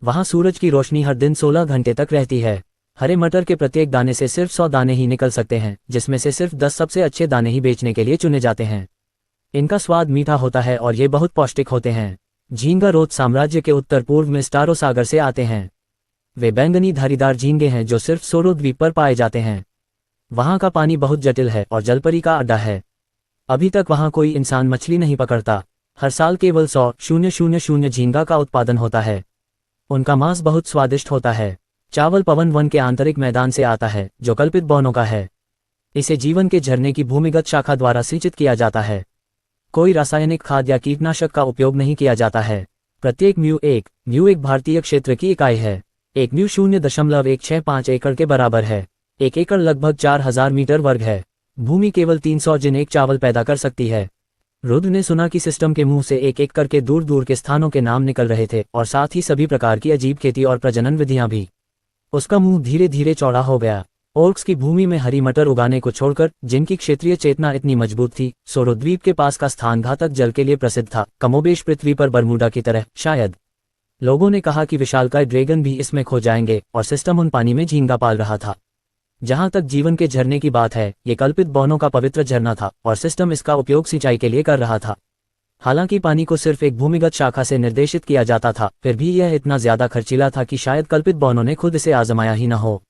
वहां सूरज की रोशनी हर दिन 16 घंटे तक रहती है। हरे मटर के प्रत्येक दाने से सिर्फ 100 दाने ही निकल सकते हैं, जिसमें से सिर्फ 10 सबसे अच्छे दाने ही बेचने के लिए चुने जाते हैं। इनका स्वाद मीठा होता है और ये बहुत पौष्टिक होते हैं। झींगा रोथ साम्राज्य के उत्तर पूर्व में स्टारो सागर से आते हैं। वे बैंगनी धारीदार झींगे हैं जो सिर्फ सोरो द्वीप पर पाए जाते हैं। वहां का पानी बहुत जटिल है और जलपरी का अड्डा है। अभी तक वहां कोई इंसान मछली नहीं पकड़ता। हर साल केवल 100,000 झींगा का उत्पादन होता है। उनका मांस बहुत स्वादिष्ट होता है। चावल पवन वन के आंतरिक मैदान से आता है, जो कल्पित बौनों का है। इसे जीवन के झरने की भूमिगत शाखा द्वारा सिंचित किया जाता है। कोई रासायनिक खाद या कीटनाशक का उपयोग नहीं किया जाता है। प्रत्येक म्यू एक भारतीय क्षेत्र की इकाई है। एक म्यू 0.165 एकड़ के बराबर है। 1 एकड़ लगभग 4000 मीटर वर्ग है। भूमि केवल 300 जिन एक चावल पैदा कर सकती है। रुद्र ने सुना कि सिस्टम के मुंह से एक एक करके दूर दूर के स्थानों के नाम निकल रहे थे और साथ ही सभी प्रकार की अजीब खेती और प्रजनन विधियां भी। उसका मुंह धीरे धीरे चौड़ा हो गया। ओर्क्स की भूमि में हरी मटर उगाने को छोड़कर, जिनकी क्षेत्रीय चेतना इतनी मजबूत थी, सोरो द्वीप के पास का स्थान घातक जल के लिए प्रसिद्ध था, कमोबेश पृथ्वी पर बरमूडा की तरह शायद। लोगों ने कहा कि विशालकाय ड्रैगन भी इसमें खो जाएंगे और सिस्टम उन पानी में झींगा पाल रहा था। जहां तक जीवन के झरने की बात है, ये कल्पित बौनों का पवित्र झरना था और सिस्टम इसका उपयोग सिंचाई के लिए कर रहा था। हालांकि पानी को सिर्फ एक भूमिगत शाखा से निर्देशित किया जाता था, फिर भी यह इतना ज्यादा खर्चीला था कि शायद कल्पित बौनों ने खुद इसे आजमाया ही न हो।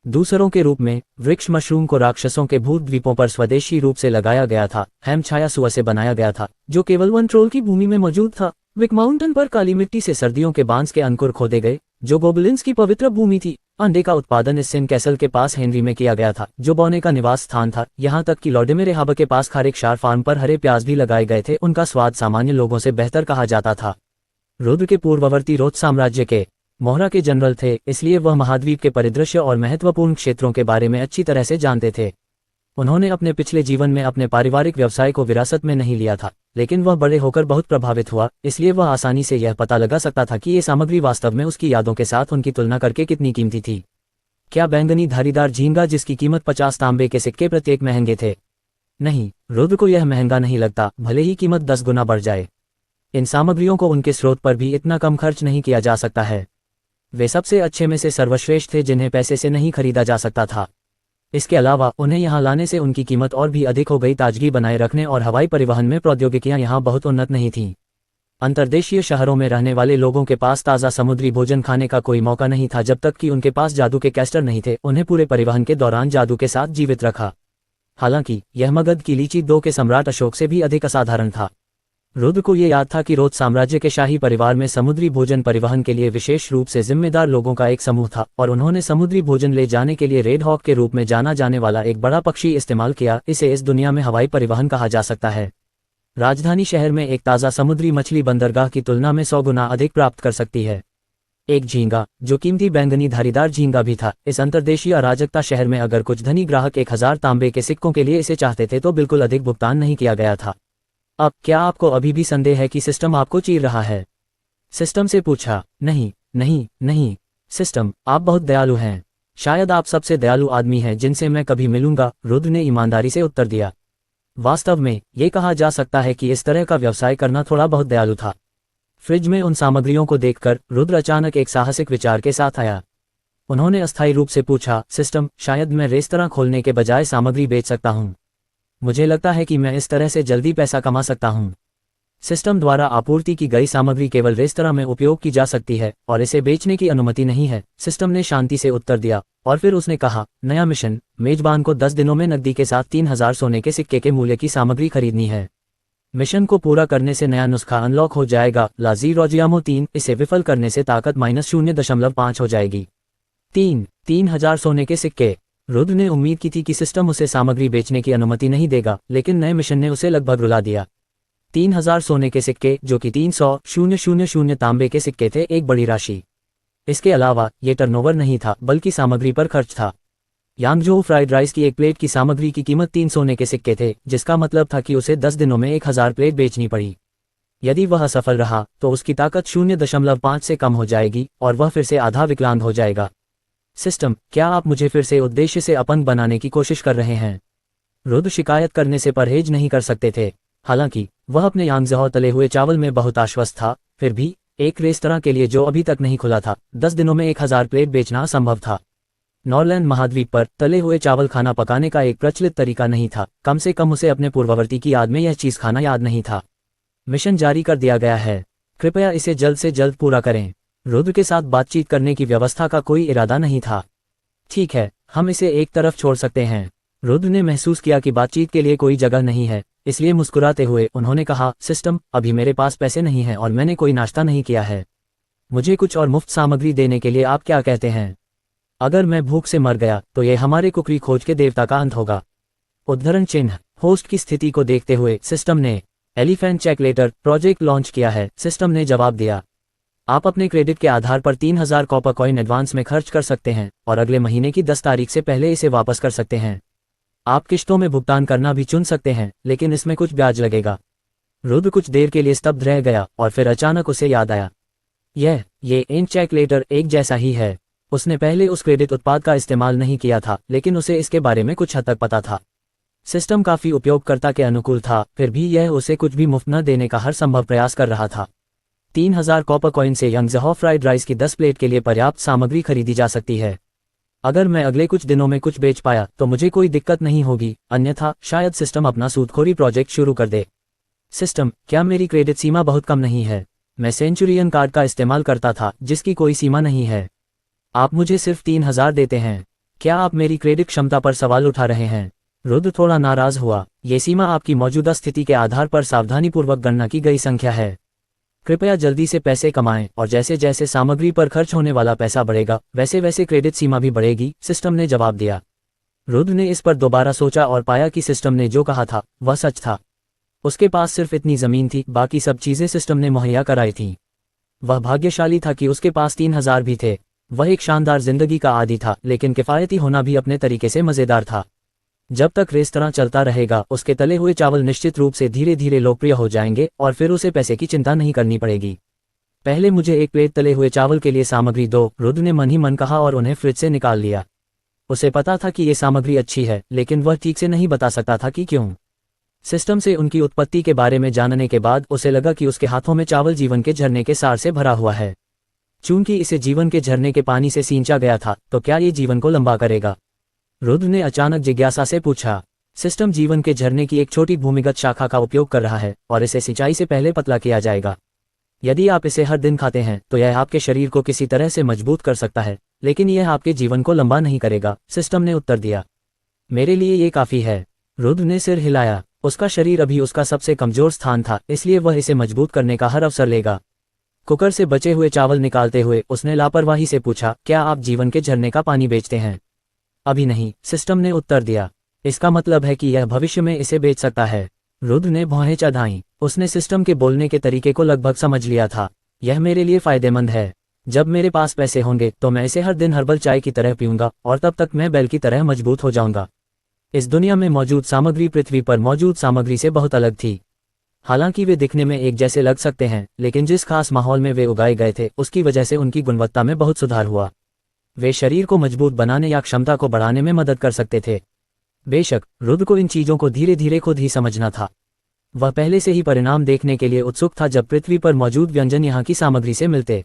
दूसरों के रूप में वृक्ष मशरूम को राक्षसों के भूत द्वीपों पर स्वदेशी रूप से लगाया गया था। हैम छाया सुअ से बनाया गया था, जो केवल वन ट्रोल की भूमि में मौजूद था। विक माउंटेन पर काली मिट्टी से सर्दियों के बांस के अंकुर खोदे गए, जो गोबलिन्स की पवित्र भूमि थी। अंडे का उत्पादन इस सिन कैसल के पास हेनरी में किया गया था, जो बौने का निवास स्थान था। यहाँ तक कि लॉर्डिमेर हाब के पास खारेकशार फार्म पर हरे प्याज भी लगाए गए थे। उनका स्वाद सामान्य लोगों से बेहतर कहा जाता था। रुद्र के पूर्ववर्ती रोथ साम्राज्य के मोहरा के जनरल थे, इसलिए वह महाद्वीप के परिदृश्य और महत्वपूर्ण क्षेत्रों के बारे में अच्छी तरह से जानते थे। उन्होंने अपने पिछले जीवन में अपने पारिवारिक व्यवसाय को विरासत में नहीं लिया था, लेकिन वह बड़े होकर बहुत प्रभावित हुआ, इसलिए वह आसानी से यह पता लगा सकता था कि ये सामग्री वास्तव में उसकी यादों के साथ उनकी तुलना करके कितनी कीमती थी। क्या बैंगनी धारीदार झींगा जिसकी कीमत 50 तांबे के सिक्के प्रत्येक महंगे थे? नहीं, रुद्र को यह महंगा नहीं लगता, भले ही कीमत 10 गुना बढ़ जाए। इन सामग्रियों को उनके स्रोत पर भी इतना कम खर्च नहीं किया जा सकता है। वे सबसे अच्छे में से सर्वश्रेष्ठ थे जिन्हें पैसे से नहीं खरीदा जा सकता था। इसके अलावा उन्हें यहाँ लाने से उनकी कीमत और भी अधिक हो गई। ताजगी बनाए रखने और हवाई परिवहन में प्रौद्योगिकियां यहाँ बहुत उन्नत नहीं थीं। अंतर्देशीय शहरों में रहने वाले लोगों के पास ताज़ा समुद्री भोजन खाने का कोई मौका नहीं था जब तक कि उनके पास जादू के कैस्टर नहीं थे। उन्हें पूरे परिवहन के दौरान जादू के साथ जीवित रखा। हालांकि यह मगध की लीची 2 के सम्राट अशोक से भी अधिक असाधारण था। रुद्र को ये याद था कि रोथ साम्राज्य के शाही परिवार में समुद्री भोजन परिवहन के लिए विशेष रूप से जिम्मेदार लोगों का एक समूह था, और उन्होंने समुद्री भोजन ले जाने के लिए रेड हॉक के रूप में जाना जाने वाला एक बड़ा पक्षी इस्तेमाल किया। इसे इस दुनिया में हवाई परिवहन कहा जा सकता है। राजधानी शहर में एक ताज़ा समुद्री मछली बंदरगाह की तुलना में 100 गुना अधिक प्राप्त कर सकती है। एक झींगा, जो कीमती बैंगनी धारीदार झींगा भी था, इस अंतर्देशीय अराजकता शहर में अगर कुछ धनी ग्राहक 1000 तांबे के सिक्कों के लिए इसे चाहते थे तो बिल्कुल अधिक भुगतान नहीं किया गया था। अब क्या आपको अभी भी संदेह है कि सिस्टम आपको चीर रहा है? सिस्टम से पूछा। नहीं नहीं नहीं सिस्टम, आप बहुत दयालु हैं। शायद आप सबसे दयालु आदमी हैं जिनसे मैं कभी मिलूंगा, रुद्र ने ईमानदारी से उत्तर दिया। वास्तव में ये कहा जा सकता है कि इस तरह का व्यवसाय करना थोड़ा बहुत दयालु था। फ्रिज में उन सामग्रियों को देखकर रुद्र अचानक एक साहसिक विचार के साथ आया। उन्होंने अस्थायी रूप से पूछा, सिस्टम, शायद मैं रेस्तरां खोलने के बजाय सामग्री बेच सकता हूँ। मुझे लगता है कि मैं इस तरह से जल्दी पैसा कमा सकता हूँ। सिस्टम द्वारा आपूर्ति की गई सामग्री केवल रेस्तरां में उपयोग की जा सकती है और इसे बेचने की अनुमति नहीं है। सिस्टम ने शांति से उत्तर दिया, और फिर उसने कहा, नया मिशन, मेजबान को 10 दिनों में नकदी के साथ 3000 सोने के सिक्के के मूल्य की सामग्री खरीदनी है। मिशन को पूरा करने से नया नुस्खा अनलॉक हो जाएगा, लाजी रोजियामो 3। इसे विफल करने से ताकत -0.5 हो जाएगी। 3000 सोने के सिक्के। रुद्र ने उम्मीद की थी कि सिस्टम उसे सामग्री बेचने की अनुमति नहीं देगा, लेकिन नए मिशन ने उसे लगभग रुला दिया। 3000 सोने के सिक्के, जो कि 300,000 तांबे के सिक्के थे, एक बड़ी राशि। इसके अलावा ये टर्नओवर नहीं था, बल्कि सामग्री पर खर्च था। यांगझोउ फ्राइड राइस की एक प्लेट की सामग्री की कीमत 3 सोने के सिक्के थे, जिसका मतलब था कि उसे 10 दिनों में 1000 प्लेट बेचनी पड़ी। यदि वह असफल रहा तो उसकी ताकत 0.5 से कम हो जाएगी और वह फिर से आधा विकलांग हो जाएगा। सिस्टम, क्या आप मुझे फिर से उद्देश्य से अपंग बनाने की कोशिश कर रहे हैं? रुद्र शिकायत करने से परहेज नहीं कर सकते थे। हालांकि वह अपने यांगझोउ तले हुए चावल में बहुत आश्वस्त था, फिर भी एक रेस्तरां के लिए जो अभी तक नहीं खुला था, 10 दिनों में 1000 प्लेट बेचना असंभव था। नॉरलैंड महाद्वीप पर तले हुए चावल खाना पकाने का एक प्रचलित तरीका नहीं था। कम से कम उसे अपने पूर्ववर्ती की याद में यह चीज़ खाना याद नहीं था। मिशन जारी कर दिया गया है, कृपया इसे जल्द से जल्द पूरा करें। रुद्र के साथ बातचीत करने की व्यवस्था का कोई इरादा नहीं था। ठीक है, हम इसे एक तरफ छोड़ सकते हैं। रुद्र ने महसूस किया कि बातचीत के लिए कोई जगह नहीं है, इसलिए मुस्कुराते हुए उन्होंने कहा, सिस्टम, अभी मेरे पास पैसे नहीं हैं और मैंने कोई नाश्ता नहीं किया है। मुझे कुछ और मुफ्त सामग्री देने के लिए आप क्या कहते हैं? अगर मैं भूख से मर गया तो यह हमारे कुकरी खोज के देवता का अंत होगा। उद्धरण चिन्ह। होस्ट की स्थिति को देखते हुए सिस्टम ने एलिफेंट चैकलेटर प्रोजेक्ट लॉन्च किया है, सिस्टम ने जवाब दिया। आप अपने क्रेडिट के आधार पर 3000 कॉपर कॉइन एडवांस में खर्च कर सकते हैं और अगले महीने की 10 तारीख से पहले इसे वापस कर सकते हैं। आप किश्तों में भुगतान करना भी चुन सकते हैं, लेकिन इसमें कुछ ब्याज लगेगा। रुद्र कुछ देर के लिए स्तब्ध रह गया और फिर अचानक उसे याद आया, ये एंट चैकलेटर एक जैसा ही है। उसने पहले उस क्रेडिट उत्पाद का इस्तेमाल नहीं किया था, लेकिन उसे इसके बारे में कुछ हद तक पता था। सिस्टम काफ़ी उपयोगकर्ता के अनुकूल था, फिर भी यह उसे कुछ भी मुफ्त न देने का हर संभव प्रयास कर रहा था। 3000 कॉपर कॉइन से यांगझोउ फ्राइड राइस की 10 प्लेट के लिए पर्याप्त सामग्री खरीदी जा सकती है। अगर मैं अगले कुछ दिनों में कुछ बेच पाया तो मुझे कोई दिक्कत नहीं होगी, अन्यथा शायद सिस्टम अपना सूदखोरी प्रोजेक्ट शुरू कर दे। सिस्टम, क्या मेरी क्रेडिट सीमा बहुत कम नहीं है? मैं सेंचुरियन कार्ड का इस्तेमाल करता था जिसकी कोई सीमा नहीं है। आप मुझे सिर्फ 3000 देते हैं। क्या आप मेरी क्रेडिट क्षमता पर सवाल उठा रहे हैं? रुद्र थोड़ा नाराज हुआ। ये सीमा आपकी मौजूदा स्थिति के आधार पर सावधानीपूर्वक गणना की गई संख्या है। कृपया जल्दी से पैसे कमाएं और जैसे जैसे सामग्री पर खर्च होने वाला पैसा बढ़ेगा वैसे वैसे क्रेडिट सीमा भी बढ़ेगी, सिस्टम ने जवाब दिया। रुद्र ने इस पर दोबारा सोचा और पाया कि सिस्टम ने जो कहा था वह सच था। उसके पास सिर्फ इतनी जमीन थी, बाकी सब चीजें सिस्टम ने मुहैया कराई थीं। वह भाग्यशाली था कि उसके पास 3000 भी थे। वह एक शानदार जिंदगी का आदी था, लेकिन किफ़ायती होना भी अपने तरीके से मज़ेदार था। जब तक रेस्तरां चलता रहेगा उसके तले हुए चावल निश्चित रूप से धीरे धीरे लोकप्रिय हो जाएंगे और फिर उसे पैसे की चिंता नहीं करनी पड़ेगी। पहले मुझे एक प्लेट तले हुए चावल के लिए सामग्री दो, रुद्र ने मन ही मन कहा और उन्हें फ्रिज से निकाल लिया। उसे पता था कि ये सामग्री अच्छी है, लेकिन वह ठीक से नहीं बता सकता था कि क्यों। सिस्टम से उनकी उत्पत्ति के बारे में जानने के बाद उसे लगा कि उसके हाथों में चावल जीवन के झरने के सार से भरा हुआ है। चूंकि इसे जीवन के झरने के पानी से सींचा गया था, तो क्या ये जीवन को लंबा करेगा? रुद्र ने अचानक जिज्ञासा से पूछा। सिस्टम जीवन के झरने की एक छोटी भूमिगत शाखा का उपयोग कर रहा है और इसे सिंचाई से पहले पतला किया जाएगा। यदि आप इसे हर दिन खाते हैं तो यह आपके शरीर को किसी तरह से मजबूत कर सकता है, लेकिन यह आपके जीवन को लंबा नहीं करेगा, सिस्टम ने उत्तर दिया। मेरे लिए ये काफी है। रुद्र ने सिर हिलाया। उसका शरीर अभी उसका सबसे कमजोर स्थान था, इसलिए वह इसे मजबूत करने का हर अवसर लेगा। कुकर से बचे हुए चावल निकालते हुए उसने लापरवाही से पूछा, क्या आप जीवन के झरने का पानी बेचते हैं? अभी नहीं, सिस्टम ने उत्तर दिया। इसका मतलब है कि यह भविष्य में इसे बेच सकता है। रुद्र ने भौहें चढ़ाईं। उसने सिस्टम के बोलने के तरीके को लगभग समझ लिया था। यह मेरे लिए फायदेमंद है। जब मेरे पास पैसे होंगे तो मैं इसे हर दिन हर्बल चाय की तरह पीऊंगा और तब तक मैं बैल की तरह मजबूत हो जाऊंगा। इस दुनिया में मौजूद सामग्री पृथ्वी पर मौजूद सामग्री से बहुत अलग थी। हालांकि वे दिखने में एक जैसे लग सकते हैं, लेकिन जिस खास माहौल में वे उगाए गए थे उसकी वजह से उनकी गुणवत्ता में बहुत सुधार हुआ। वे शरीर को मजबूत बनाने या क्षमता को बढ़ाने में मदद कर सकते थे। बेशक रुद्र को इन चीजों को धीरे धीरे खुद ही समझना था। वह पहले से ही परिणाम देखने के लिए उत्सुक था जब पृथ्वी पर मौजूद व्यंजन यहाँ की सामग्री से मिलते।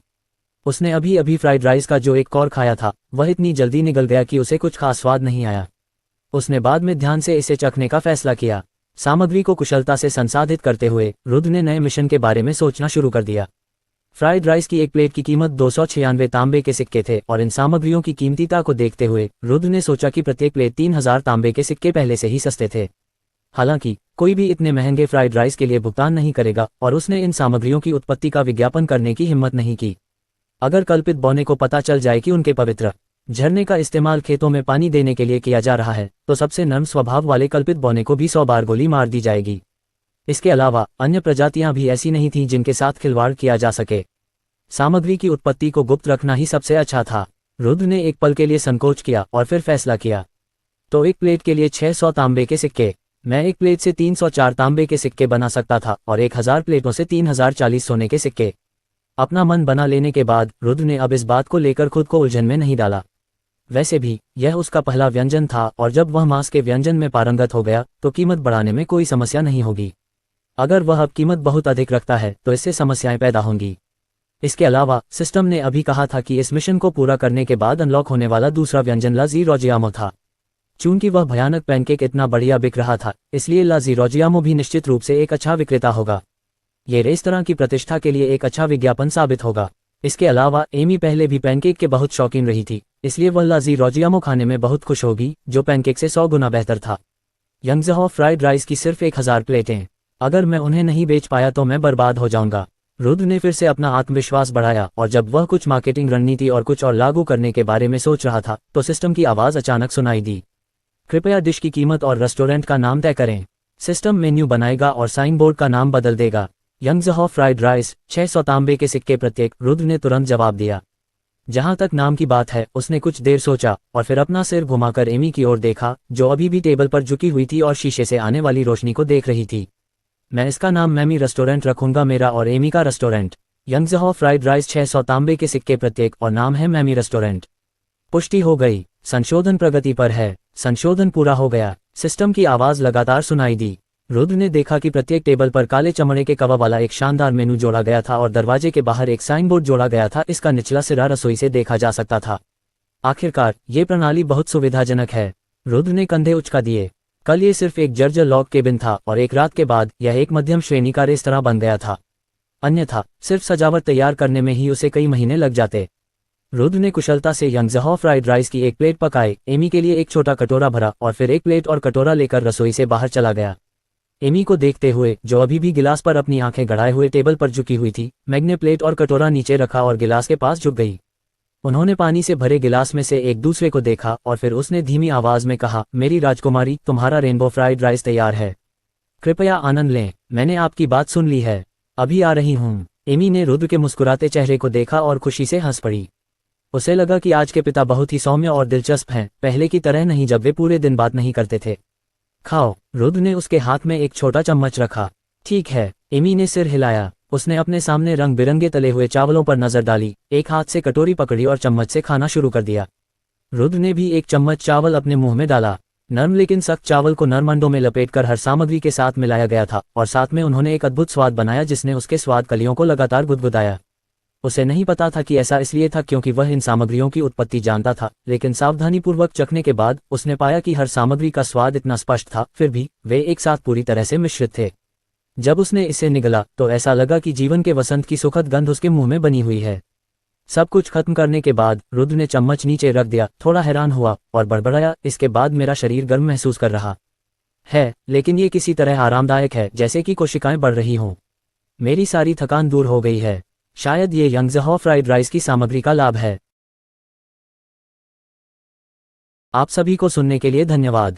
उसने अभी अभी फ्राइड राइस का जो एक कौर खाया था वह इतनी जल्दी निगल गया कि उसे कुछ खास स्वाद नहीं आया। उसने बाद में ध्यान से इसे चखने का फैसला किया। सामग्री को कुशलता से संसाधित करते हुए रुद्र ने नए मिशन के बारे में सोचना शुरू कर दिया। फ्राइड राइस की एक प्लेट की कीमत 296 तांबे के सिक्के थे और इन सामग्रियों की कीमतीता को देखते हुए रुद्र ने सोचा कि प्रत्येक प्लेट 3000 तांबे के सिक्के पहले से ही सस्ते थे। हालांकि कोई भी इतने महंगे फ्राइड राइस के लिए भुगतान नहीं करेगा और उसने इन सामग्रियों की उत्पत्ति का विज्ञापन करने की हिम्मत नहीं की। अगर कल्पित बौने को पता चल जाए कि उनके पवित्र झरने का इस्तेमाल खेतों में पानी देने के लिए किया जा रहा है, तो सबसे नर्म स्वभाव वाले कल्पित बौने को भी 100 बार गोली मार दी जाएगी। इसके अलावा अन्य प्रजातियां भी ऐसी नहीं थीं जिनके साथ खिलवाड़ किया जा सके। सामग्री की उत्पत्ति को गुप्त रखना ही सबसे अच्छा था। रुद्र ने एक पल के लिए संकोच किया और फिर फैसला किया। तो एक प्लेट के लिए 600 तांबे के सिक्के। मैं एक प्लेट से 304 तांबे के सिक्के बना सकता था और 1000 प्लेटों से 3040 सोने के सिक्के। अपना मन बना लेने के बाद रुद्र ने अब इस बात को लेकर खुद को उलझन में नहीं डाला। वैसे भी यह उसका पहला व्यंजन था और जब वह मांस के व्यंजन में पारंगत हो गया तो कीमत बढ़ाने में कोई समस्या नहीं होगी। अगर वह अब कीमत बहुत अधिक रखता है तो इससे समस्याएं पैदा होंगी। इसके अलावा सिस्टम ने अभी कहा था कि इस मिशन को पूरा करने के बाद अनलॉक होने वाला दूसरा व्यंजन ला ज़ीरोजियामो था। चूंकि वह भयानक पैनकेक इतना बढ़िया बिक रहा था, इसलिए ला ज़ीरोजियामो भी निश्चित रूप से एक अच्छा विक्रेता होगा। ये रेस्तरां की प्रतिष्ठा के लिए एक अच्छा विज्ञापन साबित होगा। इसके अलावा एमी पहले भी पैनकेक के बहुत शौकीन रही थी, इसलिए वह ला ज़ीरोजियामो खाने में बहुत खुश होगी, जो पैनकेक से 100 गुना बेहतर था। यंगज़हॉ फ्राइड राइस की सिर्फ 1000 प्लेटें। अगर मैं उन्हें नहीं बेच पाया तो मैं बर्बाद हो जाऊंगा। रुद्र ने फिर से अपना आत्मविश्वास बढ़ाया और जब वह कुछ मार्केटिंग रणनीति और कुछ और लागू करने के बारे में सोच रहा था तो सिस्टम की आवाज़ अचानक सुनाई दी। कृपया डिश की कीमत और रेस्टोरेंट का नाम तय करें। सिस्टम मेन्यू बनाएगा और साइन बोर्ड का नाम बदल देगा। यंगज़हॉ फ्राइड राइस 600 तांबे के सिक्के प्रत्येक, रुद्र ने तुरंत जवाब दिया। जहां तक नाम की बात है, उसने कुछ देर सोचा और फिर अपना सिर घुमाकर एमी की ओर देखा, जो अभी भी टेबल पर झुकी हुई थी और शीशे से आने वाली रोशनी को देख रही थी। मैं इसका नाम मैमी रेस्टोरेंट रखूंगा, मेरा और एमी का रेस्टोरेंट। यंगज़हॉ फ्राइड राइस 600 तांबे के सिक्के प्रत्येक और नाम है मैमी रेस्टोरेंट। पुष्टि हो गई। संशोधन प्रगति पर है। संशोधन पूरा हो गया। सिस्टम की आवाज लगातार सुनाई दी। रुद्र ने देखा कि प्रत्येक टेबल पर काले चमड़े के कवर वाला एक शानदार मेनू जोड़ा गया था और दरवाजे के बाहर एक साइन बोर्ड जोड़ा गया था। इसका निचला सिरा रसोई से देखा जा सकता था। आखिरकार ये प्रणाली बहुत सुविधाजनक है। रुद्र ने कंधे उचका दिए। कल ये सिर्फ एक जर्जर लॉग केबिन था और एक रात के बाद यह एक मध्यम श्रेणी का रेस्तरां बन गया था। अन्यथा सिर्फ सजावट तैयार करने में ही उसे कई महीने लग जाते। रुद्र ने कुशलता से यंगज़हॉ फ्राइड राइस की एक प्लेट पकाई, एमी के लिए एक छोटा कटोरा भरा और फिर एक प्लेट और कटोरा लेकर रसोई से बाहर चला गया। एमी को देखते हुए, जो अभी भी गिलास पर अपनी आंखें गड़ाए हुए टेबल पर झुकी हुई थी, मैग ने प्लेट और कटोरा नीचे रखा और गिलास के पास झुक गई। उन्होंने पानी से भरे गिलास में से एक दूसरे को देखा और फिर उसने धीमी आवाज में कहा, मेरी राजकुमारी, तुम्हारा रेनबो फ्राइड राइस तैयार है। कृपया आनंद लें, मैंने आपकी बात सुन ली है, अभी आ रही हूँ। एमी ने रुद्र के मुस्कुराते चेहरे को देखा और खुशी से हंस पड़ी। उसे लगा कि आज के पिता बहुत ही सौम्य और दिलचस्प हैं, पहले की तरह नहीं जब वे पूरे दिन बात नहीं करते थे। खाओ। रुद्र ने उसके हाथ में एक छोटा चम्मच रखा। ठीक है, एमी ने सिर हिलाया। उसने अपने सामने रंग बिरंगे तले हुए चावलों पर नजर डाली, एक हाथ से कटोरी पकड़ी और चम्मच से खाना शुरू कर दिया। रुद्र ने भी एक चम्मच चावल अपने मुंह में डाला। नर्म लेकिन सख्त चावल को नरम अंडों में लपेटकर हर सामग्री के साथ मिलाया गया था और साथ में उन्होंने एक अद्भुत स्वाद बनाया जिसने उसके स्वाद कलियों को लगातार गुदगुदाया। उसे नहीं पता था कि ऐसा इसलिए था क्योंकि वह इन सामग्रियों की उत्पत्ति जानता था, लेकिन सावधानीपूर्वक चखने के बाद उसने पाया कि हर सामग्री का स्वाद इतना स्पष्ट था, फिर भी वे एक साथ पूरी तरह से मिश्रित थे। जब उसने इसे निगला तो ऐसा लगा कि जीवन के वसंत की सुखद गंध उसके मुंह में बनी हुई है। सब कुछ खत्म करने के बाद रुद्र ने चम्मच नीचे रख दिया, थोड़ा हैरान हुआ और बड़बड़ाया, इसके बाद मेरा शरीर गर्म महसूस कर रहा है, लेकिन ये किसी तरह आरामदायक है, जैसे कि कोशिकाएं बढ़ रही हों। मेरी सारी थकान दूर हो गई है। शायद ये यंगज़हॉ फ्राइड राइस की सामग्री का लाभ है। आप सभी को सुनने के लिए धन्यवाद।